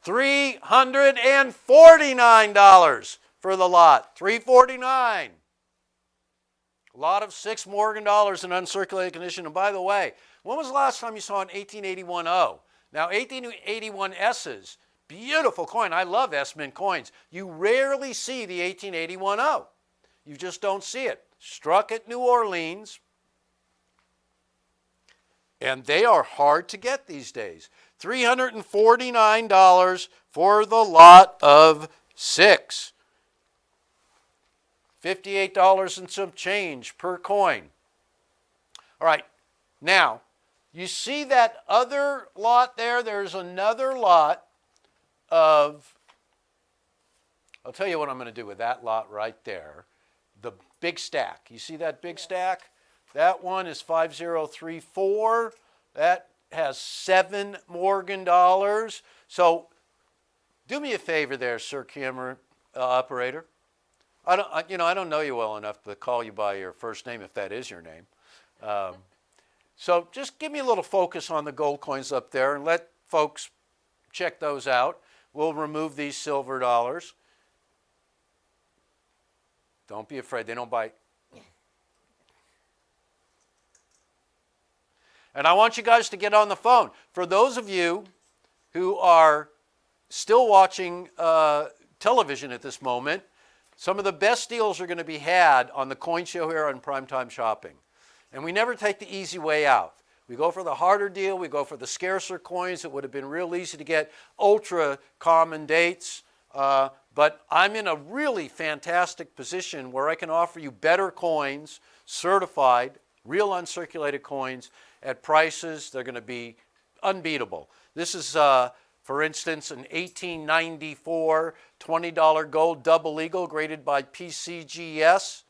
$349 for the lot. $349. A lot of 6 Morgan dollars in uncirculated condition. And by the way, when was the last time you saw an 1881-0? Now, 1881 S's, beautiful coin. I love S-Mint coins. You rarely see the 1881-0. You just don't see it. Struck at New Orleans. And they are hard to get these days. $349 for the lot of 6. $58 and some change per coin. All right, now, you see that other lot there? There's another lot of, I'll tell you what I'm going to do with that lot right there. The big stack. You see that big stack? That one is 5034. That has 7 Morgan dollars. So do me a favor there, sir camera operator. I don't know you well enough to call you by your first name if that is your name. So just give me a little focus on the gold coins up there and let folks check those out. We'll remove these silver dollars. Don't be afraid, they don't bite. And I want you guys to get on the phone. For those of you who are still watching television at this moment, some of the best deals are going to be had on the coin show here on Primetime Shopping. And we never take the easy way out. We go for the harder deal. We go for the scarcer coins. It would have been real easy to get ultra common dates. But I'm in a really fantastic position where I can offer you better coins, certified, real uncirculated coins at prices that are going to be unbeatable. This is, for instance, an 1894 $20 gold double eagle graded by PCGS,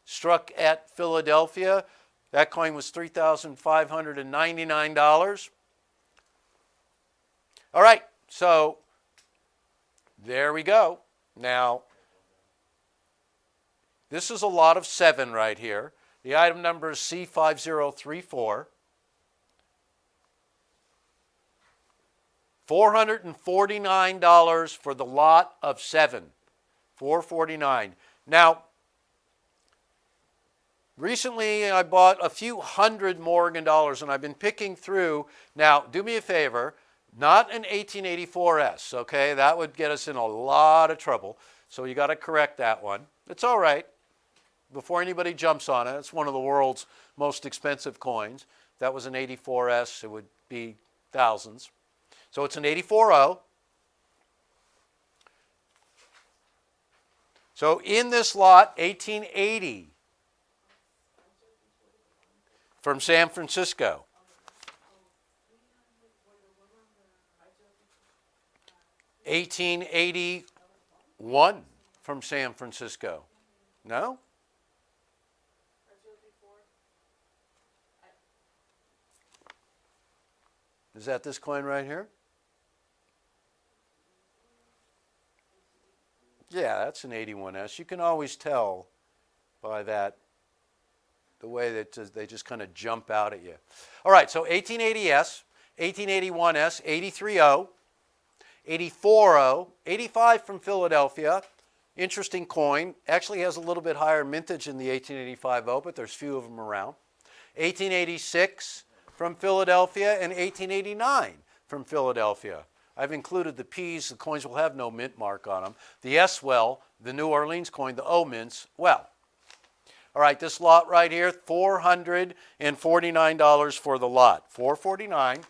struck at Philadelphia. That coin was $3,599. All right, so there we go. Now, this is a lot of 7 right here. The item number is C5034. $449 for the lot of 7. $449. Now, recently I bought a few hundred Morgan dollars, and I've been picking through. Now, do me a favor, not an 1884S, okay? That would get us in a lot of trouble. So you got to correct that one. It's all right. Before anybody jumps on it, it's one of the world's most expensive coins. If that was an 84S, it would be thousands. So it's an 840. So in this lot, 1880 from San Francisco. 1881 from San Francisco. No? Is that this coin right here? Yeah, that's an 81S. You can always tell by that, the way that they just kind of jump out at you. All right, so 1880S, 1881S, 830, 840, 85 from Philadelphia. Interesting coin. Actually has a little bit higher mintage in the 1885O, but there's few of them around. 1886 from Philadelphia and 1889 from Philadelphia. I've included the P's. The coins will have no mint mark on them. The S well, the New Orleans coin, the O mints, well. All right, this lot right here, $449 for the lot. $449.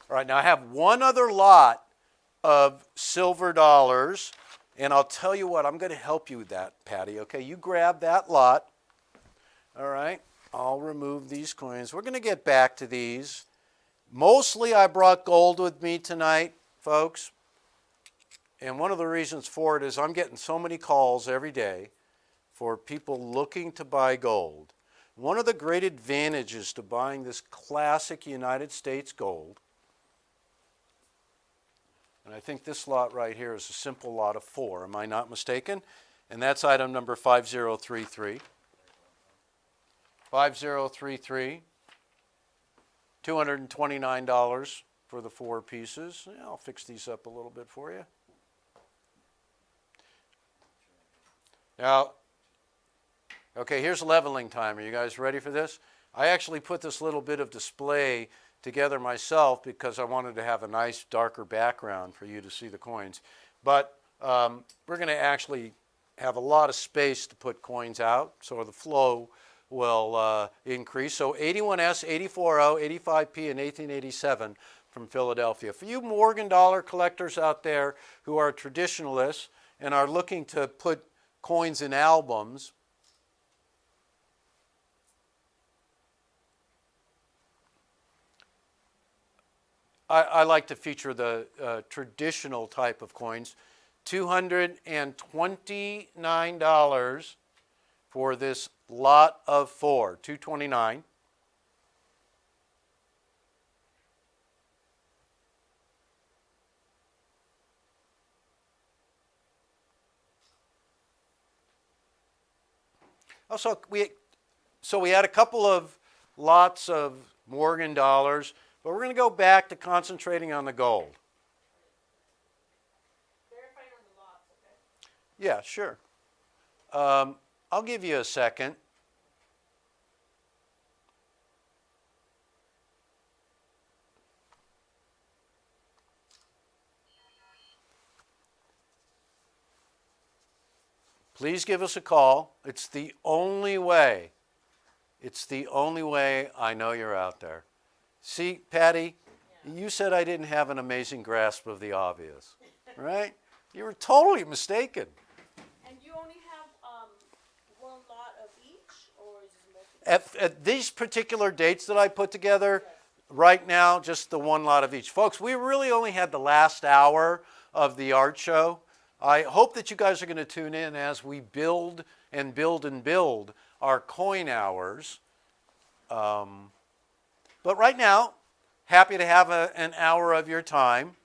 All right, now I have one other lot of silver dollars, and I'll tell you what, I'm going to help you with that, Patty, okay? You grab that lot. All right, I'll remove these coins. We're going to get back to these. Mostly I brought gold with me tonight, folks, and one of the reasons for it is I'm getting so many calls every day for people looking to buy gold. One of the great advantages to buying this classic United States gold, and I think this lot right here is a simple lot of 4, am I not mistaken? And that's item number 5033. 5033, $229 for the 4 pieces. Yeah, I'll fix these up a little bit for you. Now, okay, here's leveling time. Are you guys ready for this? I actually put this little bit of display together myself because I wanted to have a nice darker background for you to see the coins. But we're going to actually have a lot of space to put coins out, so the flow will increase. So 81S, 840, 85P, and 1887 from Philadelphia. For you Morgan dollar collectors out there who are traditionalists and are looking to put coins in albums, I like to feature the traditional type of coins. $229 for this lot of 4, $229. Also, we had a couple of lots of Morgan dollars But we're going to go back to concentrating on the gold. Verifying on the lots, okay? Yeah, sure. I'll give you a second. Please give us a call. It's the only way. It's the only way I know you're out there. See, Patty, you said I didn't have an amazing grasp of the obvious, right? You were totally mistaken. And you only have one lot of each, or is it multiple? At these particular dates that I put together, right now, just the one lot of each. Folks, we really only had the last hour of the art show. I hope that you guys are going to tune in as we build and build and build our coin hours. But right now, happy to have an hour of your time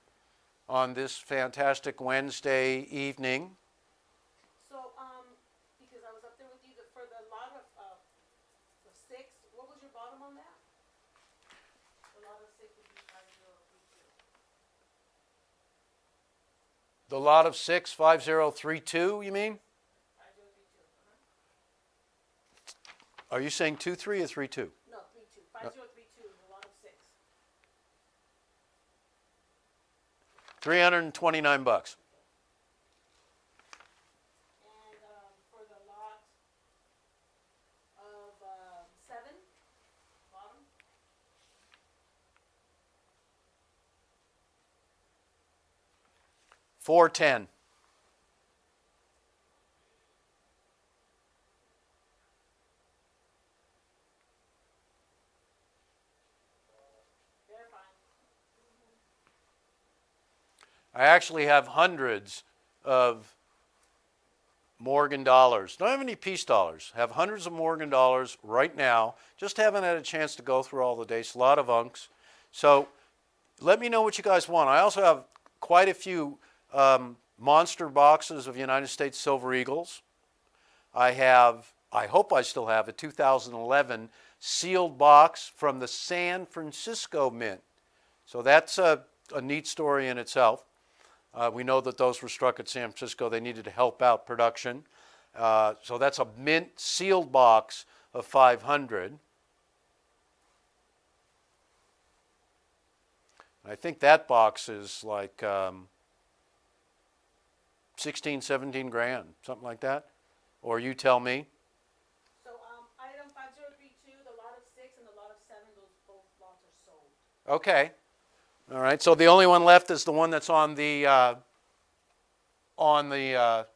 on this fantastic Wednesday evening. So, because I was up there with you, for the lot of 6, what was your bottom on that? The lot of 6 would be 5032. The lot of 6, 5032, you mean? 5032, Are you saying 2-3 or 3-2? No, 32. 5032 is the lot of 6. $329. And for the lot of 7, bottom, $410. they're fine. I actually have hundreds of Morgan dollars. Don't have any peace dollars. Have hundreds of Morgan dollars right now. Just haven't had a chance to go through all the dates. A lot of unks. So let me know what you guys want. I also have quite a few monster boxes of United States Silver Eagles. I hope I still have a 2011 sealed box from the San Francisco Mint. So that's a neat story in itself. We know that those were struck at San Francisco. They needed to help out production. So that's a mint sealed box of 500. I think that box is like 16, 17 grand, something like that. Or you tell me. So item 5032, the lot of 6 and the lot of 7, those both lots are sold. Okay. All right. So the only one left is the one that's on the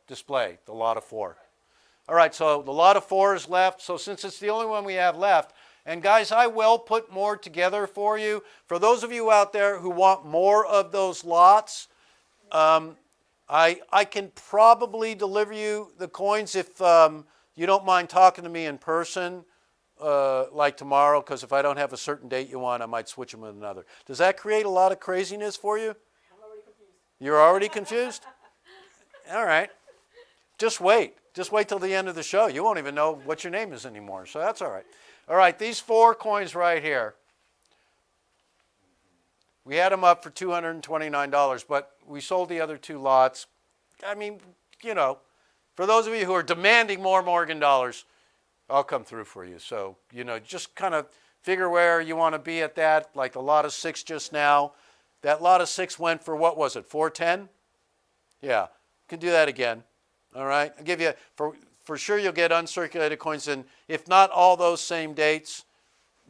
display, the lot of 4. All right. So the lot of 4 is left. So since it's the only one we have left, and guys, I will put more together for you. For those of you out there who want more of those lots, I can probably deliver you the coins if you don't mind talking to me in person, like tomorrow, because if I don't have a certain date you want, I might switch them with another. Does that create a lot of craziness for you? I'm already confused. You're already confused? All right. Just wait. Just wait till the end of the show. You won't even know what your name is anymore, so that's all right. All right, these 4 coins right here, we had them up for $229, but we sold the other 2 lots. I mean, you know, for those of you who are demanding more Morgan dollars, I'll come through for you. So, you know, just kind of figure where you want to be at that, like the lot of 6 just now. That lot of 6 went for, what was it, 410? Yeah, can do that again. All right, I'll give you, for sure you'll get uncirculated coins, and if not all those same dates,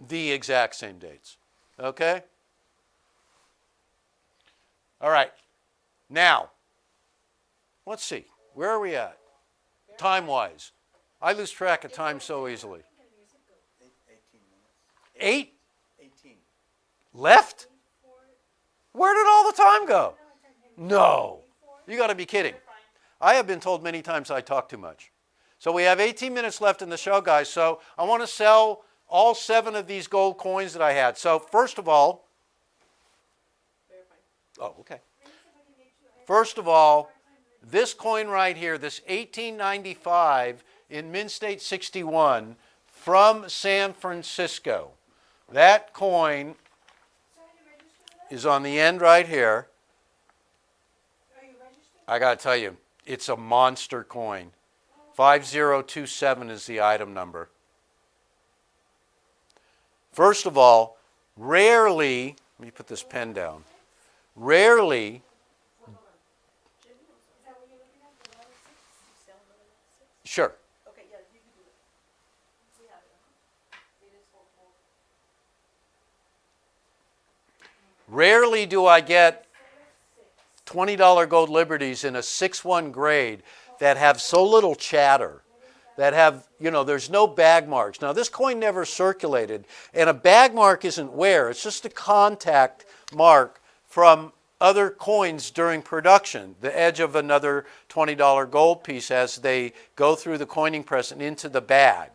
the exact same dates. Okay? All right. Now, let's see. Where are we at? Time-wise. I lose track of time so easily. 18 minutes. 8 18. left? Where did all the time go? No. You got to be kidding. I have been told many times I talk too much. So we have 18 minutes left in the show, guys. So I want to sell all 7 of these gold coins that I had. So first of all, oh, okay. First of all, this coin right here, this 1895 in Mint State 61 from San Francisco. That coin is on the end right here. Are you registered? I got to tell you, it's a monster coin. 5027 is the item number. First of all, rarely, let me put this pen down. Rarely, Is that what you're looking at? The lot of six? You sell the lot of six? sure. Okay, yeah, you can do it. We have it, huh? It is for both. Rarely do I get $20 gold liberties in a 6-1 grade that have so little chatter, that have, there's no bag marks. Now, this coin never circulated, and a bag mark isn't wear. It's just a contact mark from other coins during production, the edge of another $20 gold piece as they go through the coining press and into the bag.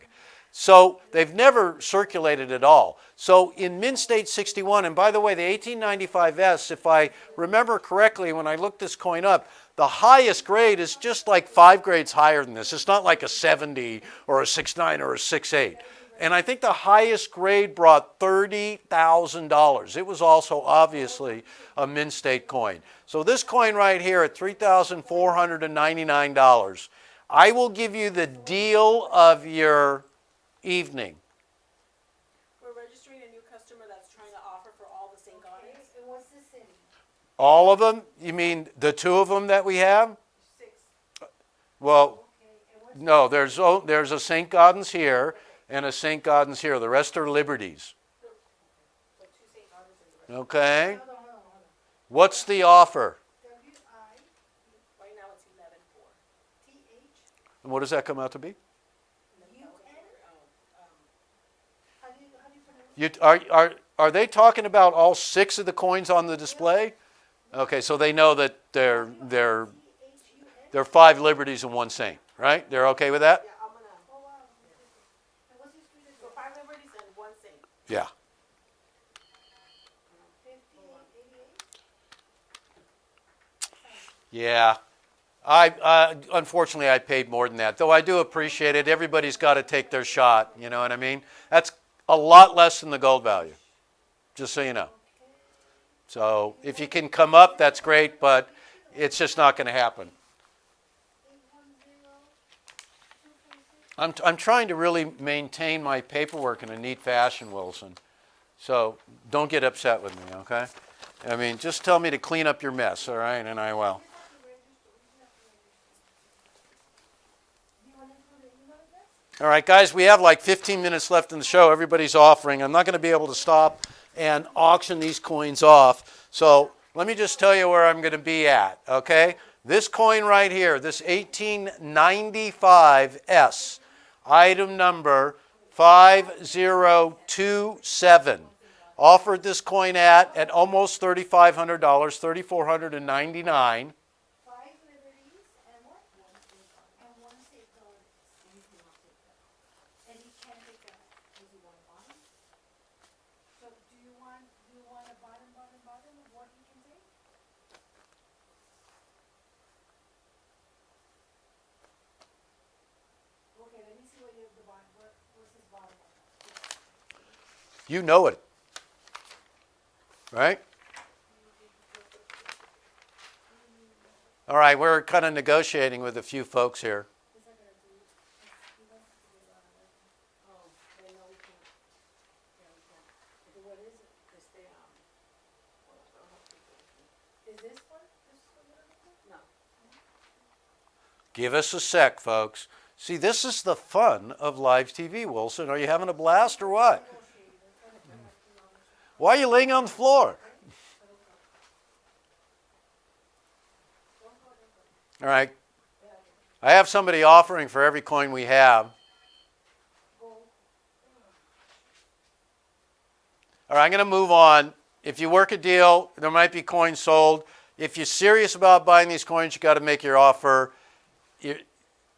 So they've never circulated at all. So in Mint State 61, and by the way, the 1895S, if I remember correctly when I looked this coin up, the highest grade is just like 5 grades higher than this. It's not like a 70 or a 69 or a 68. And I think the highest grade brought $30,000. It was also obviously a Mint State coin. So this coin right here at $3,499, I will give you the deal of your evening. We're registering a new customer that's trying to offer for all the St. Gaudens. And what's the city? All of them? You mean the 2 of them that we have? 6. Well, no, there's a St. Gaudens here and a St. Gaudens here. The rest are liberties. So 2 St. Gaudens and the rest. Okay? Hold on. What's the offer? Right now it's 11.4. And what does that come out to be? Are they talking about all 6 of the coins on the display? Okay, so they know that they're 5 liberties and 1 saint, right? They're okay with that? Yeah, I'm gonna. So 5 liberties and 1 Saint. Yeah. Yeah. Unfortunately, I paid more than that, though I do appreciate it. Everybody's got to take their shot, you know what I mean? That's a lot less than the gold value, just so you know. So if you can come up, that's great, but it's just not going to happen. I'm trying to really maintain my paperwork in a neat fashion, Wilson. So don't get upset with me, okay? I mean, just tell me to clean up your mess, all right, and I will. All right, guys, we have like 15 minutes left in the show. Everybody's offering. I'm not going to be able to stop and auction these coins off. So let me just tell you where I'm going to be at, okay? This coin right here, this 1895S, item number 5027, offered this coin at almost $3,500, $3,499. You know it, right? All right, we're kind of negotiating with a few folks here. Give us a sec, folks. See, this is the fun of live TV, Wilson. Are you having a blast or what? Why are you laying on the floor? All right. I have somebody offering for every coin we have. All right, I'm going to move on. If you work a deal, there might be coins sold. If you're serious about buying these coins, you got to make your offer.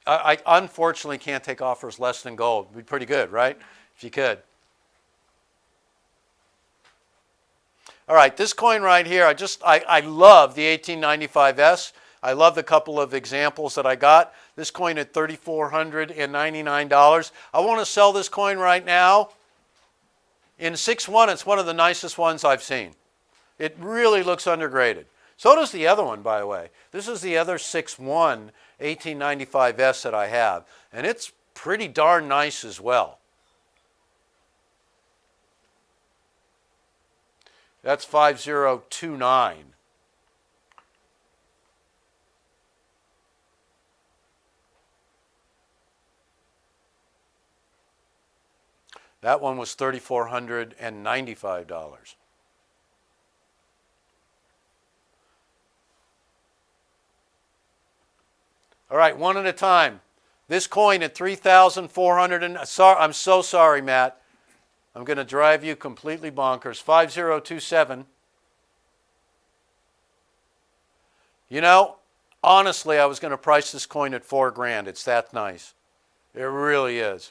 I unfortunately can't take offers less than gold. It'd be pretty good, right? If you could. All right, this coin right here, I love the 1895S. I love the couple of examples that I got. This coin at $3,499. I want to sell this coin right now. In 6-1, it's one of the nicest ones I've seen. It really looks undergraded. So does the other one, by the way. This is the other 6-1 1895S that I have, and it's pretty darn nice as well. That's 5029. That one was $3,495. All right, one at a time. This coin at 3,400 and I'm so sorry, Matt. I'm going to drive you completely bonkers. 5027. You know, honestly, I was going to price this coin at $4,000. It's that nice. It really is.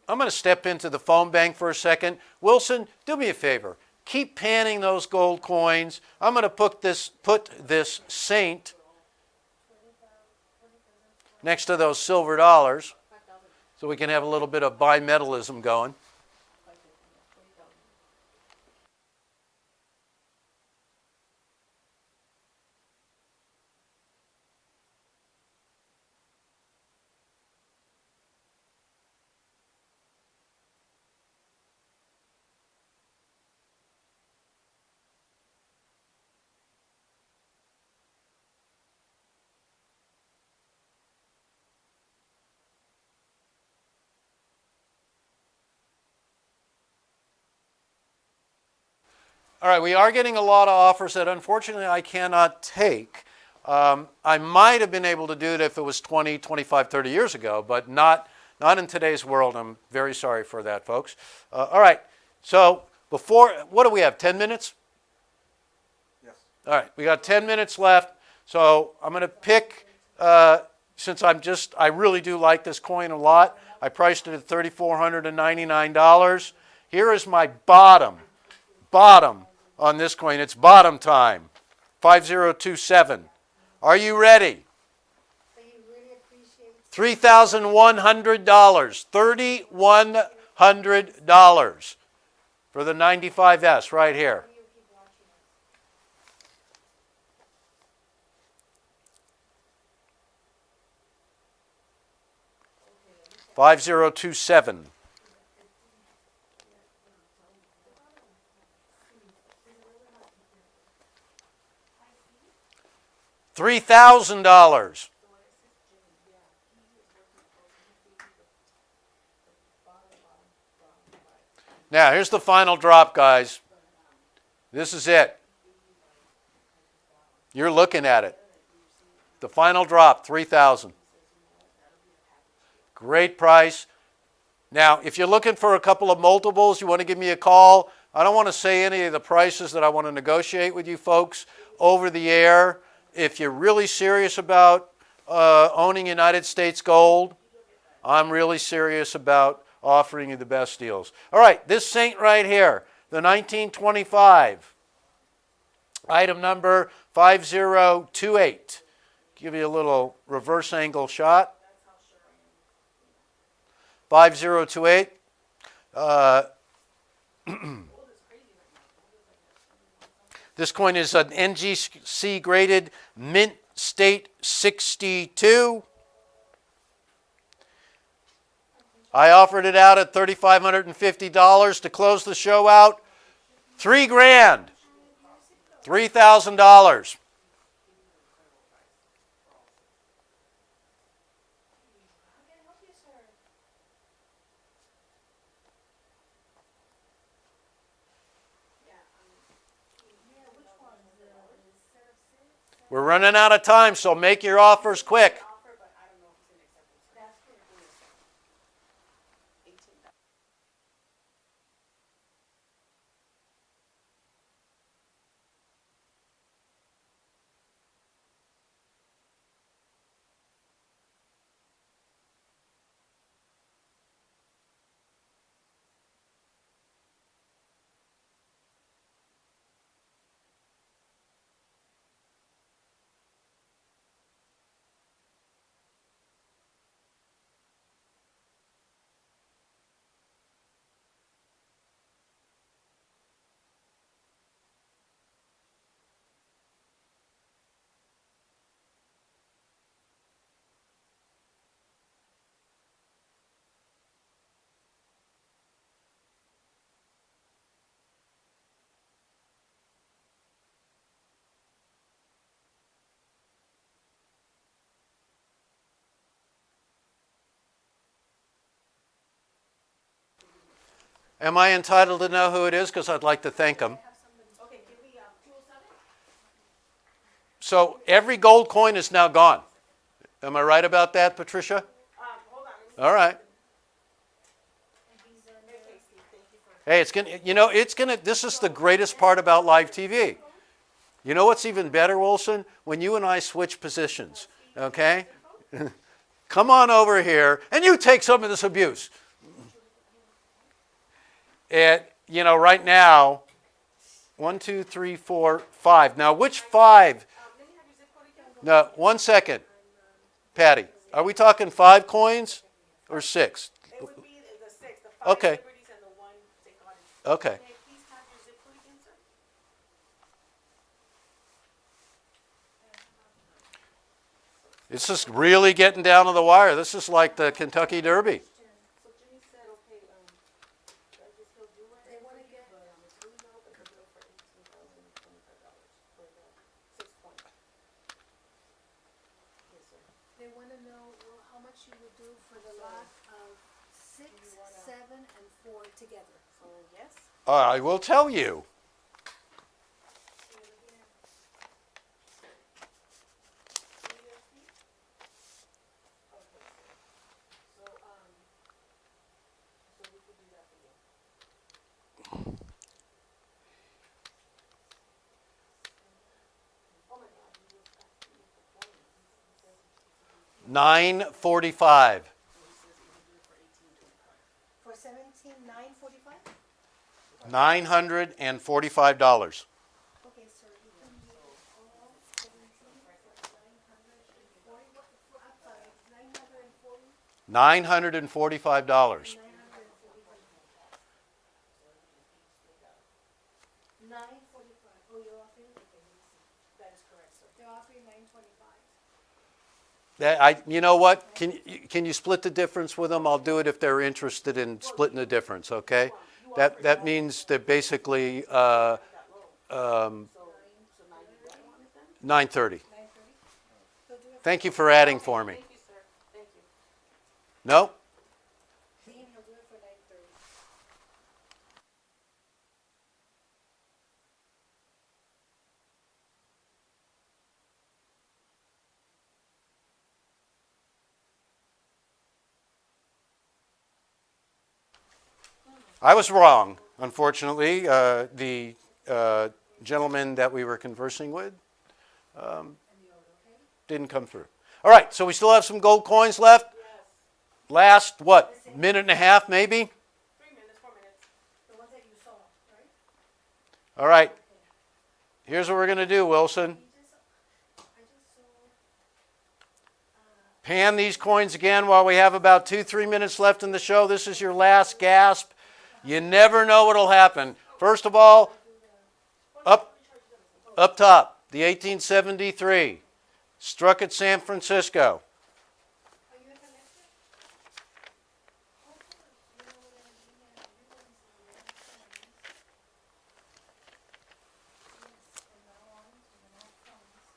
I'm going to step into the phone bank for a second. Wilson, do me a favor. Keep panning those gold coins. I'm going to put this saint next to those silver dollars so we can have a little bit of bimetallism going. All right, we are getting a lot of offers that unfortunately I cannot take. I might have been able to do it if it was 20, 25, 30 years ago, but not in today's world. I'm very sorry for that, folks. All right, so what do we have, 10 minutes? Yes. All right, we got 10 minutes left, so I'm going to pick, since I really do like this coin a lot, I priced it at $3,499. Here is my bottom on this coin. It's bottom time, 5027. Are you ready? $3,100, $3,100 for the 95S right here. 5027. $3,000. Now, here's the final drop, guys. This is it. You're looking at it. The final drop, $3,000. Great price. Now, if you're looking for a couple of multiples, you want to give me a call. I don't want to say any of the prices that I want to negotiate with you folks over the air. If you're really serious about owning United States gold, I'm really serious about offering you the best deals. All right, this saint right here, the 1925, item number 5028. Give you a little reverse angle shot. 5028. This coin is an NGC graded Mint State 62. I offered it out at $3,550 to close the show out. $3,000. $3,000. We're running out of time, so make your offers quick. Am I entitled to know who it is? Because I'd like to thank them. Okay, give me, 207? So every gold coin is now gone. Am I right about that, Patricia? Hold on, let me. All right. Okay, Steve, thank you for. Hey, it's gonna, this is the greatest part about live TV. You know what's even better, Wilson? When you and I switch positions, okay? Come on over here, and you take some of this abuse. And, right now, 1, 2, 3, 4, 5. Now, which 5? Let me have your zip code again. No, 1 second. Patty, are we talking 5 coins or 6? It would be the 6, the 5 Okay. liberties and the 1 Secaudi's. Okay. May I please have your zip code again, sir? It's just really getting down to the wire. This is like the Kentucky Derby. So Jimmy said, okay, I guess he'll do it. They want to get, but it's really low, but they'll do it for $18,025 for the 6 points. Yes, sir. They want to know how much you would do for the lot of 6, 7, and 4 together. So, yes? I will tell you. So, so we could do that for you. Oh my God, you just asking me for points. He says $9.45. For 17, 945? $945. Okay, sir, you can do all 17, 940, I'm sorry, 940? $945. 945. Oh, you're offering? Okay, let me see. that is correct, sir. They're offering 925. You know what? Can you split the difference with them? I'll do it if they're interested in splitting the difference, okay? That means that basically So 90, what you wanted then? 930. 930? They'll do it for Thank you for adding for me. Thank you, sir. Thank you. No? Dean, he'll do it for 930. I was wrong, unfortunately. The gentleman that we were conversing with didn't come through. All right, so we still have some gold coins left. Last, what, minute and a half maybe? 3 minutes, 4 minutes. The ones that you saw, right? All right. Here's what we're going to do, Wilson. I just saw, Pan these coins again while we have about 2-3 minutes left in the show. This is your last gasp. You never know what'll happen. First of all, up top, the 1873. Struck at San Francisco. are you a collector?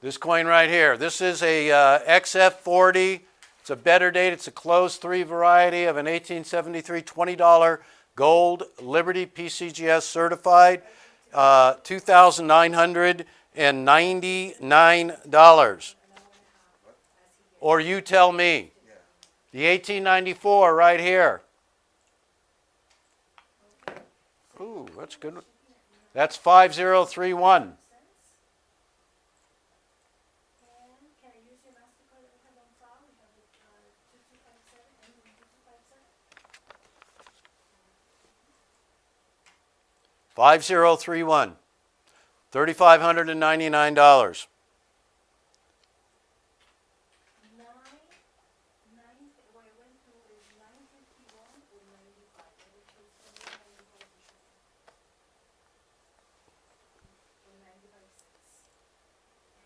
This coin right here. This is a XF40. It's a better date. It's a closed 3 variety of an 1873 $20 gold Liberty PCGS certified, $2,999. Or you tell me. The 1894 right here. Ooh, that's good. That's 5031. And can I use your MasterCard that we have on file? We have it, 2257 and 2257. 5031. $3,599. what I went through is 951 or 95. I would choose only 95 for sure. Or 95 cents.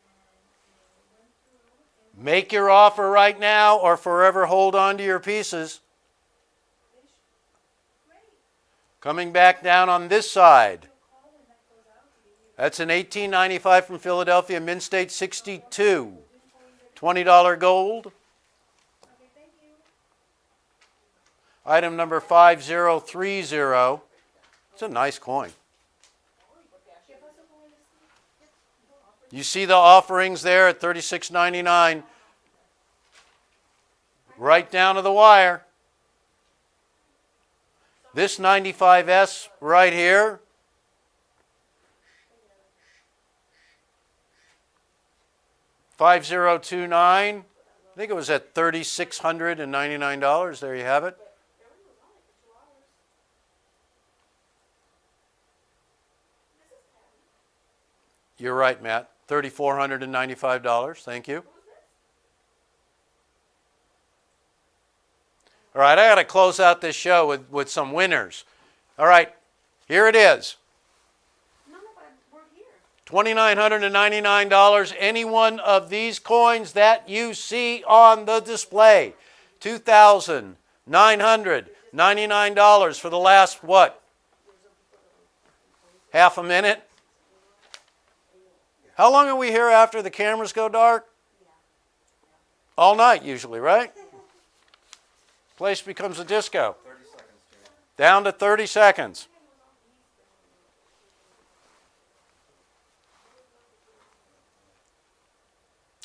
And I went through and Make your offer right now or forever hold on to your pieces. great. Coming back down on this side. You'll call when that goes out to give you. That's an 1895 from Philadelphia, Mint State 62. $20 gold. Okay, thank you. Item number 5030. It's a nice coin. You see the offerings there at $36.99, right down to the wire. This 95S right here, $5029. I think it was at $3,699. There you have it. You're right, Matt. $3,495. Thank you. All right, I got to close out this show with some winners. All right, here it is. No, but we're here. $2,999. Any one of these coins that you see on the display. $2,999 for the last, what? Half a minute? How long are we here after the cameras go dark? All night usually, right? Place becomes a disco. 30 seconds, Jay. Down to 30 seconds.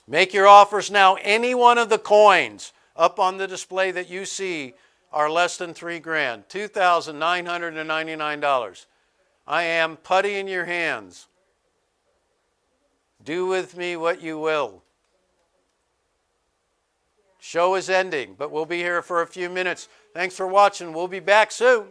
Make your offers now. Any one of the coins up on the display that you see are less than $3,000. $2,999. I am putty in your hands. Do with me what you will. Show is ending, but we'll be here for a few minutes. Thanks for watching. We'll be back soon.